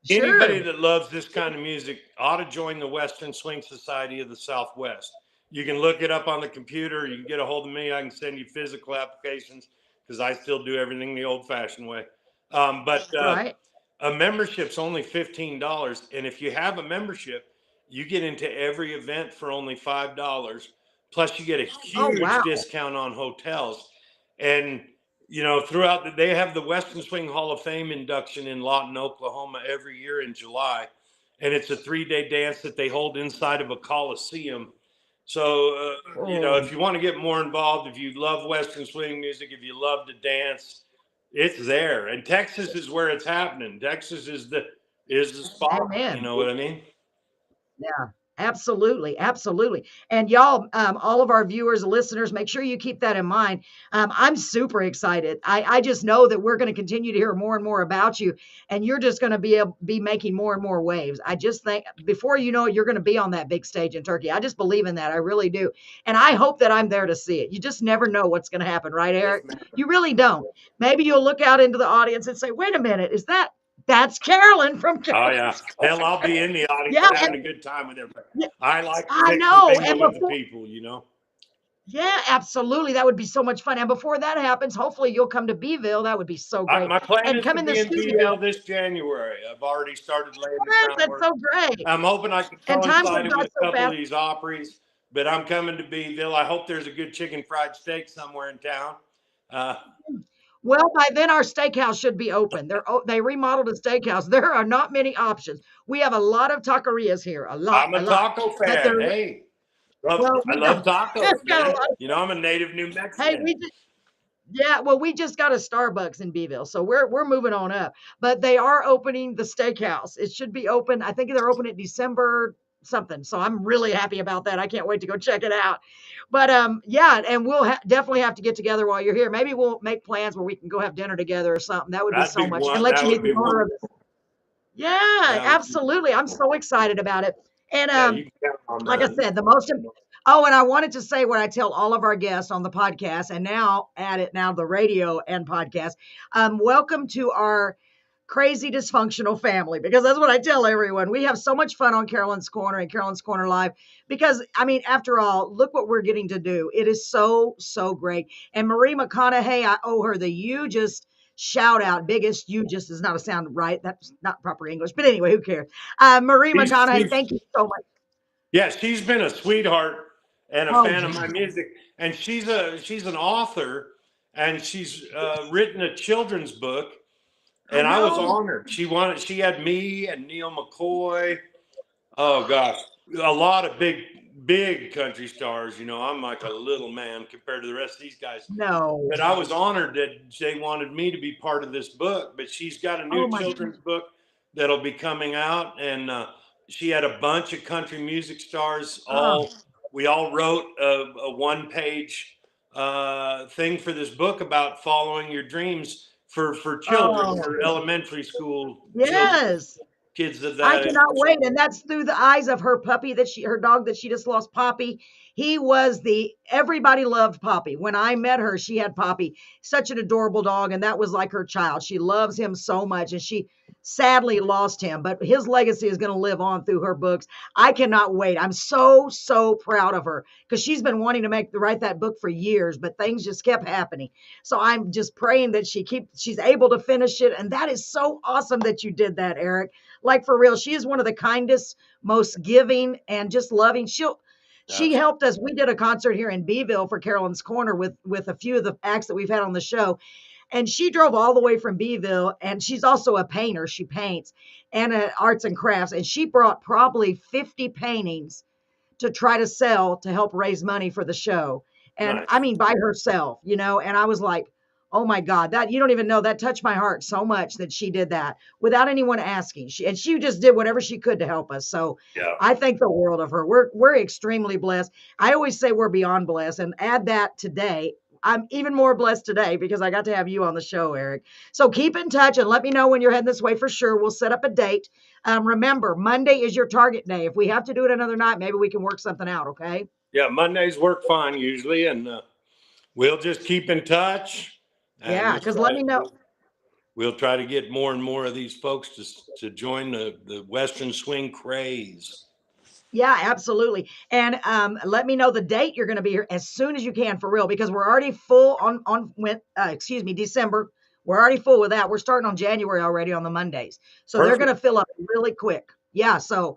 Sure. that loves this kind of music ought to join the Western Swing Society of the Southwest. You can look it up on the computer. You can get a hold of me. I can send you physical applications because I still do everything the old-fashioned way. Right. A membership's only $15, and if you have a membership, you get into every event for only $5. Plus, you get a huge wow. discount on hotels. And throughout they have the Western Swing Hall of Fame induction in Lawton, Oklahoma every year in July. And it's a 3-day dance that they hold inside of a coliseum. So, if you want to get more involved, if you love Western swing music, if you love to dance, it's there. And Texas is where it's happening. Texas is the spot. Amen. You know what I mean? Yeah, absolutely. Absolutely. And y'all, all of our viewers, listeners, make sure you keep that in mind. I'm super excited. I just know that we're going to continue to hear more and more about you, and you're just going to be making more and more waves. I just think before you know it, you're going to be on that big stage in Turkey. I just believe in that. I really do. And I hope that I'm there to see it. You just never know what's going to happen, right, Eric? You really don't. Maybe you'll look out into the audience and say, wait a minute, that's Carolyn from Oh yeah, hell, I'll be in the audience Yeah, having a good time with everybody. Yeah, I like to I mix know, and and mingle with the before- people. Yeah, absolutely. That would be so much fun. And before that happens, hopefully you'll come to Beeville. That would be so great. My plan And is come to in the be in studio. Beeville this January. I've already started laying the That's groundwork. so great. I'm hoping I can And time coincide goes it by with a so couple fast. of these Opries, but I'm coming to Beeville. I hope there's a good chicken fried steak somewhere in town. Well, by then our steakhouse should be open. They remodeled a steakhouse. There are not many options. We have a lot of taquerias here. A lot. I'm a lot. taco But fan. there- Hey, Well, I love tacos, we've got a man. lot. I'm a native New Mexican. Hey, we just got a Starbucks in Beeville, so we're moving on up. But they are opening the steakhouse. It should be open. I think they're opening December something. So I'm really happy about that. I can't wait to go check it out. But yeah, and we'll definitely have to get together while you're here. Maybe we'll make plans where we can go have dinner together or something. That would be so much. And let you meet the owner of this. Yeah, absolutely. I'm so excited about it. And like I said, and I wanted to say what I tell all of our guests on the podcast, and now the radio and podcast. Welcome to our crazy dysfunctional family, because that's what I tell everyone. We have so much fun on Carolyn's Corner and Carolyn's Corner Live because, I mean, after all, look what we're getting to do. It is so, so great. And Marie Mchonahie, I owe her the hugest shout out. Biggest you just is not a sound right. That's not proper English. But anyway, who cares? Marie Mchonahie, thank you so much. Yeah, she's been a sweetheart and a Oh, fan of my geez. music. And she's an author, and she's written a children's book. And I was honored. She had me and Neil McCoy. Oh gosh, a lot of big country stars. You know, I'm like a little man compared to the rest of these guys. No. But I was honored that they wanted me to be part of this book. But she's got a new children's book that'll be coming out, and she had a bunch of country music stars. We all wrote a one-page thing for this book about following your dreams for children, for elementary school Yes. kids of that I cannot age. wait. And that's through the eyes of her puppy her dog that she just lost, Poppy. He was everybody loved Poppy. When I met her, she had Poppy, such an adorable dog. And that was like her child. She loves him so much. And she sadly lost him, but his legacy is going to live on through her books. I cannot wait. I'm so, so proud of her because she's been wanting to write that book for years, but things just kept happening. So I'm just praying that she's able to finish it. And that is so awesome that you did that, Eric. Like for real, she is one of the kindest, most giving, and just loving. She helped us. We did a concert here in Beeville for Carolyn's Corner with a few of the acts that we've had on the show. And she drove all the way from Beeville, and she's also a painter. She paints and arts and crafts. And she brought probably 50 paintings to try to sell to help raise money for the show. And I mean, by herself, you know, and I was like, oh my God, that you don't even know, that touched my heart so much that she did that without anyone asking. She just did whatever she could to help us. So I thank the world of her. We're extremely blessed. I always say we're beyond blessed, and add that today. I'm even more blessed today because I got to have you on the show, Eric. So keep in touch and let me know when you're heading this way for sure. We'll set up a date. Remember, Monday is your target day. If we have to do it another night, maybe we can work something out. Okay. Yeah. Mondays work fine usually. And we'll just keep in touch. Yeah. Because let me know. We'll try to get more and more of these folks to join the Western swing craze. Yeah, absolutely. And let me know the date you're going to be here as soon as you can, for real, because we're already full on December. We're already full with that. We're starting on January already on the Mondays. So They're going to fill up really quick. Yeah. So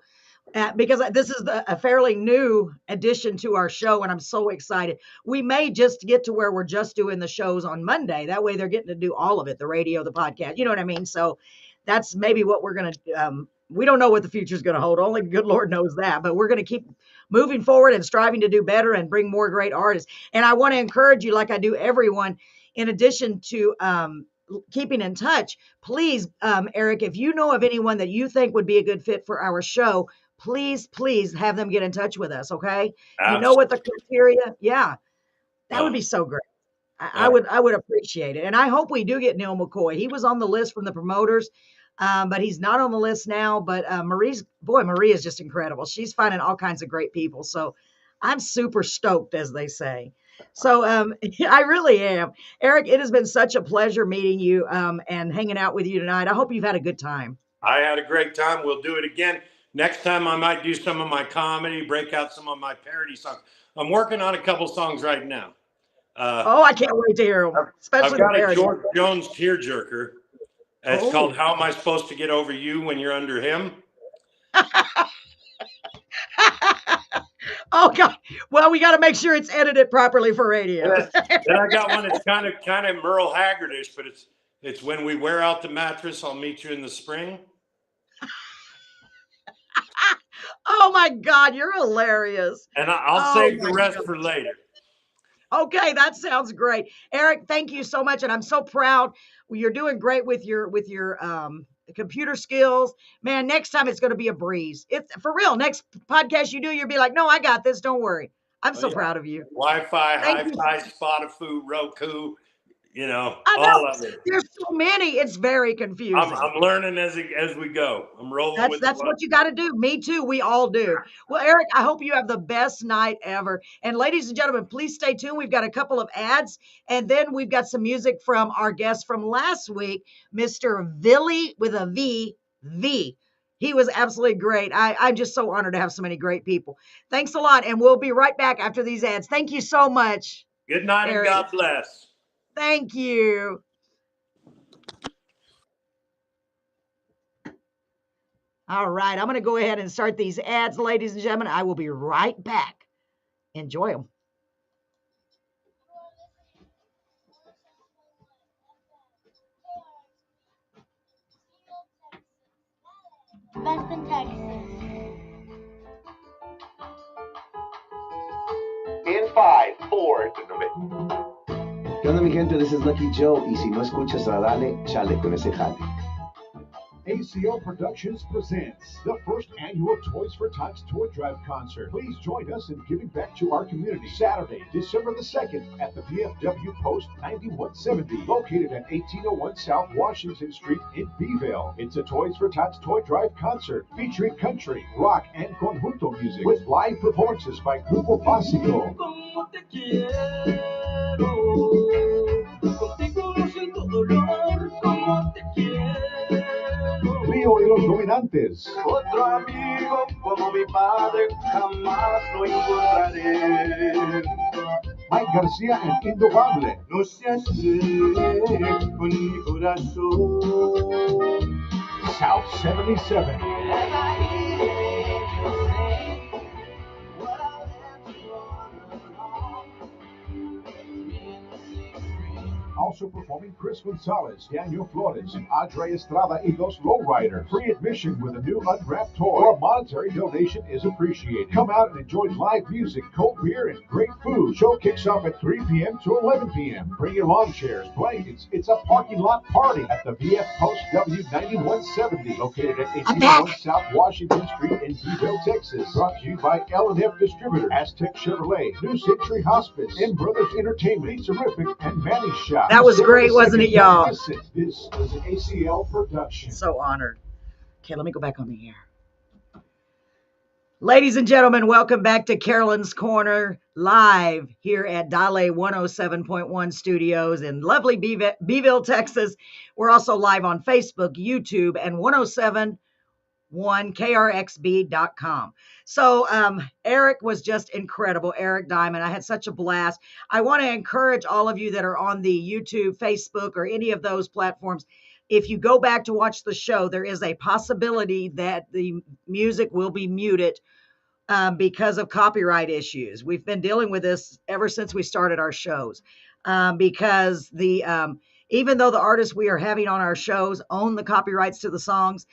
because this is a fairly new addition to our show, and I'm so excited. We may just get to where we're just doing the shows on Monday. That way they're getting to do all of it, the radio, the podcast, you know what I mean? So that's maybe what we're going to we don't know what the future is going to hold. Only good Lord knows that. But we're going to keep moving forward and striving to do better and bring more great artists. And I want to encourage you, like I do everyone, in addition to keeping in touch, please, Eric, if you know of anyone that you think would be a good fit for our show, please have them get in touch with us. Okay. Absolutely. You know what the criteria? Yeah. That would be so great. I would appreciate it. And I hope we do get Neil McCoy. He was on the list from the promoters. But he's not on the list now. But Marie is just incredible. She's finding all kinds of great people. So I'm super stoked, as they say. So I really am. Eric, it has been such a pleasure meeting you and hanging out with you tonight. I hope you've had a good time. I had a great time. We'll do it again. Next time I might do some of my comedy, break out some of my parody songs. I'm working on a couple songs right now. I can't wait to hear them. Especially I've got a George Jones tearjerker. It's called How Am I Supposed to Get Over You When You're Under Him? Oh, God. Well, we got to make sure it's edited properly for radio. Then I got one that's kind of Merle Haggard-ish, but it's when we wear out the mattress, I'll meet you in the spring. Oh, my God. You're hilarious. And I'll save the rest for later. Okay, that sounds great. Eric, thank you so much. And I'm so proud. You're doing great with your computer skills. Man, next time it's going to be a breeze. It's for real. Next podcast you do, you'll be like, no, I got this. Don't worry. I'm so proud of you. Wi-Fi, Hi-Fi, Spotify, Roku, all of it. There's so many. It's very confusing. I'm learning as we go. I'm rolling with that's what you got to do. Me too. We all do. Well, Eric, I hope you have the best night ever. And ladies and gentlemen, please stay tuned. We've got a couple of ads, and then we've got some music from our guest from last week, Mr. Villy with a V. He was absolutely great. I'm just so honored to have so many great people. Thanks a lot, and we'll be right back after these ads. Thank you so much. Good night, Eric. And God bless. Thank you. All right, I'm going to go ahead and start these ads, ladies and gentlemen. I will be right back. Enjoy them. Best in Texas. In 5, 4, ¿Qué onda, mi gente? This is Lucky Joe. Y si no escuchas a Dale, chale con ese jale. ACL Productions presents the first annual Toys for Tots Toy Drive concert. Please join us in giving back to our community. Saturday, December the 2nd at the VFW Post 9170, located at 1801 South Washington Street in Beeville. It's a Toys for Tots Toy Drive concert featuring country, rock, and conjunto music with live performances by Grupo Básico. Río y los Dominantes. Otro amigo como mi padre jamás lo encontraré. Mike García and Indobable. No seas cruel con mi corazón. South 77. Also performing Chris Gonzalez, Daniel Flores, and Andre Estrada Eagles Lowrider. Free admission with a new unwrapped toy or a monetary donation is appreciated. Come out and enjoy live music, cold beer, and great food. Show kicks off at 3 p.m. to 11 p.m. Bring your lawn chairs, blankets. It's a parking lot party at the VF Post W9170, located at 1801 South Washington Street in Beeville, Texas. Brought to you by L&F Distributor, Aztec Chevrolet, New Century Hospice, M Brothers Entertainment, Pizzerific, and Manny's Shop. That was great, wasn't it, y'all? This is an ACL production. So honored. Okay, let me go back on the air. Ladies and gentlemen, welcome back to Carolyn's Corner, live here at Dale 107.1 Studios in lovely Beeville, Texas. We're also live on Facebook, YouTube, and 107.1krxb.com. So Eric was just incredible. Eric Diamond. I had such a blast. I want to encourage all of you that are on the YouTube, Facebook, or any of those platforms. If you go back to watch the show, there is a possibility that the music will be muted because of copyright issues. We've been dealing with this ever since we started our shows because even though the artists we are having on our shows own the copyrights to the songs,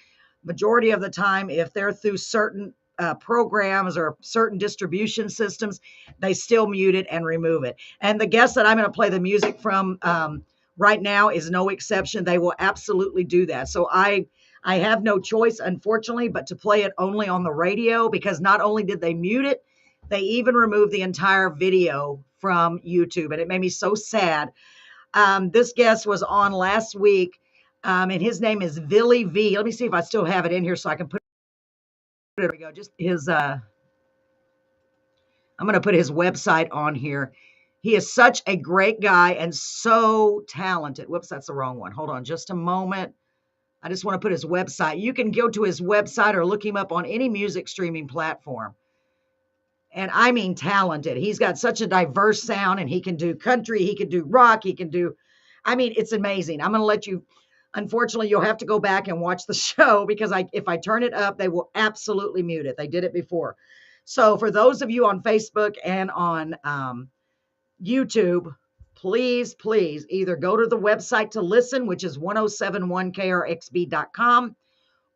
majority of the time, if they're through certain programs or certain distribution systems, they still mute it and remove it. And the guest that I'm going to play the music from right now is no exception. They will absolutely do that. So I have no choice, unfortunately, but to play it only on the radio, because not only did they mute it, they even removed the entire video from YouTube. And it made me so sad. This guest was on last week. And his name is Billy V. Let me see if I still have it in here so I can put it. There we go. Just his, I'm going to put his website on here. He is such a great guy and so talented. Whoops, that's the wrong one. Hold on just a moment. I just want to put his website. You can go to his website or look him up on any music streaming platform. And I mean talented. He's got such a diverse sound, and he can do country. He can do rock. He can do, I mean, it's amazing. I'm going to let you. Unfortunately, you'll have to go back and watch the show because if I turn it up, they will absolutely mute it. They did it before. So for those of you on Facebook and on YouTube, please either go to the website to listen, which is 1071krxb.com,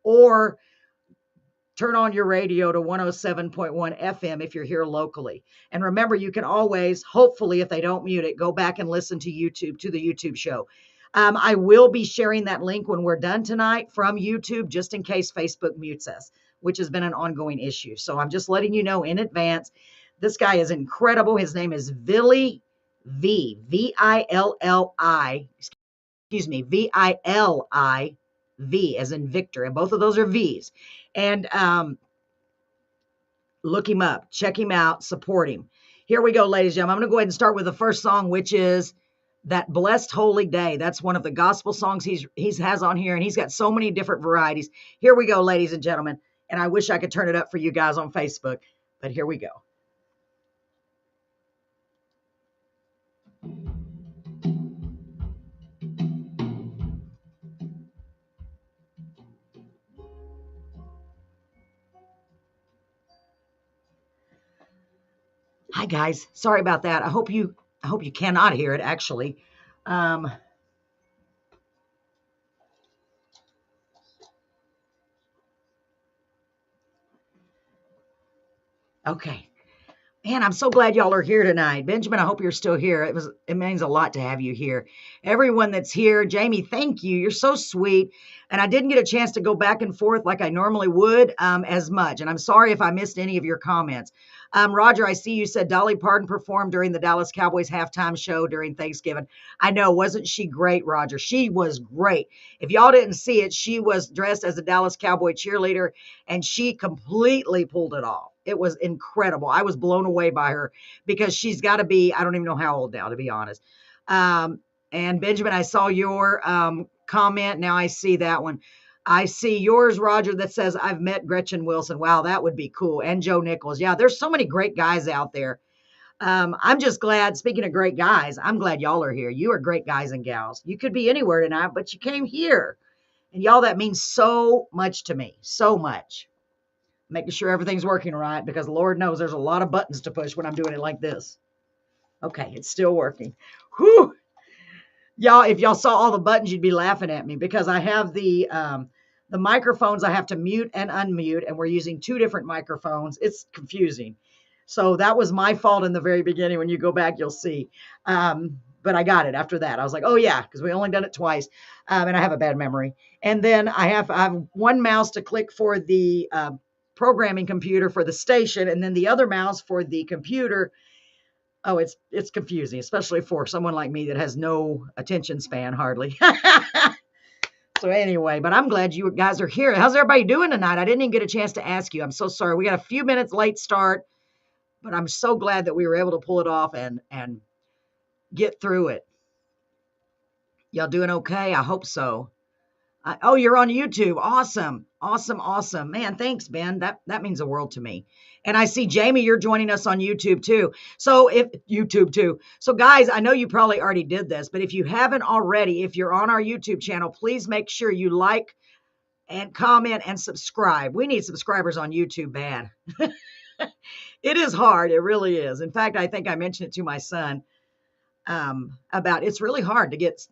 or turn on your radio to 107.1 FM if you're here locally. And remember, you can always, hopefully, if they don't mute it, go back and listen to the YouTube show. I will be sharing that link when we're done tonight from YouTube, just in case Facebook mutes us, which has been an ongoing issue. So I'm just letting you know in advance. This guy is incredible. His name is Billy V, V-I-L-L-I, excuse me, V-I-L-I-V as in Victor. And both of those are V's. And look him up, check him out, support him. Here we go, ladies and gentlemen. I'm going to go ahead and start with the first song, which is That Blessed Holy Day. That's one of the gospel songs he has on here, and he's got so many different varieties. Here we go, ladies and gentlemen. And I wish I could turn it up for you guys on Facebook, but here we go. Hi guys, sorry about that. I hope you cannot hear it actually. Okay. Man, I'm so glad y'all are here tonight. Benjamin, I hope you're still here. It means a lot to have you here. Everyone that's here, Jamie, thank you. You're so sweet. And I didn't get a chance to go back and forth like I normally would as much. And I'm sorry if I missed any of your comments. Roger, I see you said Dolly Parton performed during the Dallas Cowboys halftime show during Thanksgiving. I know, wasn't she great, Roger? She was great. If y'all didn't see it, she was dressed as a Dallas Cowboy cheerleader, and she completely pulled it off. It was incredible. I was blown away by her because she's got to be, I don't even know how old now, to be honest. And Benjamin, I saw your comment. Now I see that one. I see yours, Roger, that says, I've met Gretchen Wilson. Wow, that would be cool. And Joe Nichols. Yeah, there's so many great guys out there. I'm just glad, speaking of great guys, I'm glad y'all are here. You are great guys and gals. You could be anywhere tonight, but you came here. And y'all, that means so much to me. So much. Making sure everything's working right, because Lord knows there's a lot of buttons to push when I'm doing it like this. Okay, it's still working. Whew. Y'all, if y'all saw all the buttons, you'd be laughing at me, because I have the microphones I have to mute and unmute, and we're using two different microphones. It's confusing. So that was my fault in the very beginning. When you go back, you'll see. But I got it after that. I was like, oh yeah, because we only done it twice. And I have a bad memory. And then I have one mouse to click for the programming computer for the station, and then the other mouse for the computer. Oh, it's confusing, especially for someone like me that has no attention span hardly. So anyway, but I'm glad you guys are here. How's everybody doing tonight? I didn't even get a chance to ask you. I'm so sorry. We got a few minutes late start, but I'm so glad that we were able to pull it off and get through it. Y'all doing okay? I hope so. Oh, you're on YouTube. Awesome. Awesome. Awesome. Man, thanks, Ben. That means the world to me. And I see, Jamie, you're joining us on YouTube too. So guys, I know you probably already did this, but if you haven't already, if you're on our YouTube channel, please make sure you like and comment and subscribe. We need subscribers on YouTube bad. It is hard. It really is. In fact, I think I mentioned it to my son about it's really hard to get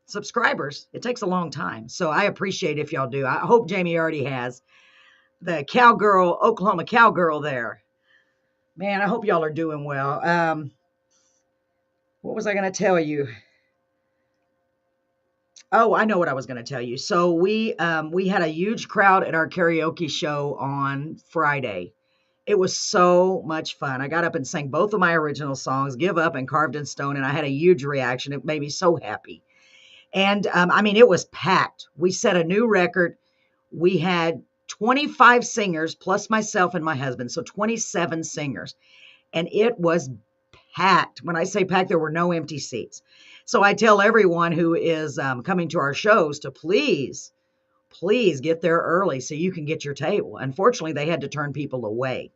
subscribers. It takes a long time. So I appreciate if y'all do. I hope Jamie already has. The cowgirl, Oklahoma cowgirl there. Man, I hope y'all are doing well. What was I going to tell you? Oh, I know what I was going to tell you. So we had a huge crowd at our karaoke show on Friday. It was so much fun. I got up and sang both of my original songs, Give Up and Carved in Stone, and I had a huge reaction. It made me so happy. And it was packed. We set a new record. We had 25 singers plus myself and my husband. So 27 singers. And it was packed. When I say packed, there were no empty seats. So I tell everyone who is coming to our shows to please get there early so you can get your table. Unfortunately, they had to turn people away.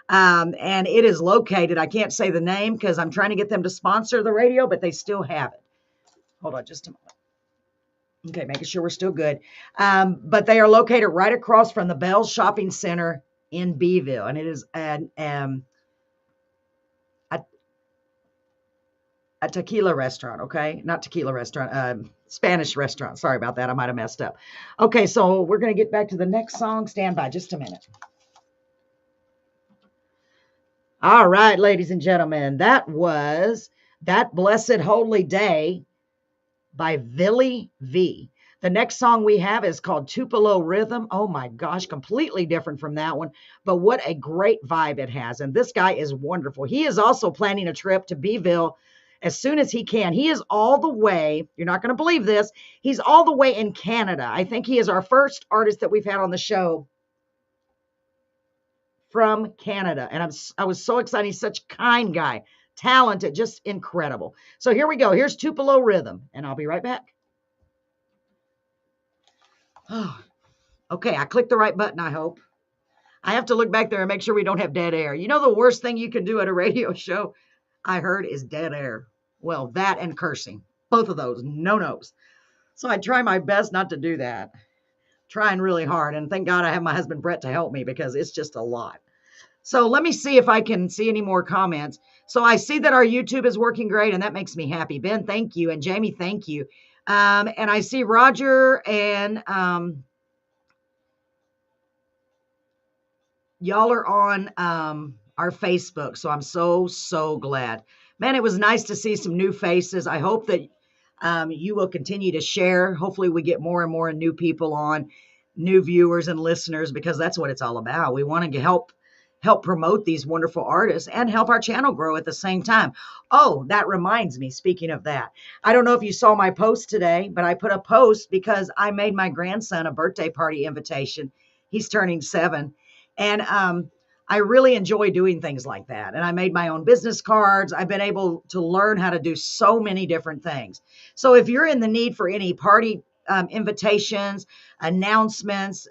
And it is located, I can't say the name because I'm trying to get them to sponsor the radio, but they still have it. Hold on just a moment. Okay, making sure we're still good. But they are located right across from the Bell's Shopping Center in Beeville. And it is a tequila restaurant, okay? Not tequila restaurant, Spanish restaurant. Sorry about that. I might have messed up. Okay, so we're going to get back to the next song. Stand by just a minute. All right, ladies and gentlemen, that was That Blessed Holy Day by Billy V. The next song we have is called Tupelo Rhythm. Oh my gosh, completely different from that one, but what a great vibe it has. And this guy is wonderful. He is also planning a trip to Beeville as soon as he can. He is all the way, you're not going to believe this, he's all the way in Canada. I think he is our first artist that we've had on the show from Canada. And I was so excited. He's such a kind guy. Talented, just incredible. So here we go. Here's Tupelo Rhythm, and I'll be right back. Oh, okay, I clicked the right button, I hope. I have to look back there and make sure we don't have dead air. You know the worst thing you can do at a radio show, I heard, is dead air. Well, that and cursing. Both of those, no-nos. So I try my best not to do that. Trying really hard, and thank God I have my husband Brett to help me because it's just a lot. So let me see if I can see any more comments. So I see that our YouTube is working great, and that makes me happy. Ben, thank you. And Jamie, thank you. And I see Roger and y'all are on our Facebook. So I'm so glad. Man, it was nice to see some new faces. I hope that you will continue to share. Hopefully we get more and more new people on, new viewers and listeners, because that's what it's all about. We want to help promote these wonderful artists and help our channel grow at the same time. Oh, that reminds me, speaking of that, I don't know if you saw my post today, but I put a post because I made my grandson a birthday party invitation. He's turning 7. And I really enjoy doing things like that. And I made my own business cards. I've been able to learn how to do so many different things. So if you're in the need for any party invitations, announcements,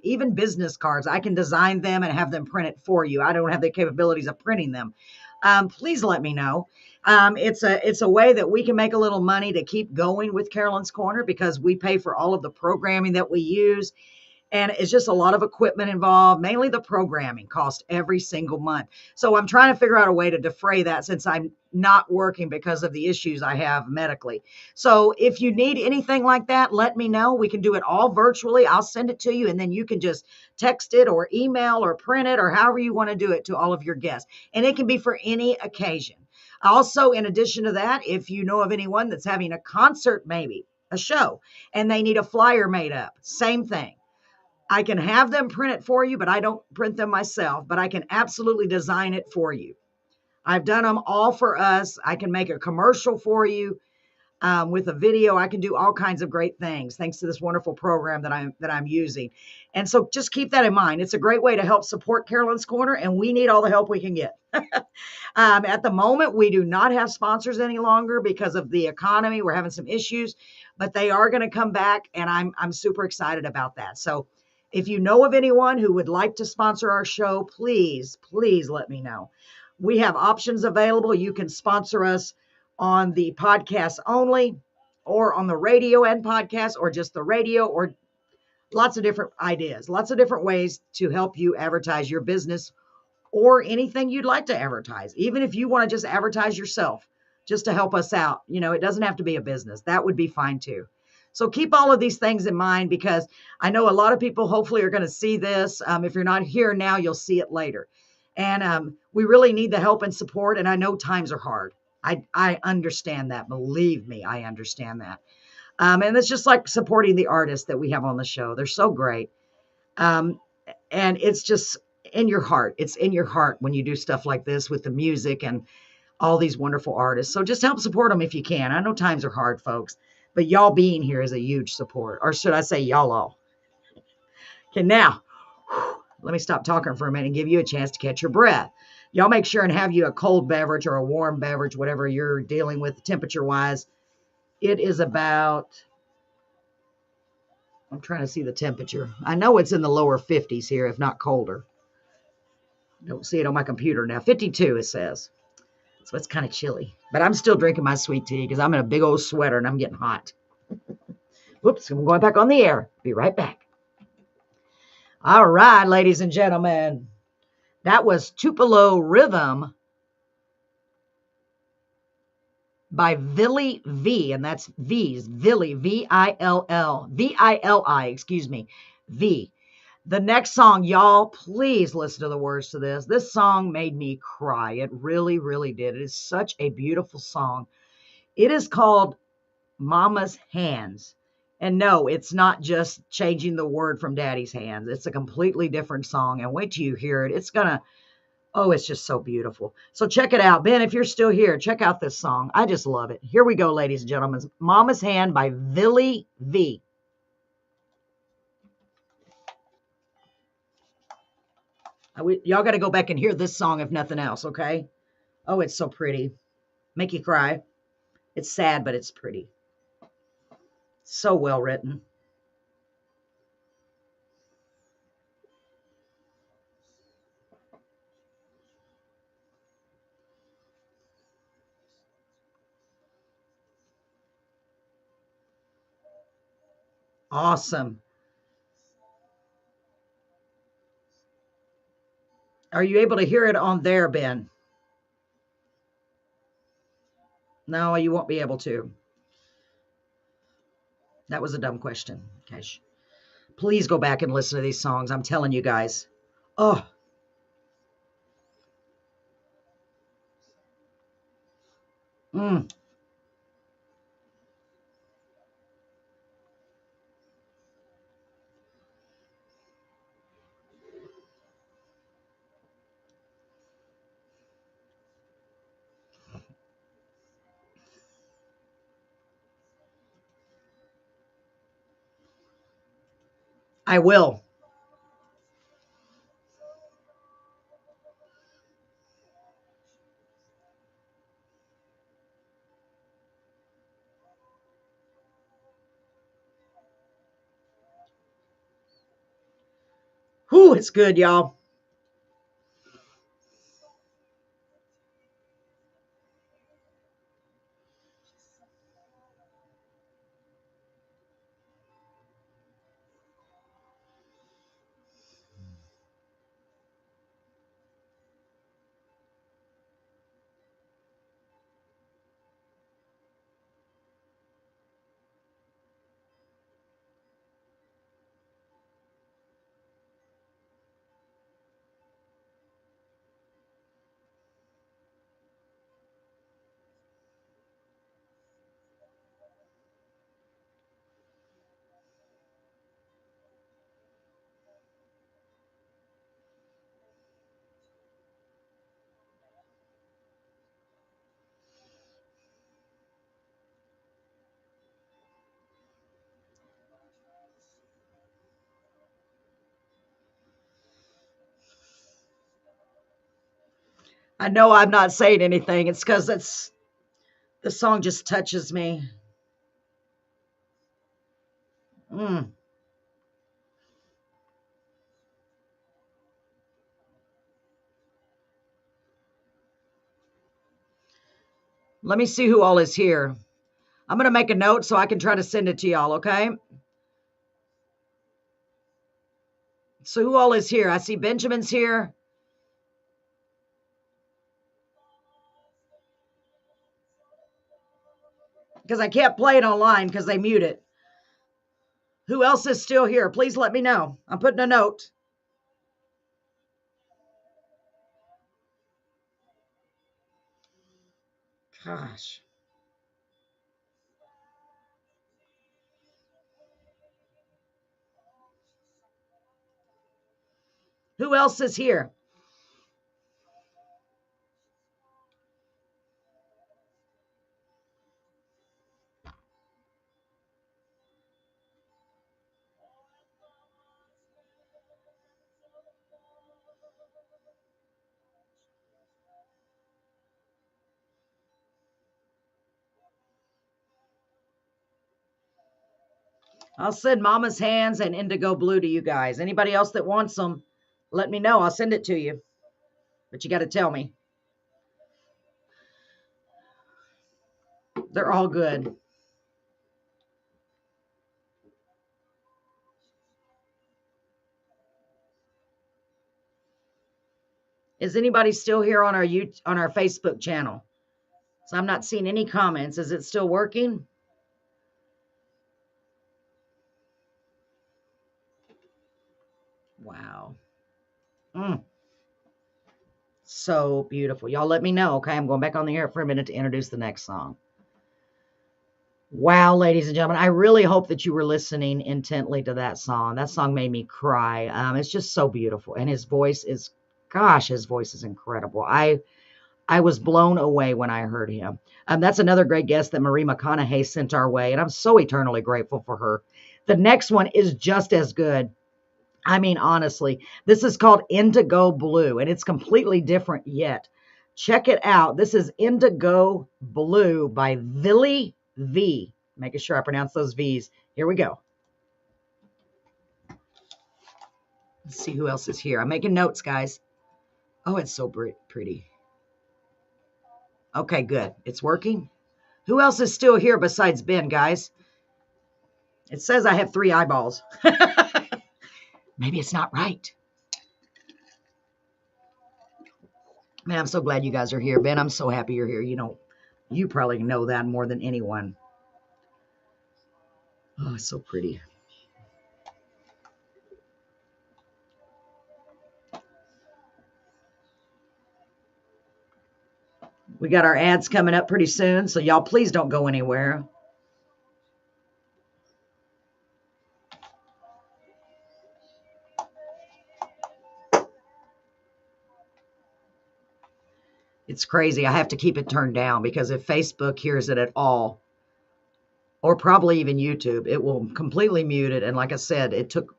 even business cards, I can design them and have them printed for you. I don't have the capabilities of printing them. Please let me know. It's a way that we can make a little money to keep going with Carolyn's Corner, because we pay for all of the programming that we use. And it's just a lot of equipment involved. Mainly the programming cost every single month. So I'm trying to figure out a way to defray that, since I'm not working because of the issues I have medically. So if you need anything like that, let me know. We can do it all virtually. I'll send it to you, and then you can just text it or email or print it, or however you want to do it, to all of your guests. And it can be for any occasion. Also, in addition to that, if you know of anyone that's having a concert, maybe a show, and they need a flyer made up, same thing. I can have them print it for you, but I don't print them myself, but I can absolutely design it for you. I've done them all for us. I can make a commercial for you with a video. I can do all kinds of great things thanks to this wonderful program that I'm using. And so just keep that in mind. It's a great way to help support Carolyn's Corner, and we need all the help we can get. At the moment, we do not have sponsors any longer because of the economy. We're having some issues, but they are going to come back, and I'm super excited about that. So if you know of anyone who would like to sponsor our show, please let me know. We have options available. You can sponsor us on the podcast only, or on the radio and podcast, or just the radio, or lots of different ideas, lots of different ways to help you advertise your business or anything you'd like to advertise. Even if you want to just advertise yourself, just to help us out, it doesn't have to be a business. That would be fine too. So keep all of these things in mind, because I know a lot of people hopefully are going to see this. If you're not here now, you'll see it later. And we really need the help and support. And I know times are hard. I understand that. Believe me, I understand that. And it's just like supporting the artists that we have on the show. They're so great. And it's just in your heart. It's in your heart when you do stuff like this with the music and all these wonderful artists. So just help support them if you can. I know times are hard, folks, but y'all being here is a huge support. Or should I say y'all all? Okay, now, let me stop talking for a minute and give you a chance to catch your breath. Y'all make sure and have you a cold beverage or a warm beverage, whatever you're dealing with temperature-wise. It is about, I'm trying to see the temperature. I know it's in the lower 50s here, if not colder. Don't see it on my computer now. 52, it says. So it's kind of chilly. But I'm still drinking my sweet tea because I'm in a big old sweater and I'm getting hot. Whoops, I'm going back on the air. Be right back. All right, ladies and gentlemen. That was Tupelo Rhythm by Villi V, and that's V's, Villi, V-I-L-L, excuse me, V. The next song, y'all, please listen to the words to this. This song made me cry. It really, really did. It is such a beautiful song. It is called Mama's Hands. And no, it's not just changing the word from Daddy's hands. It's a completely different song. And wait till you hear it. It's just so beautiful. So check it out. Ben, if you're still here, check out this song. I just love it. Here we go, ladies and gentlemen. Mama's Hand by Villi V. Y'all got to go back and hear this song if nothing else, okay? Oh, it's so pretty. Make you cry. It's sad, but it's pretty. So well written. Awesome. Are you able to hear it on there, Ben? No, you won't be able to. That was a dumb question. Okay. Please go back and listen to these songs. I'm telling you guys. Oh. I will. Whew, it's good, y'all. I know I'm not saying anything. It's because the song just touches me. Let me see who all is here. I'm going to make a note so I can try to send it to y'all, okay? So who all is here? I see Benjamin's here. Because I can't play it online because they mute it. Who else is still here? Please let me know. I'm putting a note. Gosh. Who else is here? I'll send Mama's Hands and Indigo Blue to you guys. Anybody else that wants them, let me know. I'll send it to you. But you got to tell me. They're all good. Is anybody still here on our Facebook channel? So I'm not seeing any comments. Is it still working? Wow. So beautiful. Y'all let me know, okay? I'm going back on the air for a minute to introduce the next song. Wow, ladies and gentlemen, I really hope that you were listening intently to that song. That song made me cry. It's just so beautiful. And his voice is, gosh, his voice is incredible. I was blown away when I heard him. That's another great guest that Marie Mchonahie sent our way, and I'm so eternally grateful for her. The next one is just as good. I mean, honestly, this is called Indigo Blue, and it's completely different yet. Check it out. This is Indigo Blue by Villy V. Making sure I pronounce those V's. Here we go. Let's see who else is here. I'm making notes, guys. Oh, it's so pretty. Okay, good. It's working. Who else is still here besides Ben, guys? It says I have 3 eyeballs. Maybe it's not right. Man, I'm so glad you guys are here. Ben, I'm so happy you're here. You know, you probably know that more than anyone. Oh, it's so pretty. We got our ads coming up pretty soon, so y'all please don't go anywhere. It's crazy. I have to keep it turned down because if Facebook hears it at all, or probably even YouTube, it will completely mute it. And like I said, it took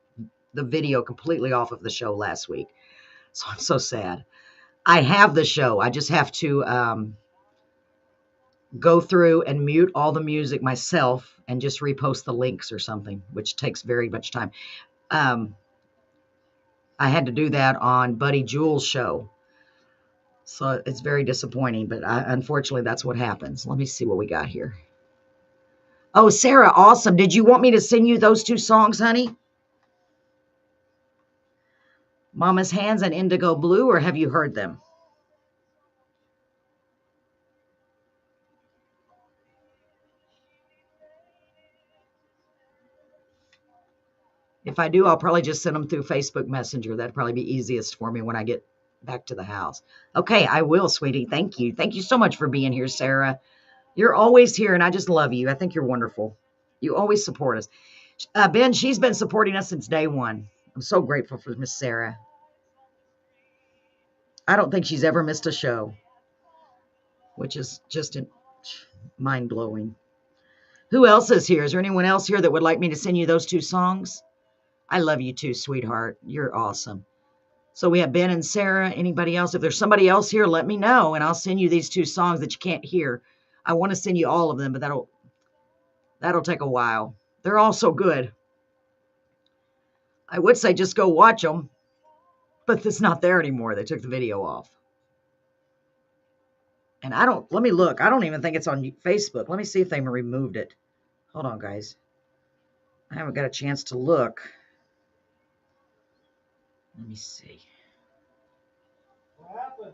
the video completely off of the show last week. So I'm so sad. I have the show. I just have to go through and mute all the music myself and just repost the links or something, which takes very much time. I had to do that on Buddy Jewel's show. So it's very disappointing, but unfortunately, that's what happens. Let me see what we got here. Oh, Sarah, awesome. Did you want me to sing you those 2 songs, honey? Mama's Hands and Indigo Blue, or have you heard them? If I do, I'll probably just send them through Facebook Messenger. That'd probably be easiest for me when I get back to the house. Okay, I will, sweetie. Thank you. Thank you so much for being here, Sarah. You're always here, and I just love you. I think you're wonderful. You always support us. Ben, she's been supporting us since day one. I'm so grateful for Miss Sarah. I don't think she's ever missed a show, which is just mind-blowing. Who else is here? Is there anyone else here that would like me to sing you those 2 songs? I love you too, sweetheart. You're awesome. So we have Ben and Sarah. Anybody else? If there's somebody else here, let me know, and I'll send you these 2 songs that you can't hear. I want to send you all of them, but that'll take a while. They're all so good. I would say just go watch them, but it's not there anymore. They took the video off. And let me look. I don't even think it's on Facebook. Let me see if they removed it. Hold on, guys. I haven't got a chance to look. Let me see. What happened?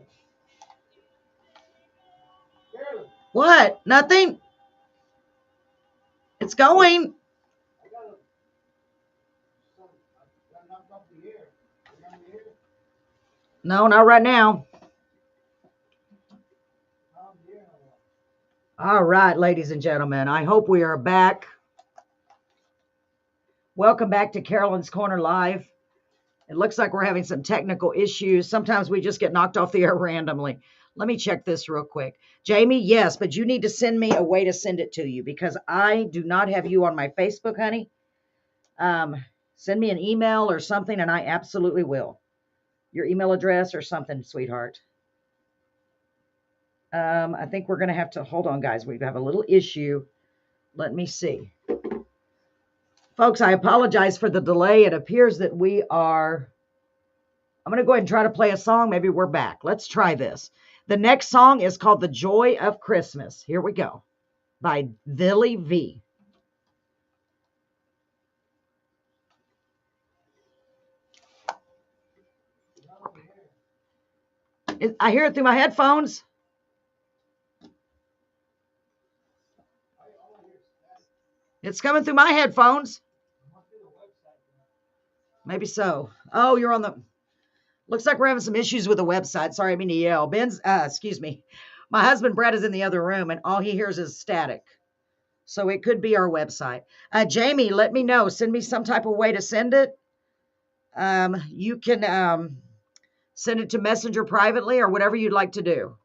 Carolyn. What? Nothing? It's going. I got knocked off the air. No, not right now. All right, ladies and gentlemen, I hope we are back. Welcome back to Carolyn's Corner Live. It looks like we're having some technical issues. Sometimes we just get knocked off the air randomly. Let me check this real quick. Jamie, yes, but you need to send me a way to send it to you because I do not have you on my Facebook, honey. Send me an email or something, and I absolutely will. Your email address or something, sweetheart. I think we're going to have to, hold on, guys. We have a little issue. Let me see. Folks, I apologize for the delay. It appears that I'm going to go ahead and try to play a song. Maybe we're back. Let's try this. The next song is called The Joy of Christmas. Here we go. By Billy V. I hear it through my headphones. It's coming through my headphones. Maybe so. Oh, you're on the... Looks like we're having some issues with the website. Sorry, I mean to yell. Excuse me. My husband, Brett, is in the other room, and all he hears is static. So it could be our website. Jamie, let me know. Send me some type of way to send it. You can send it to Messenger privately or whatever you'd like to do.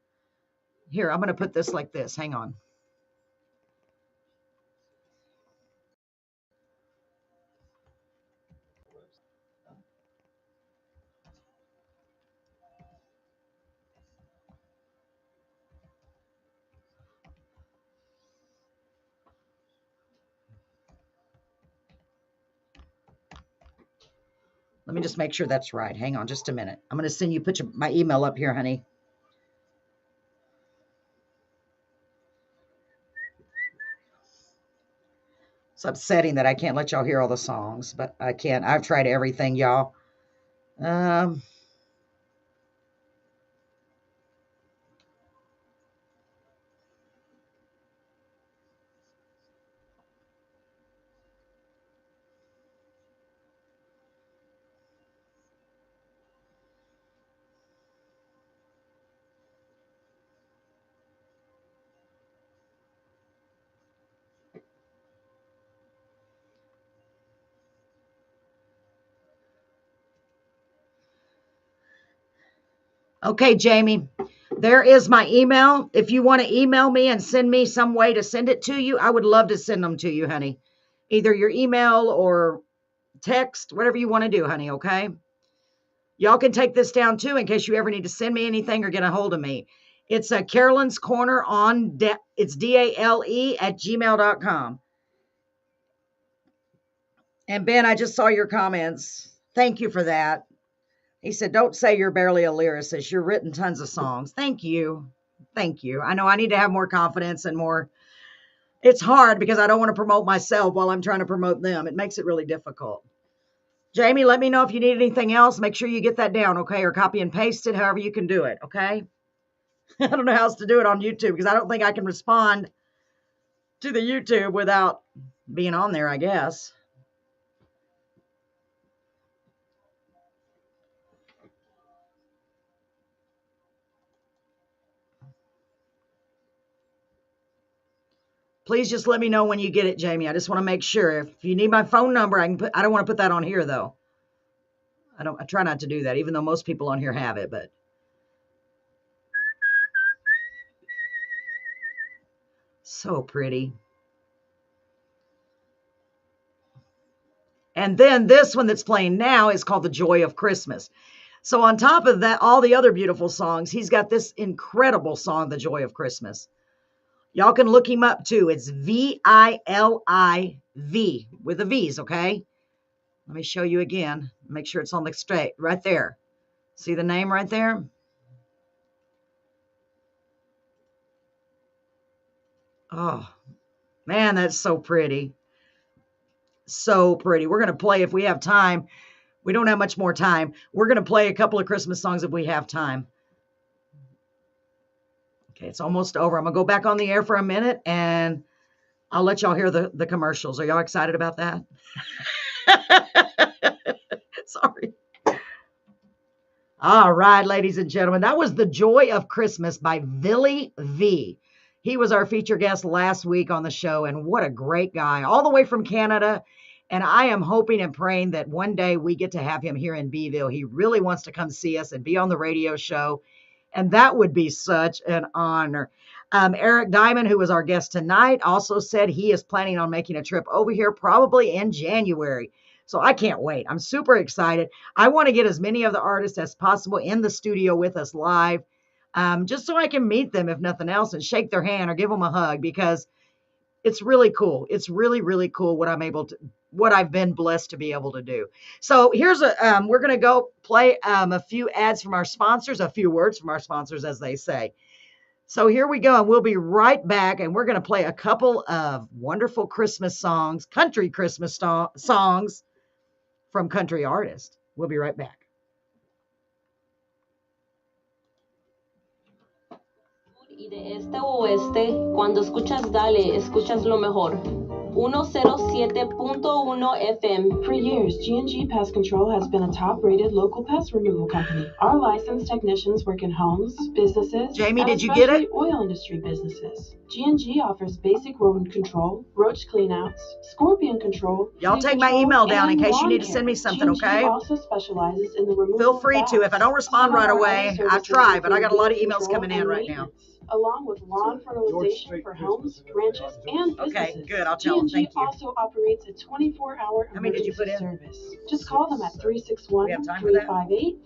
Here, I'm going to put this like this. Hang on. Let me just make sure that's right. Hang on just a minute. I'm going to send you, my email up here, honey. It's upsetting that I can't let y'all hear all the songs, but I can't. I've tried everything, y'all. Okay, Jamie, there is my email. If you want to email me and send me some way to send it to you, I would love to send them to you, honey. Either your email or text, whatever you want to do, honey, okay? Y'all can take this down, too, in case you ever need to send me anything or get a hold of me. It's Carolyn's Corner on, it's DALE at gmail.com. And Ben, I just saw your comments. Thank you for that. He said, don't say you're barely a lyricist. You've written tons of songs. Thank you. Thank you. I know I need to have more confidence and more. It's hard because I don't want to promote myself while I'm trying to promote them. It makes it really difficult. Jamie, let me know if you need anything else. Make sure you get that down, okay? Or copy and paste it, however you can do it, okay? I don't know how else to do it on YouTube because I don't think I can respond to the YouTube without being on there, I guess. Please just let me know when you get it, Jamie. I just want to make sure. If you need my phone number, I don't want to put that on here though. I try not to do that, even though most people on here have it, but so pretty. And then this one that's playing now is called The Joy of Christmas. So on top of that, all the other beautiful songs, he's got this incredible song, The Joy of Christmas. Y'all can look him up too. It's VILIV with the V's, okay? Let me show you again. Make sure it's on the straight right there. See the name right there? Oh, man, that's so pretty. So pretty. We're going to play if we have time. We don't have much more time. We're going to play a couple of Christmas songs if we have time. Okay, it's almost over. I'm going to go back on the air for a minute, and I'll let y'all hear the commercials. Are y'all excited about that? Sorry. All right, ladies and gentlemen, that was The Joy of Christmas by Billy V. He was our feature guest last week on the show, and what a great guy, all the way from Canada. And I am hoping and praying that one day we get to have him here in Beeville. He really wants to come see us and be on the radio show, and that would be such an honor. Eric Diamond, who was our guest tonight, also said he is planning on making a trip over here probably in January. So I can't wait. I'm super excited. I want to get as many of the artists as possible in the studio with us live, just so I can meet them, if nothing else, and shake their hand or give them a hug, because it's really cool. It's really, really cool what I've been blessed to be able to do. So here's we're going to go play a few ads from our sponsors, a few words from our sponsors, as they say. So here we go, and we'll be right back, and we're going to play a couple of wonderful Christmas songs, country Christmas songs from country artists. We'll be right back. Y de este a oeste, cuando escuchas Dale, escuchas lo mejor. 107.1 FM. For years, G&G Pest Control has been a top-rated local pest removal company. Our licensed technicians work in homes, businesses, Jamie, and did you get it? oil industry businesses. G&G offers basic rodent control, roach cleanouts, scorpion control. Y'all take my email down in case you need to send me something, okay? G&G also specializes in the removal Feel free of to. If I don't bats. respond right Some of our away, other I services try, but I got a lot of include emails coming in control right and now. maintenance, along with lawn fertilization for homes, ranches, and businesses. Okay, good. I'll tell them. G&G Thank you. also operates a 24-hour How many did you emergency put in? service. Just call them at We have time for that?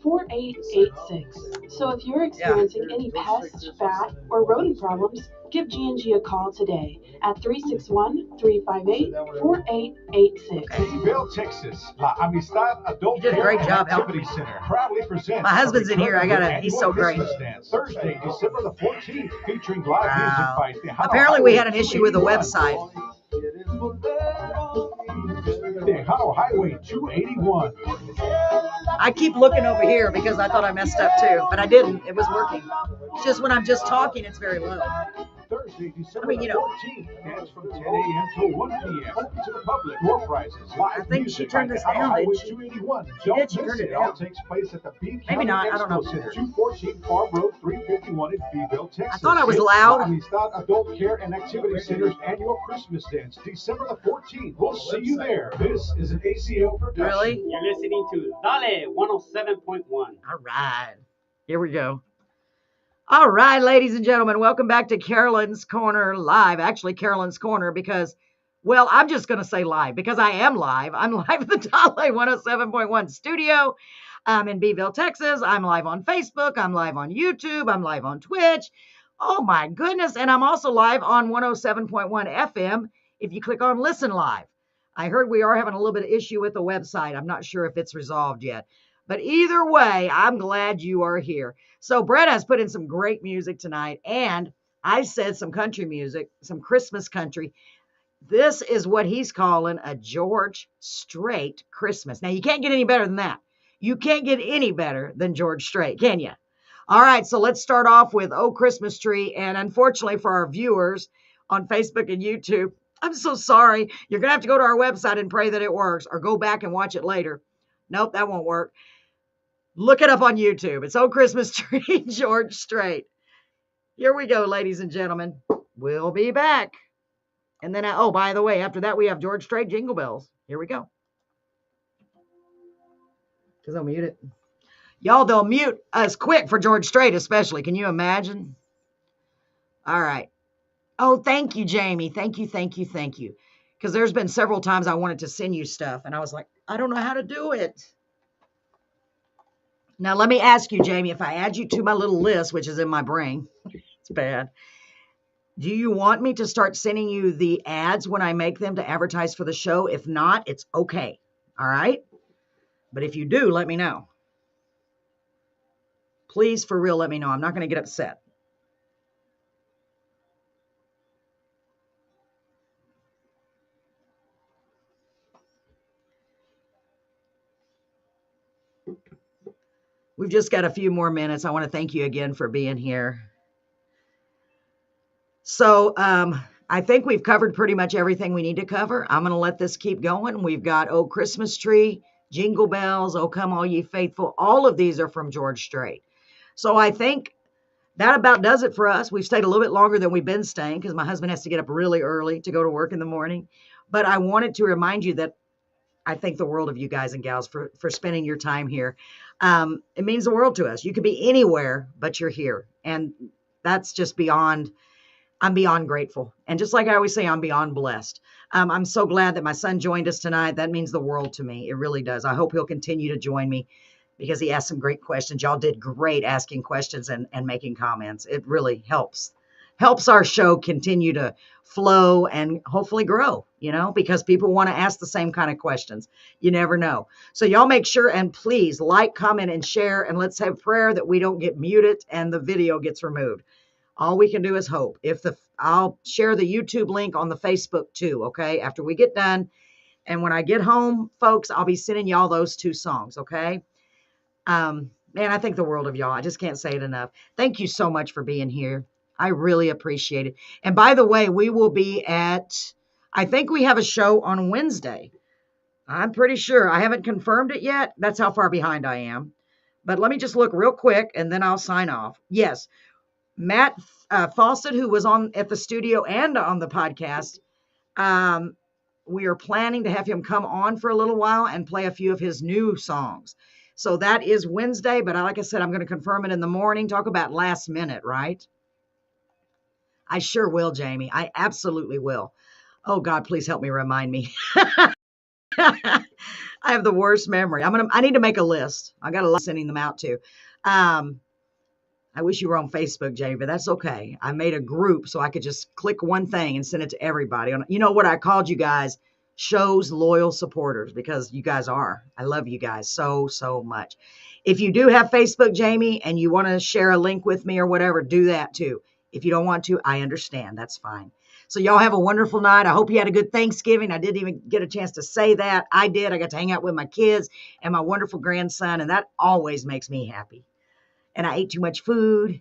361-358-4886. So if you're experiencing any pest, bat, or rodent problems, give G&G a call today at 361-358-4886. Beeville, Texas, La Amistad Adult You did a Care great and job Activity helping me. Center proudly presents My husband's in here. I gotta. annual He's so great. Christmas dance, Thursday, December the 14th, featuring live Wow. music by Tejano Apparently, we Highway had an issue with the 281. website. Tejano Highway 281. I keep looking over here because I thought I messed up too, but I didn't. It was working. It's just when I'm just talking, it's very low. Thursday, December I mean, you know. 14th, dance from 10 a.m. till 1 p.m. Open to the public. Door prizes. Live I think music she turned by this Tejano down, Highway didn't she? 281. She did. She turned it It all down. takes place at the B Maybe County not. I don't know. Expo Center, 214 Farm Road 351 in Beeville, Texas. I thought I was It's loud. La Amistad Adult Care and Activity Center's annual Christmas dance, December the 14th. We'll see you there. This is an ACO production. Really? You're listening to Dale 107.1. All right. Here we go. All right, ladies and gentlemen, welcome back to Carolyn's Corner Live. Actually, Carolyn's Corner because, well, I'm just going to say live because I am live. I'm live at the Dolly 107.1 studio. I'm in Beeville, Texas. I'm live on Facebook. I'm live on YouTube. I'm live on Twitch. Oh, my goodness. And I'm also live on 107.1 FM if you click on Listen Live. I heard we are having a little bit of issue with the website. I'm not sure if it's resolved yet. But either way, I'm glad you are here. So Brett has put in some great music tonight, and I said some country music, some Christmas country. This is what he's calling a George Strait Christmas. Now, you can't get any better than that. You can't get any better than George Strait, can you? All right, so let's start off with Oh Christmas Tree. And unfortunately for our viewers on Facebook and YouTube, I'm so sorry. You're going to have to go to our website and pray that it works, or go back and watch it later. Nope, that won't work. Look it up on YouTube. It's Oh Christmas Tree, George Strait. Here we go, ladies and gentlemen. We'll be back. And then, oh, by the way, after that, we have George Strait, Jingle Bells. Here we go. Because I'll mute it. Y'all, they'll mute us quick for George Strait especially. Can you imagine? All right. Oh, thank you, Jamie. Thank you, thank you, thank you. Because there's been several times I wanted to send you stuff, and I was like, I don't know how to do it. Now, let me ask you, Jamie, if I add you to my little list, which is in my brain, it's bad. Do you want me to start sending you the ads when I make them to advertise for the show? If not, it's okay. All right? But if you do, let me know. Please, for real, let me know. I'm not going to get upset. We've just got a few more minutes. I want to thank you again for being here. So I think we've covered pretty much everything we need to cover. I'm going to let this keep going. We've got Oh Christmas Tree, Jingle Bells, Oh Come All Ye Faithful. All of these are from George Strait. So I think that about does it for us. We've stayed a little bit longer than we've been staying because my husband has to get up really early to go to work in the morning. But I wanted to remind you that I thank the world of you guys and gals for spending your time here. It means the world to us. You could be anywhere, but you're here. And that's just beyond, I'm beyond grateful. And just like I always say, I'm beyond blessed. I'm so glad that my son joined us tonight. That means the world to me. It really does. I hope he'll continue to join me because he asked some great questions. Y'all did great asking questions and making comments. It really helps our show continue to flow and hopefully grow, you know, because people want to ask the same kind of questions. You never know. So y'all make sure and please like, comment, and share. And let's have prayer that we don't get muted and the video gets removed. All we can do is hope. I'll share the YouTube link on the Facebook too, okay, after we get done. And when I get home, folks, I'll be sending y'all those 2 songs, okay? Man, I think the world of y'all. I just can't say it enough. Thank you so much for being here. I really appreciate it. And by the way, we will be I think we have a show on Wednesday. I'm pretty sure. I haven't confirmed it yet. That's how far behind I am. But let me just look real quick and then I'll sign off. Yes. Matt Fawcett, who was at the studio and on the podcast, we are planning to have him come on for a little while and play a few of his new songs. So that is Wednesday, but like I said, I'm going to confirm it in the morning. Talk about last minute, right? I sure will, Jamie. I absolutely will. Oh, God, please help me remind me. I have the worst memory. I need to make a list. I got a list sending them out to. I wish you were on Facebook, Jamie, but that's okay. I made a group so I could just click one thing and send it to everybody. You know what I called you guys? Show's loyal supporters, because you guys are. I love you guys so, so much. If you do have Facebook, Jamie, and you want to share a link with me or whatever, do that too. If you don't want to, I understand. That's fine. So y'all have a wonderful night. I hope you had a good Thanksgiving. I didn't even get a chance to say that. I did. I got to hang out with my kids and my wonderful grandson, and that always makes me happy. And I ate too much food.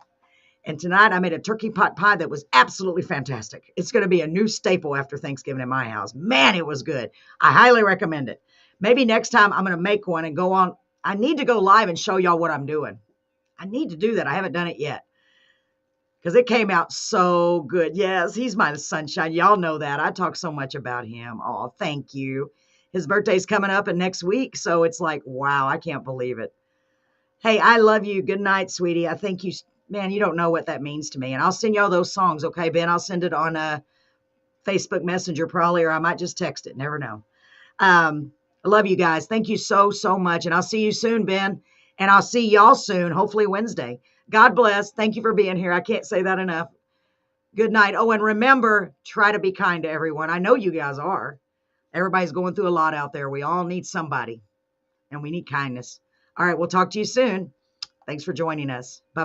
And tonight I made a turkey pot pie that was absolutely fantastic. It's going to be a new staple after Thanksgiving in my house. Man, it was good. I highly recommend it. Maybe next time I'm going to make one and go on. I need to go live and show y'all what I'm doing. I need to do that. I haven't done it yet because it came out so good. Yes, he's my sunshine. Y'all know that. I talk so much about him. Oh, thank you. His birthday's coming up and next week. So it's like, wow, I can't believe it. Hey, I love you. Good night, sweetie. I think you, man, you don't know what that means to me. And I'll send y'all those songs, okay, Ben? I'll send it on Facebook Messenger probably, or I might just text it. Never know. I love you guys. Thank you so, so much. And I'll see you soon, Ben. And I'll see y'all soon, hopefully Wednesday. God bless. Thank you for being here. I can't say that enough. Good night. Oh, and remember, try to be kind to everyone. I know you guys are. Everybody's going through a lot out there. We all need somebody, and we need kindness. All right, we'll talk to you soon. Thanks for joining us. Bye.